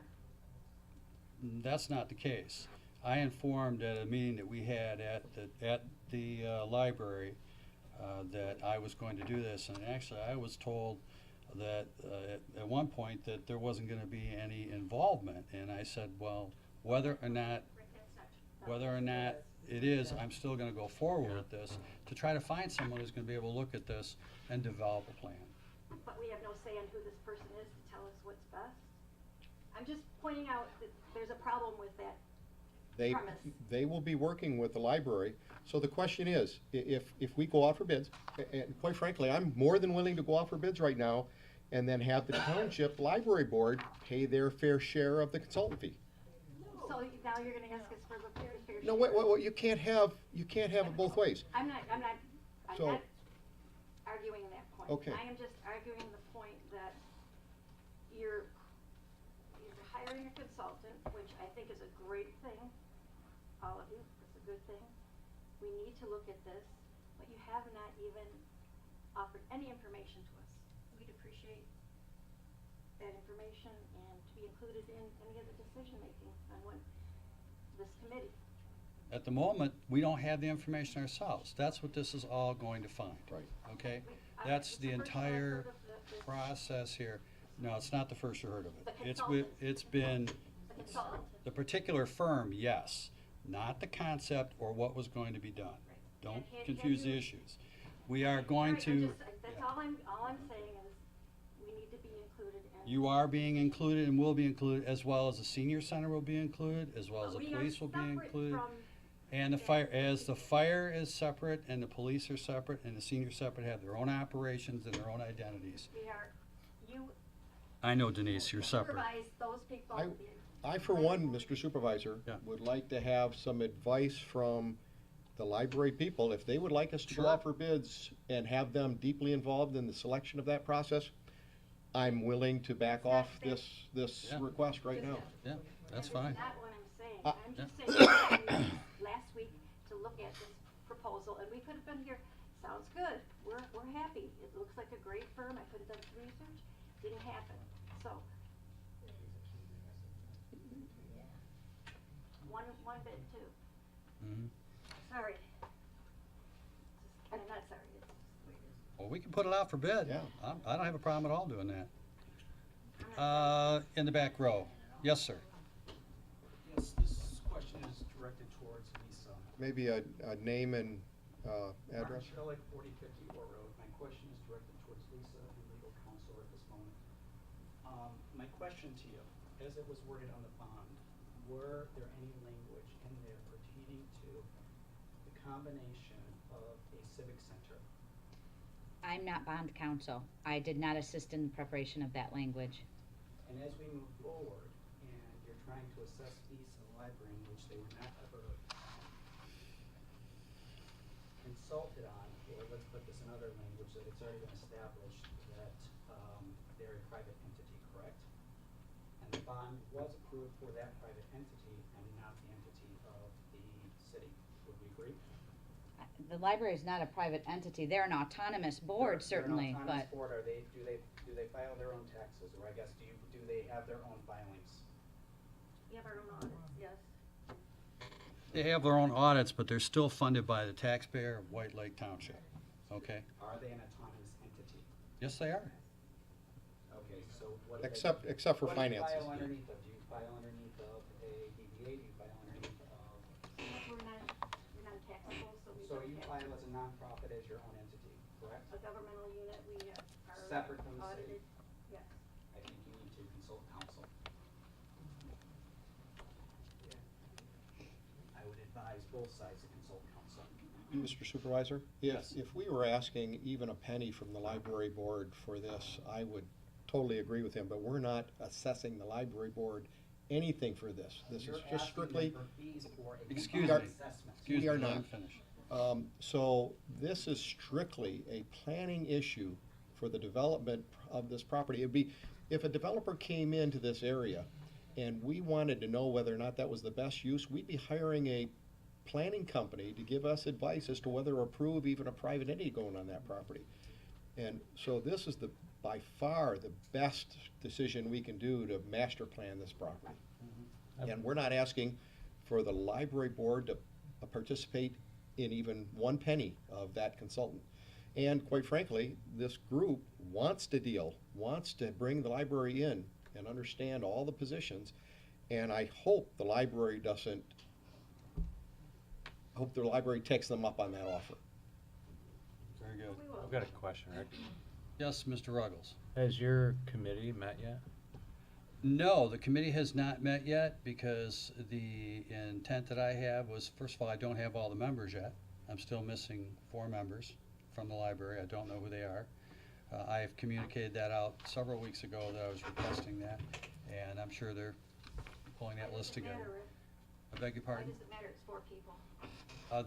That's not the case. I informed at a meeting that we had at the library that I was going to do this, and actually I was told that at one point that there wasn't going to be any involvement, and I said, well, whether or not it is, I'm still going to go forward with this to try to find someone who's going to be able to look at this and develop a plan.
But we have no say in who this person is to tell us what's best. I'm just pointing out that there's a problem with that premise.
They will be working with the library. So the question is, if we go out for bids, and quite frankly, I'm more than willing to go out for bids right now, and then have the township library board pay their fair share of the consultant fee.
So now you're going to ask us for the fair share.
No, wait, you can't have it both ways.
I'm not
So-
arguing that point.
Okay.
I am just arguing the point that you're hiring a consultant, which I think is a great thing. All of you, it's a good thing. We need to look at this, but you have not even offered any information to us. We'd appreciate that information and to be included in any of the decision making on this committee.
At the moment, we don't have the information ourselves. That's what this is all going to find.
Right.
Okay? That's the entire process here. No, it's not the first you heard of it. It's been the particular firm, yes, not the concept or what was going to be done. Don't
Have
confuse the
you-
issues. We are going
Right,
to,
that's all I'm saying is, we need to be included in.
you are being included and will be included, as well as the senior center will be included, as well as the
We are
police will be
separate
included.
from
And the fire, as the fire is separate and the police are separate and the senior separate have their own operations and their own identities.
We are, you
I know Denise, you're separate.
supervise those people.
I, for one, Mr. Supervisor, would like to have some advice from the library people. If they would like us to go
Sure.
out for bids and have them deeply involved in the selection of that process, I'm willing to back off this
Yeah.
request right now.
Yeah, that's fine.
That's not what I'm saying.
Uh,
I'm just saying, we met last week to look at this proposal, and we could have been here, sounds good, we're happy. It looks like a great firm, I could have done some research, didn't happen, so. One bid too.
Mhm.
Sorry. I'm not sorry, it's just the way it is.
Well, we can put it out for bid.
Yeah.
I don't have a problem at all doing that. In the back row. Yes, sir.
Yes, this question is directed towards Lisa.
Maybe a name and address?
Martin Schillick, 4050 Orr Road. My question is directed towards Lisa, the legal counsel at this moment. My question to you, as it was worded on the bond, were there any language in there pertaining to the combination of a civic center?
I'm not bond counsel. I did not assist in the preparation of that language.
And as we move forward, and you're trying to assess fees in the library, in which they were not ever consulted on, or let's put this in other language, that it's already been established that they're a private entity, correct? And the bond was approved for that private entity and not the entity of the city. Would we agree?
The library is not a private entity. They're an autonomous board, certainly,
They're an
but
autonomous board. Are they, do they file their own taxes, or I guess, do they have their own filings?
We have our own audits, yes.
They have their own audits, but they're still funded by the taxpayer of White Lake Township. Okay?
Are they an autonomous entity?
Yes, they are.
Okay, so what do they?
Except for
What do you
finances.
file underneath of? Do you file underneath of a DBA? Do you file underneath of?
We're not taxable, so we
So
don't
you
have
file as a nonprofit as your own entity, correct?
a governmental unit, we are
Separate from the city?
audited, yes.
I think you need to consult counsel. I would advise both sides to consult counsel.
Mr. Supervisor, if we were asking even a penny from the library board for this, I would totally agree with him, but we're not assessing the library board anything for this. This is just strictly.
Excuse
We are-
me.
We are
let
not.
him finish.
So this is strictly a planning issue for the development of this property. It'd be, if a developer came into this area and we wanted to know whether or not that was the best use, we'd be hiring a planning company to give us advice as to whether to approve even a private entity going on that property. And so this is by far the best decision we can do to master plan this property. And we're not asking for the library board to participate in even one penny of that consultant. And quite frankly, this group wants to bring the library in and understand all the positions. And I hope the library takes them up on that offer.
Very good.
I've got a question, Rick.
Yes, Mr. Ruggles.
Has your committee met yet?
No, the committee has not met yet because the intent that I have was, first of all, I don't have all the members yet. I'm still missing 4 members from the library. I don't know who they are. I have communicated that out several weeks ago that I was requesting that, and I'm sure they're pulling that list together. I beg your
Why
pardon?
does it matter, it's 4 people?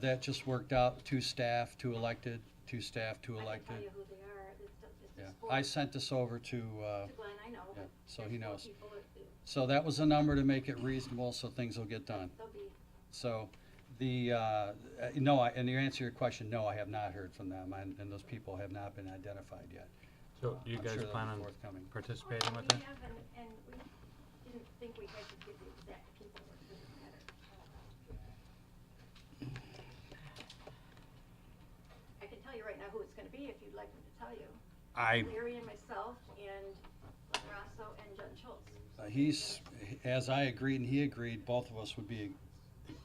That just worked out, 2 staff, 2 elected, 2 staff, 2
I can
elected.
tell you who they are, it's
Yeah,
just 4.
I sent this over to
To Glenn, I know,
yeah,
but
so
there's
he
4
knows.
people that do.
So that was a number to make it reasonable, so things will get done.
They'll be,
So the, no, and to answer your question, no, I have not heard from them, and those people have not been identified yet.
So do you
I'm
guys
sure they'll be
plan on
forthcoming.
participating with
we
it?
have, and we didn't think we had to give the exact people, it doesn't matter. I can tell you right now who it's gonna be if you'd like me to tell you. Larry and myself and Rosso and John Schultz.
He's, as I agreed and he agreed, both of us would be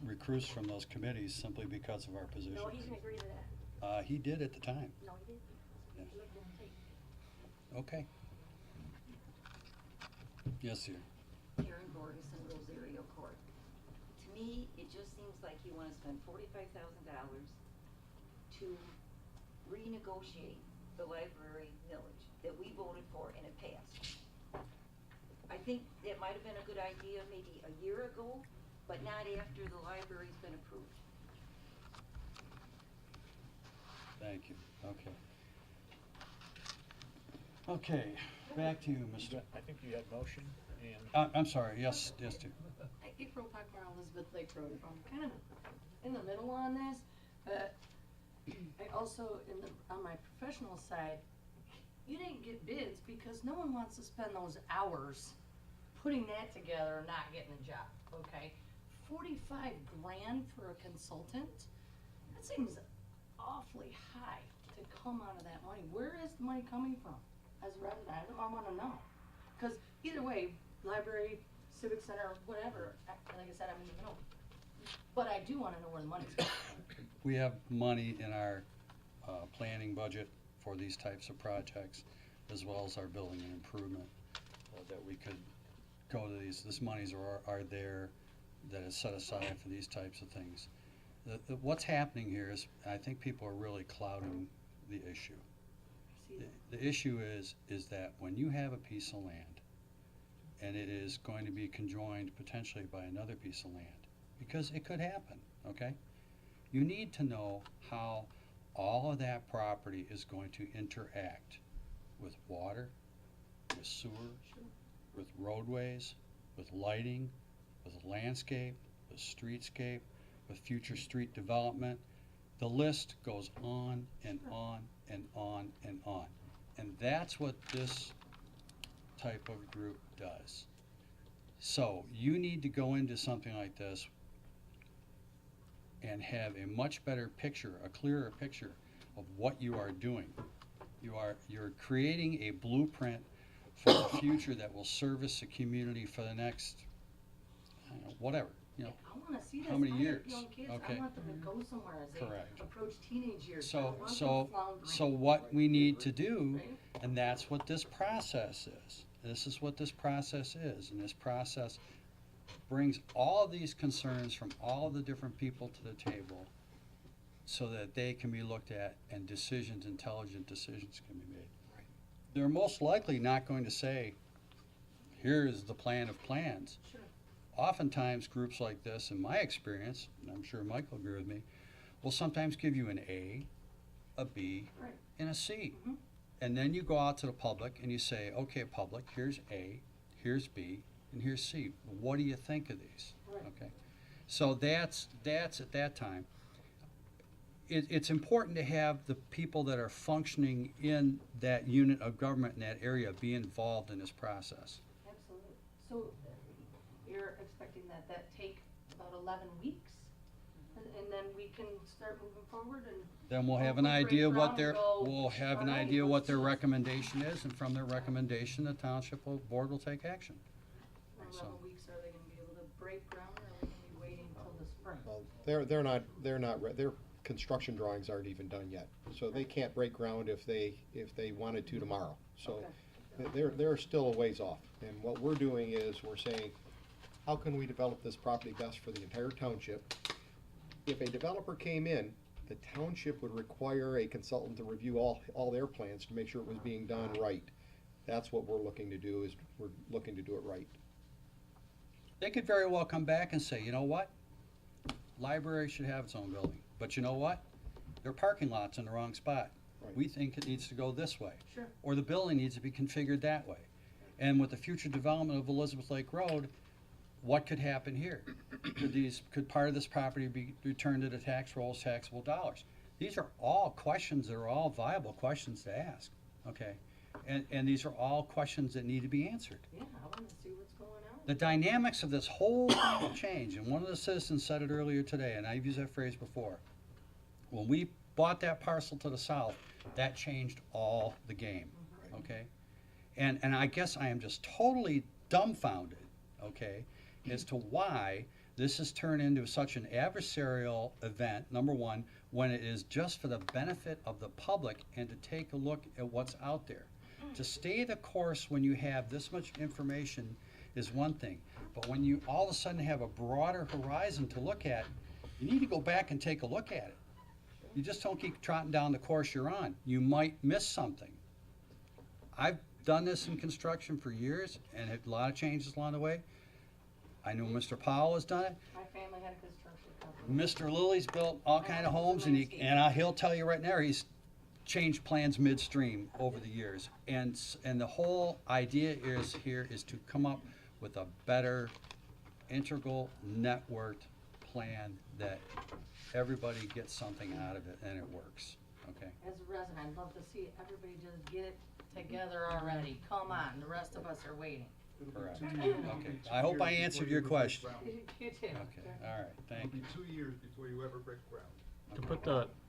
recruits from those committees simply because of our position.
No, he can agree to that.
He did at the time.
No, he didn't.
Yeah.
He looked in the tape.
Okay. Yes, sir.
Karen Gordonson, Rosario Court. To me, it just seems like you wanna spend $45,000 to renegotiate the library millage that we voted for and it passed. I think that might have been a good idea maybe a year ago, but not after the library's been approved.
Thank you. Okay. Okay, back to you, Mr.
I think you had motion and.
I'm sorry, yes, yes, dear.
April Packmar, Elizabeth Lake Road. I'm kind of in the middle on this, but I also, on my professional side, you didn't get bids because no one wants to spend those hours putting that together and not getting a job, okay? 45 grand for a consultant? That seems awfully high to come out of that money. Where is the money coming from? As a resident, I wanna know. Cause either way, library, civic center, whatever, like I said, I'm in the middle. But I do wanna know where the money's coming from.
We have money in our planning budget for these types of projects, as well as our building and improvement, that we could go to these. This monies are there, that is set aside for these types of things. What's happening here is, I think people are really clouding the issue. The issue is that when you have a piece of land, and it is going to be conjoined potentially by another piece of land, because it could happen, okay? You need to know how all of that property is going to interact with water, with sewer, with roadways, with lighting, with landscape, with streetscape, with future street development. The list goes on and on and on and on. And that's what this type of group does. So you need to go into something like this and have a much better picture, a clearer picture of what you are doing. You're creating a blueprint for the future that will service the community for the next, I don't know, whatever, you know.
I wanna see this.
How many
I have
years?
young kids.
Okay.
I want them to go somewhere as they
Correct.
approach teenage years. I don't want them
So
floundering.
what we need to do, and that's what this process is. This is what this process is, and this process brings all of these concerns from all the different people to the table so that they can be looked at and decisions, intelligent decisions can be made. They're most likely not going to say, here is the plan of plans.
Sure.
Oftentimes, groups like this, in my experience, and I'm sure Mike will agree with me, will sometimes give you an A, a B,
Right.
and a C.
Mhm.
And then you go out to the public and you say, okay, public, here's A, here's B, and here's C. What do you think of these?
Right.
Okay. So that's at that time. It's important to have the people that are functioning in that unit of government in that area be involved in this process.
Absolutely. So you're expecting that take about 11 weeks? And then we can start moving forward and.
Then we'll have an
hopefully break
idea what
ground
their,
and go,
we'll have an
"All right,
idea what
let's
their
do it."
recommendation is, and from their recommendation, the township board will take action.
In
So-
11 weeks, are they gonna be able to break ground or are we gonna be waiting till the spring?
Well, their construction drawings aren't even done yet, so they can't break ground if they wanted to tomorrow. So they're still a ways off. And what we're doing is we're saying, how can we develop this property best for the entire township? If a developer came in, the township would require a consultant to review all their plans to make sure it was being done right. That's what we're looking to do, is we're looking to do it right.
They could very well come back and say, you know what? Library should have its own building, but you know what? Their parking lot's in the wrong spot.
Right.
We think it needs to go this way.
Sure.
Or the building needs to be configured that way. And with the future development of Elizabeth Lake Road, what could happen here? Could part of this property be returned to the tax rolls, taxable dollars? These are all questions that are all viable questions to ask, okay? And these are all questions that need to be answered.
Yeah, I wanna see what's going on.
The dynamics of this whole thing will change, and one of the citizens said it earlier today, and I've used that phrase before. When we bought that parcel to the south, that changed all the game, okay? And I guess I am just totally dumbfounded, okay, as to why This has turned into such an adversarial event, number one, when it is just for the benefit of the public and to take a look at what's out there. To stay the course when you have this much information is one thing, but when you all of a sudden have a broader horizon to look at, you need to go back and take a look at it. You just don't keep trotting down the course you're on. You might miss something. I've done this in construction for years and had a lot of changes along the way. I know Mr. Powell has done it.
My family had a construction company.
Mr. Lily's built all kind of homes, and he'll tell you right now, he's changed plans midstream over the years. And the whole idea is to come up with a better integral networked plan that everybody gets something out of it and it works, okay?
As a resident, I'd love to see everybody just get it together already. Come on, the rest of us are waiting.
Correct. Okay, I hope I answered your question.
You too.
Okay, all right, thank you.
2 years before you ever break ground.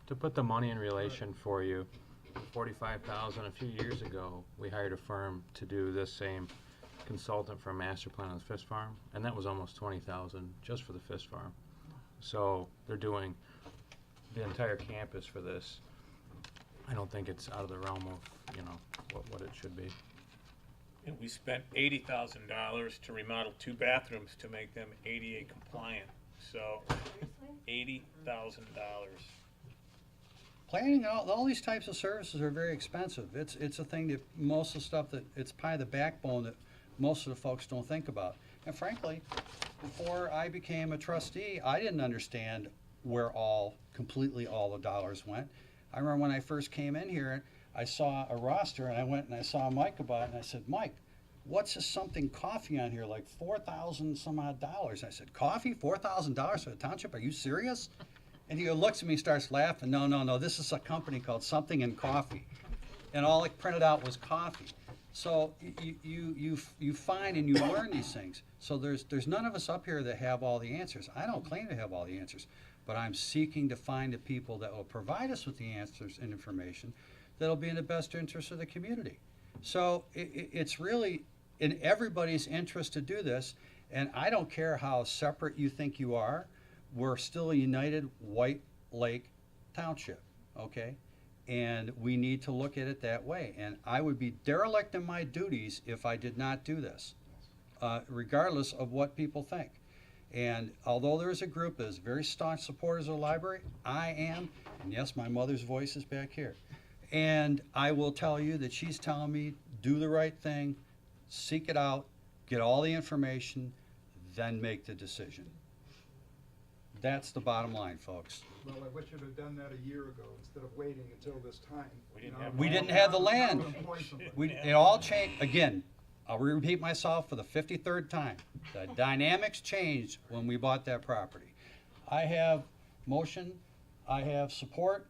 To put the money in relation for you, 45,000 a few years ago, we hired a firm to do this same consultant for a master plan on the fish farm, and that was almost 20,000 just for the fish farm. So they're doing the entire campus for this. I don't think it's out of the realm of, you know, what it should be.
And we spent $80,000 to remodel 2 bathrooms to make them ADA compliant. So, $80,000.
Planning, all these types of services are very expensive. It's a thing that most of the stuff that, it's probably the backbone that most of the folks don't think about. And frankly, before I became a trustee, I didn't understand where completely all the dollars went. I remember when I first came in here, I saw a roster and I went and I saw Mike about it and I said, Mike, what's this something coffee on here, like 4,000 some odd dollars? I said, coffee, $4,000 for the township? Are you serious? And he looks at me and starts laughing. No, this is a company called Something in Coffee. And all it printed out was coffee. So you find and you learn these things. So there's none of us up here that have all the answers. I don't claim to have all the answers, but I'm seeking to find the people that will provide us with the answers and information that'll be in the best interest of the community. So it's really in everybody's interest to do this, and I don't care how separate you think you are, we're still a united White Lake Township, okay? And we need to look at it that way. And I would be derelict in my duties if I did not do this, regardless of what people think. And although there's a group that is very staunch supporters of the library, I am, and yes, my mother's voice is back here. And I will tell you that she's telling me, do the right thing, seek it out, get all the information, then make the decision. That's the bottom line, folks.
Well, I wish you'd have done that a year ago instead of waiting until this time.
We didn't have the land. It all changed. Again, I'll repeat myself for the 53rd time. The dynamics changed when we bought that property. I have motion, I have support.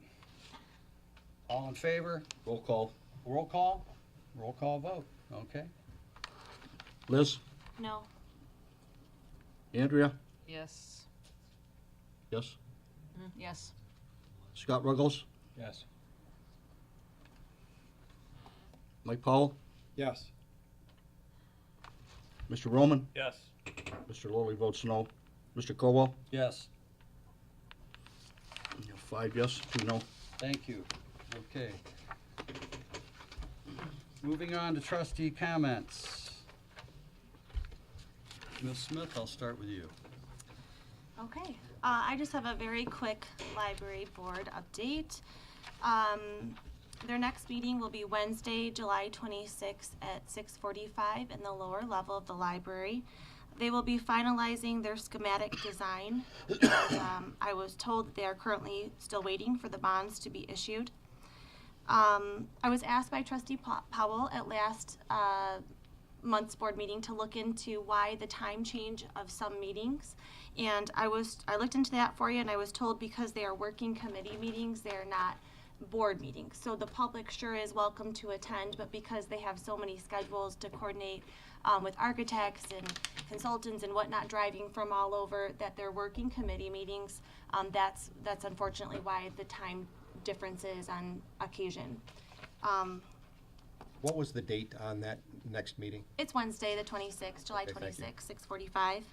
All in favor?
Roll call.
Roll call? Roll call vote, okay.
Liz?
No.
Andrea?
Yes.
Yes.
Yes.
Scott Ruggles?
Yes.
Mike Powell?
Yes.
Mr. Roman?
Yes.
Mr. Lowry votes no. Mr. Colwell?
Yes.
5 yes, 2 no.
Thank you. Okay. Moving on to trustee comments. Ms. Smith, I'll start with you.
Okay, I just have a very quick library board update. Their next meeting will be Wednesday, July 26th at 6:45 in the lower level of the library. They will be finalizing their schematic design. And, I was told that they are currently still waiting for the bonds to be issued. I was asked by Trustee Powell at last month's board meeting to look into why the time change of some meetings. And I looked into that for you, and I was told because they are working committee meetings, they are not board meetings. So the public sure is welcome to attend, but because they have so many schedules to coordinate with architects and consultants and whatnot driving from all over, that they're working committee meetings, that's unfortunately why the time differences on occasion.
What was the date on that next meeting?
It's Wednesday, the 26th, July
Okay, thank you.
26th, 6:45.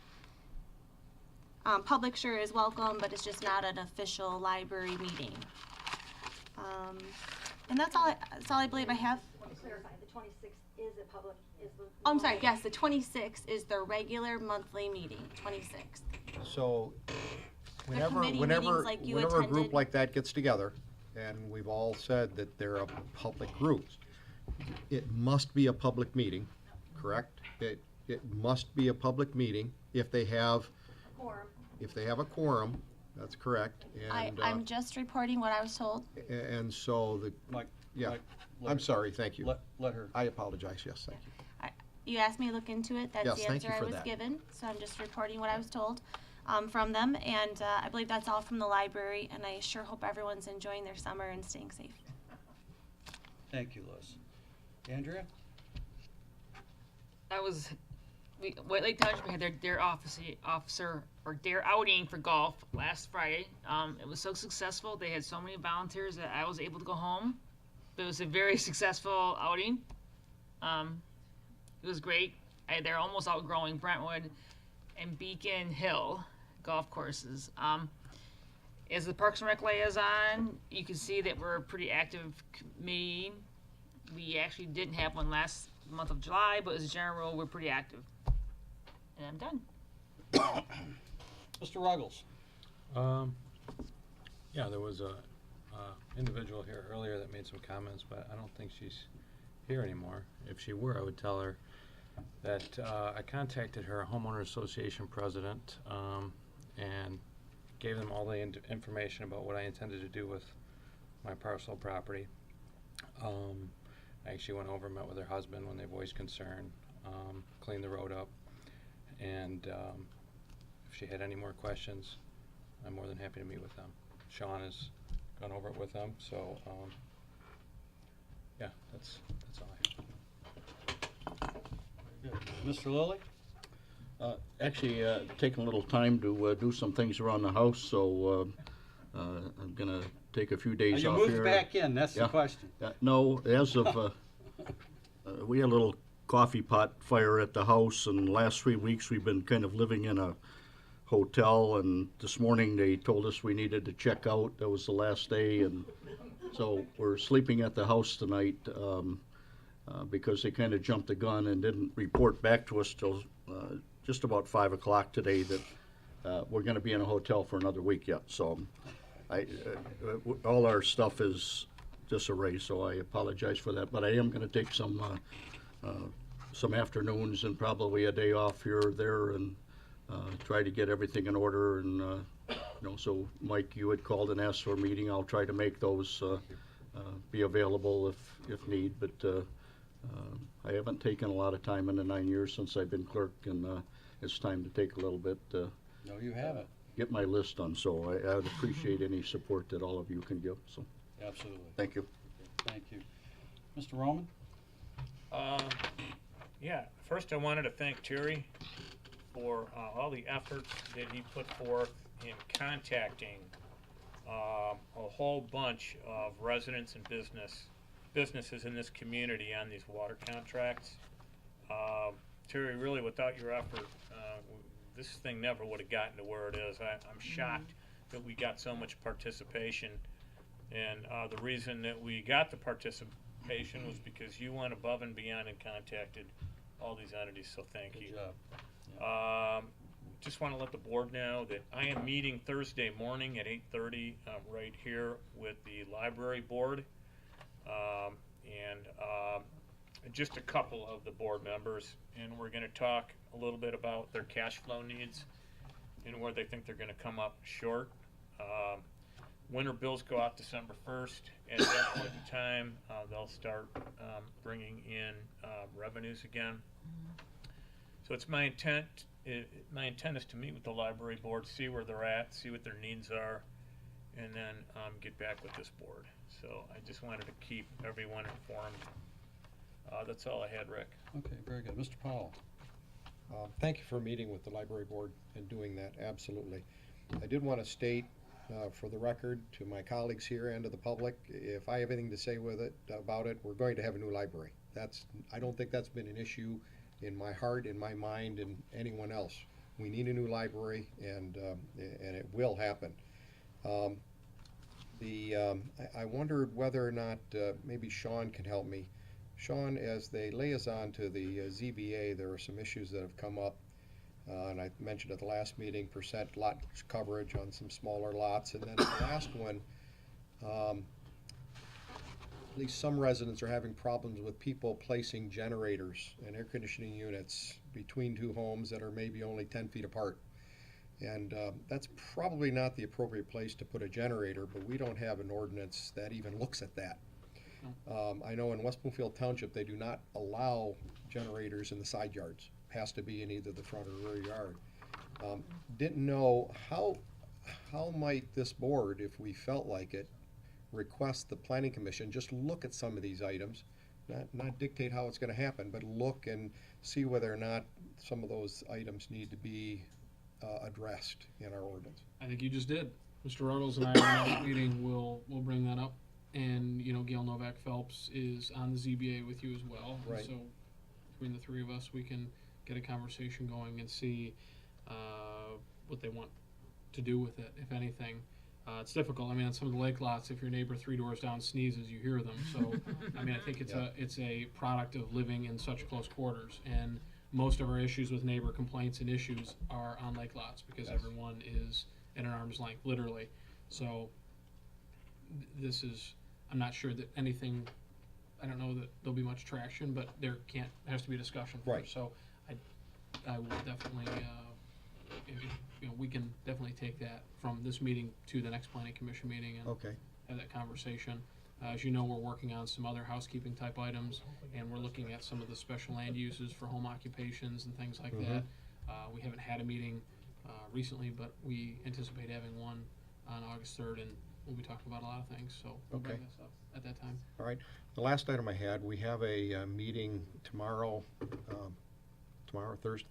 Public sure is welcome, but it's just not an official library meeting. And that's all I believe I have.
Want to clarify, the 26th is a public, is the.
Oh, I'm sorry, yes, the 26th is the regular monthly meeting, 26th.
So whenever,
committee
whenever,
meetings like you
whenever a group
attended.
like that gets together, and we've all said that they're a public groups, it must be a public meeting, correct? It must be a public meeting if they have,
Quorum.
if they have a quorum, that's correct, and,
I'm just reporting what I was told.
and so the,
Mike,
yeah,
Mike, let
I'm
her-
sorry, thank you.
Let her.
I apologize, yes, thank you.
You asked me to look into it, that's
Yes,
the
thank you
answer I
for
was
that.
given, so I'm just reporting what I was told from them, and I believe that's all from the library, and I sure hope everyone's enjoying their summer and staying safe.
Thank you, Liz. Andrea?
White Lake Township had their officer or their outing for golf last Friday. It was so successful. They had so many volunteers that I was able to go home. It was a very successful outing. It was great. They're almost outgrowing Brentwood and Beacon Hill golf courses. As the Parks and Rec liaison, you can see that we're a pretty active committee. We actually didn't have one last month of July, but as a general rule, we're pretty active. And I'm done.
Mr. Ruggles?
Yeah, there was a individual here earlier that made some comments, but I don't think she's here anymore. If she were, I would tell her that I contacted her homeowner association president and gave them all the information about what I intended to do with my parcel property. I actually went over and met with her husband when they voiced concern, cleaned the road up, and if she had any more questions, I'm more than happy to meet with them. Sean has gone over it with them, so yeah, that's all I have.
Good. Mr. Lilly?
Actually, taking a little time to do some things around the house, so I'm gonna take a few days
You
off
moved
here.
back in, that's the
Yeah.
question.
No, as of, we had a little coffee pot fire at the house, and the last 3 weeks we've been kind of living in a hotel, and this morning they told us we needed to check out. That was the last day, and so we're sleeping at the house tonight because they kind of jumped the gun and didn't report back to us till just about 5 o'clock today that we're gonna be in a hotel for another week yet. So all our stuff is disarray, so I apologize for that, but I am gonna take some afternoons and probably a day off here or there and try to get everything in order, and so Mike, you had called and asked for a meeting. I'll try to make those be available if need, but I haven't taken a lot of time in the 9 years since I've been clerk, and it's time to take a little bit
No, you haven't.
get my list done, so I would appreciate any support that all of you can give, so
Absolutely.
thank you.
Thank you. Mr. Roman?
Yeah, first I wanted to thank Terry for all the efforts that he put forth in contacting a whole bunch of residents and businesses in this community on these water contracts. Terry, really, without your effort, this thing never would have gotten to where it is. I'm shocked that we got so much participation, and the reason that we got the participation was because you went above and beyond and contacted all these entities, so thank you.
Good job.
Just want to let the board know that I am meeting Thursday morning at 8:30 right here with the library board, and just a couple of the board members, and we're going to talk a little bit about their cash flow needs and where they think they're going to come up short. Winter bills go out December 1st. At that point in time, they'll start bringing in revenues again. So it's my intent. My intent is to meet with the library board, see where they're at, see what their needs are, and then get back with this board. So I just wanted to keep everyone informed. That's all I had, Rick.
Okay, very good. Mr. Powell?
Thank you for meeting with the library board and doing that, absolutely. I did want to state for the record to my colleagues here and to the public, if I have anything to say about it, we're going to have a new library. I don't think that's been an issue in my heart, in my mind, and anyone else. We need a new library, and it will happen. I wondered whether or not maybe Sean can help me. Sean, as the liaison to the ZBA, there are some issues that have come up, and I mentioned at the last meeting, percent lot coverage on some smaller lots, and then the last one, at least some residents are having problems with people placing generators and air conditioning units between two homes that are maybe only 10 feet apart. And that's probably not the appropriate place to put a generator, but we don't have an ordinance that even looks at that. I know in West Bloomfield Township, they do not allow generators in the side yards. Has to be in either the front or rear yard. Didn't know how might this board, if we felt like it, request the planning commission just look at some of these items, not dictate how it's going to happen, but look and see whether or not some of those items need to be addressed in our ordinance.
I think you just did. Mr. Ruggles and I, in the next meeting, will bring that up. And, you know, Gail Novak Phelps is on the ZBA with you as well.
Right.
And so between the three of us, we can get a conversation going and see what they want to do with it, if anything. It's difficult. I mean, on some of the lake lots, if your neighbor 3 doors down sneezes, you hear them. So, I mean, I think it's a product of living in such close quarters. And most of our issues with neighbor complaints and issues are on lake lots because everyone is at an arm's length, literally. So, this is, I'm not sure that anything, I don't know that there'll be much traction, but there has to be a discussion first.
Right.
So, I will definitely, you know, we can definitely take that from this meeting to the next planning commission meeting and have that conversation. As you know, we're working on some other housekeeping type items, and we're looking at some of the special land uses for home occupations and things like that. We haven't had a meeting recently, but we anticipate having one on August 3rd, and we'll be talking about a lot of things, so we'll bring this up at that time.
All right. The last item I had, we have a meeting tomorrow,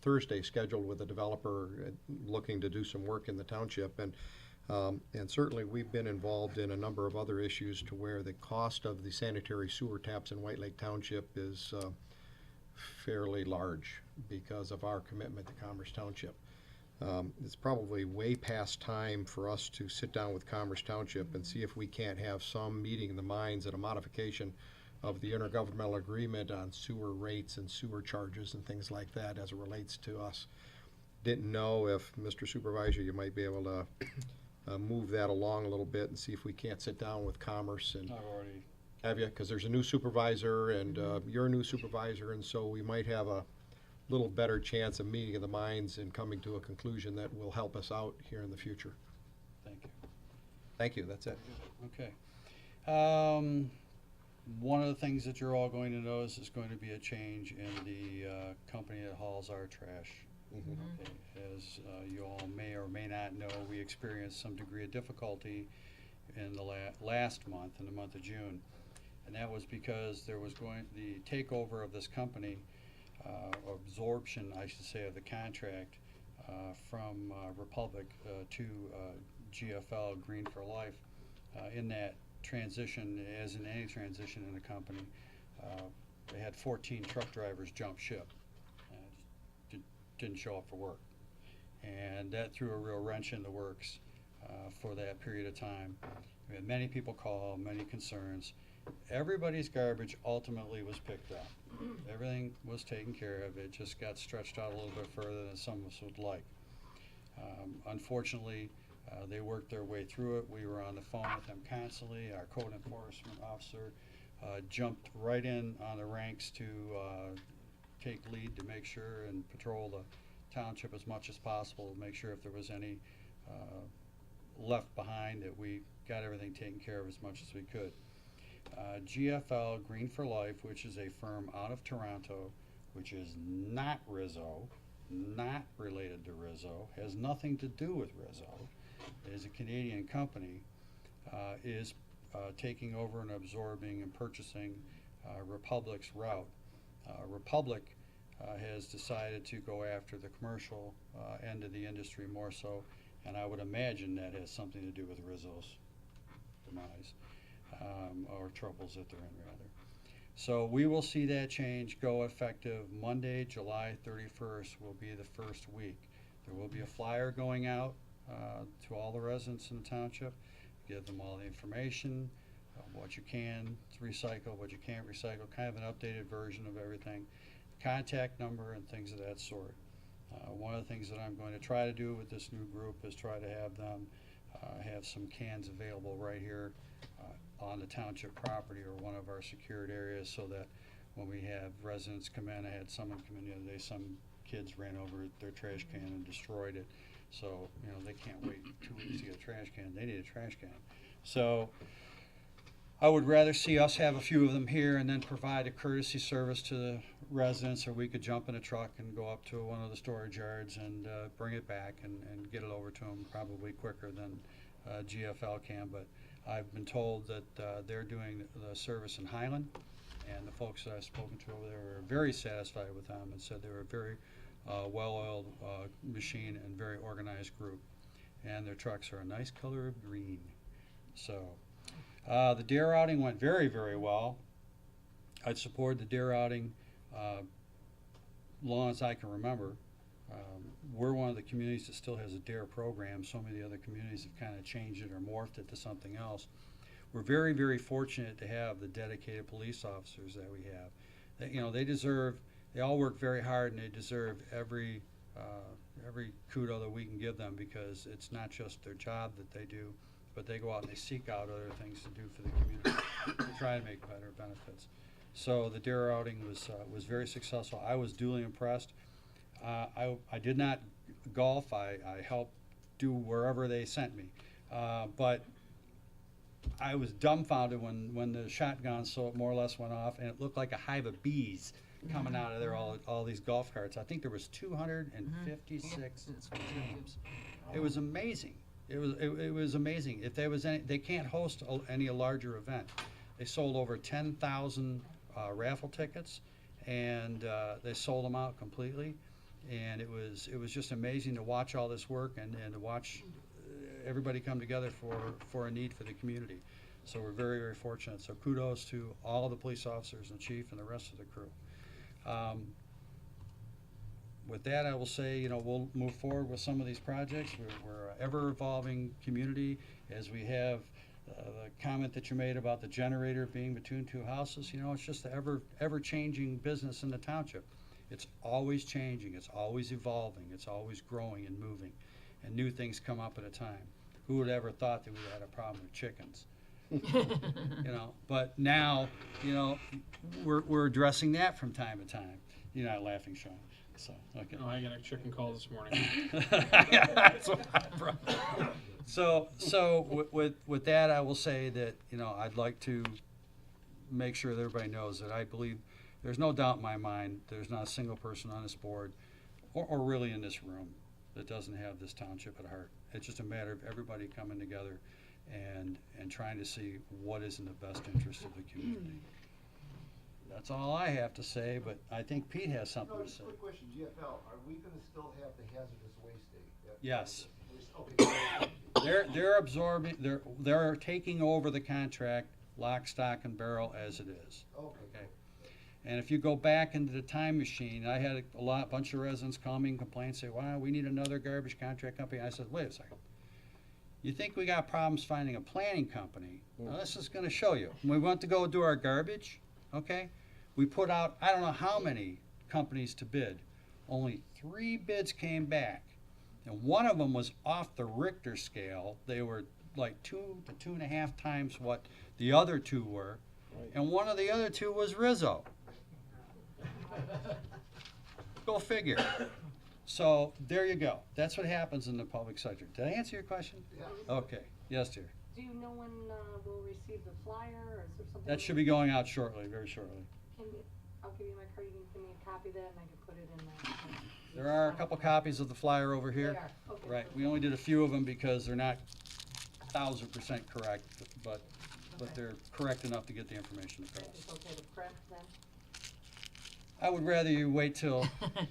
Thursday, scheduled with a developer looking to do some work in the township, and certainly we've been involved in a number of other issues to where the cost of the sanitary sewer taps in White Lake Township is fairly large because of our commitment to Commerce Township. It's probably way past time for us to sit down with Commerce Township and see if we can't have some meeting of the minds and a modification of the intergovernmental agreement on sewer rates and sewer charges and things like that as it relates to us. Didn't know if, Mr. Supervisor, you might be able to move that along a little bit and see if we can't sit down with Commerce. And
I've already.
Have you? Because there's a new supervisor and you're a new supervisor, and so we might have a little better chance of meeting of the minds and coming to a conclusion that will help us out here in the future.
Thank you.
Thank you. That's it.
Okay. One of the things that you're all going to notice is going to be a change in the company that hauls our trash. Okay. As you all may or may not know, we experienced some degree of difficulty in the last month, in the month of June. And that was because there was the takeover of this company, absorption, I should say, of the contract from Republic to GFL, Green for Life. In that transition, as in any transition in a company, they had 14 truck drivers jump ship. Didn't show up for work. And that threw a real wrench in the works for that period of time. We had many people call, many concerns. Everybody's garbage ultimately was picked up. Everything was taken care of. It just got stretched out a little bit further than some of us would like. Unfortunately, they worked their way through it. We were on the phone with them constantly. Our code enforcement officer jumped right in on the ranks to take lead to make sure and patrol the township as much as possible to make sure if there was any left behind that we got everything taken care of as much as we could. GFL, Green for Life, which is a firm out of Toronto, which is not Rizzo, not related to Rizzo, has nothing to do with Rizzo, is a Canadian company, is taking over and absorbing and purchasing Republic's route. Republic has decided to go after the commercial end of the industry more so, and I would imagine that has something to do with Rizzo's demise, or troubles that they're in, rather. So we will see that change go effective Monday, July 31st will be the first week. There will be a flyer going out to all the residents in the township, give them all the information, what you can recycle, what you can't recycle, kind of an updated version of everything, contact number and things of that sort. One of the things that I'm going to try to do with this new group is try to have them have some cans available right here on the township property or one of our secured areas, so that when we have residents come in, I had someone come in the other day, some kids ran over their trash can and destroyed it. So, you know, they can't wait 2 weeks to get a trash can. They need a trash can. So I would rather see us have a few of them here and then provide a courtesy service to the residents, or we could jump in a truck and go up to one of the storage yards and bring it back and get it over to them probably quicker than GFL can. But I've been told that they're doing the service in Highland, and the folks that I've spoken to over there were very satisfied with them and said they were a very well-oiled machine and very organized group. And their trucks are a nice color of green. So the deer outing went very, very well. I'd supported the deer outing long as I can remember. We're one of the communities that still has a DARE program. So many of the other communities have kind of changed it or morphed it to something else. We're very, very fortunate to have the dedicated police officers that we have. They, you know, they all work very hard, and they deserve every kudo that we can give them, because it's not just their job that they do, but they go out and they seek out other things to do for the community to try to make better benefits. So the DARE outing was very successful. I was duly impressed. I did not golf. I helped do wherever they sent me. But I was dumbfounded when the shotgun so more or less went off, and it looked like a hive of bees coming out of there, all these golf carts. I think there was 256 teams. It was amazing. It was amazing. If there was any, they can't host any larger event. They sold over 10,000 raffle tickets, and they sold them out completely. And it was just amazing to watch all this work and to watch everybody come together for a need for the community. So we're very, very fortunate. So kudos to all the police officers and chief and the rest of the crew. With that, I will say, you know, we'll move forward with some of these projects. We're an ever-evolving community. As we have the comment that you made about the generator being between two houses, you know, it's just the ever-changing business in the township. It's always changing, it's always evolving, it's always growing and moving, and new things come up at a time. Who would ever thought that we had a problem with chickens? You know, but now, you know, we're addressing that from time to time. You're not laughing, Sean. So okay.
Oh, I got a chicken call this morning.
Yeah, that's what I brought. So with that, I will say that, you know, I'd like to make sure that everybody knows that I believe there's no doubt in my mind there's not a single person on this board or really in this room that doesn't have this township at heart. It's just a matter of everybody coming together and trying to see what is in the best interest of the community. That's all I have to say, but I think Pete has something to say.
Quick question, GFL, are we gonna still have the hazardous waste day?
Yes.
Okay.
They're absorbing, they're taking over the contract lock, stock, and barrel as it is.
Okay.
And if you go back into the time machine, I had a bunch of residents call me and complain, say, wow, we need another garbage contract company. I said, wait a second. You think we got problems finding a planning company? Well, this is gonna show you. When we went to go do our garbage, okay, we put out, I don't know how many companies to bid. Only 3 bids came back. And one of them was off the Richter scale. They were like 2 to 2.5 times what the other 2 were. And one of the other 2 was Rizzo. Go figure. So there you go. That's what happens in the public sector. Did I answer your question?
Yeah.
Okay. Yes, dear.
Do you know when we'll receive the flyer, or is there something?
That should be going out shortly, very shortly.
I'll give you my card, you can give me a copy of that, and I can put it in the.
There are a couple copies of the flyer over here.
They are. Okay.
Right. We only did a few of them because they're not 1,000% correct, but they're correct enough to get the information across.
It's okay to print then?
I would rather you wait till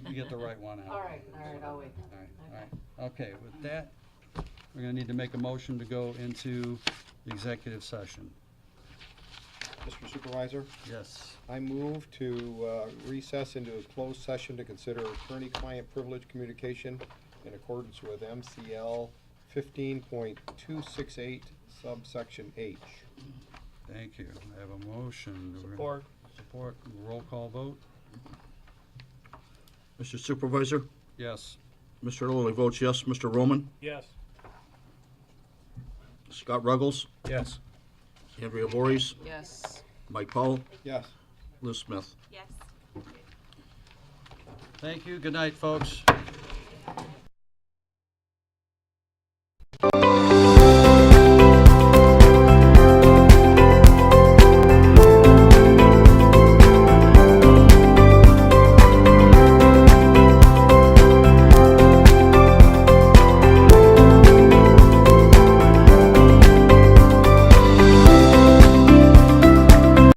you get the right one out.
All right, I'll wait.
All right. Okay, with that, we're gonna need to make a motion to go into executive session.
Mr. Supervisor,
Yes.
I move to recess into a closed session to consider attorney-client privilege communication in accordance with MCL 15.268 subsection H.
Thank you. I have a motion.
Support.
Support. Roll call vote?
Mr. Supervisor?
Yes.
Mr. Lilly votes yes. Mr. Roman?
Yes.
Scott Ruggles?
Yes.
Andrea Voorhees?
Yes.
Mike Powell?
Yes.
Liz Smith?
Yes.
Thank you. Good night, folks.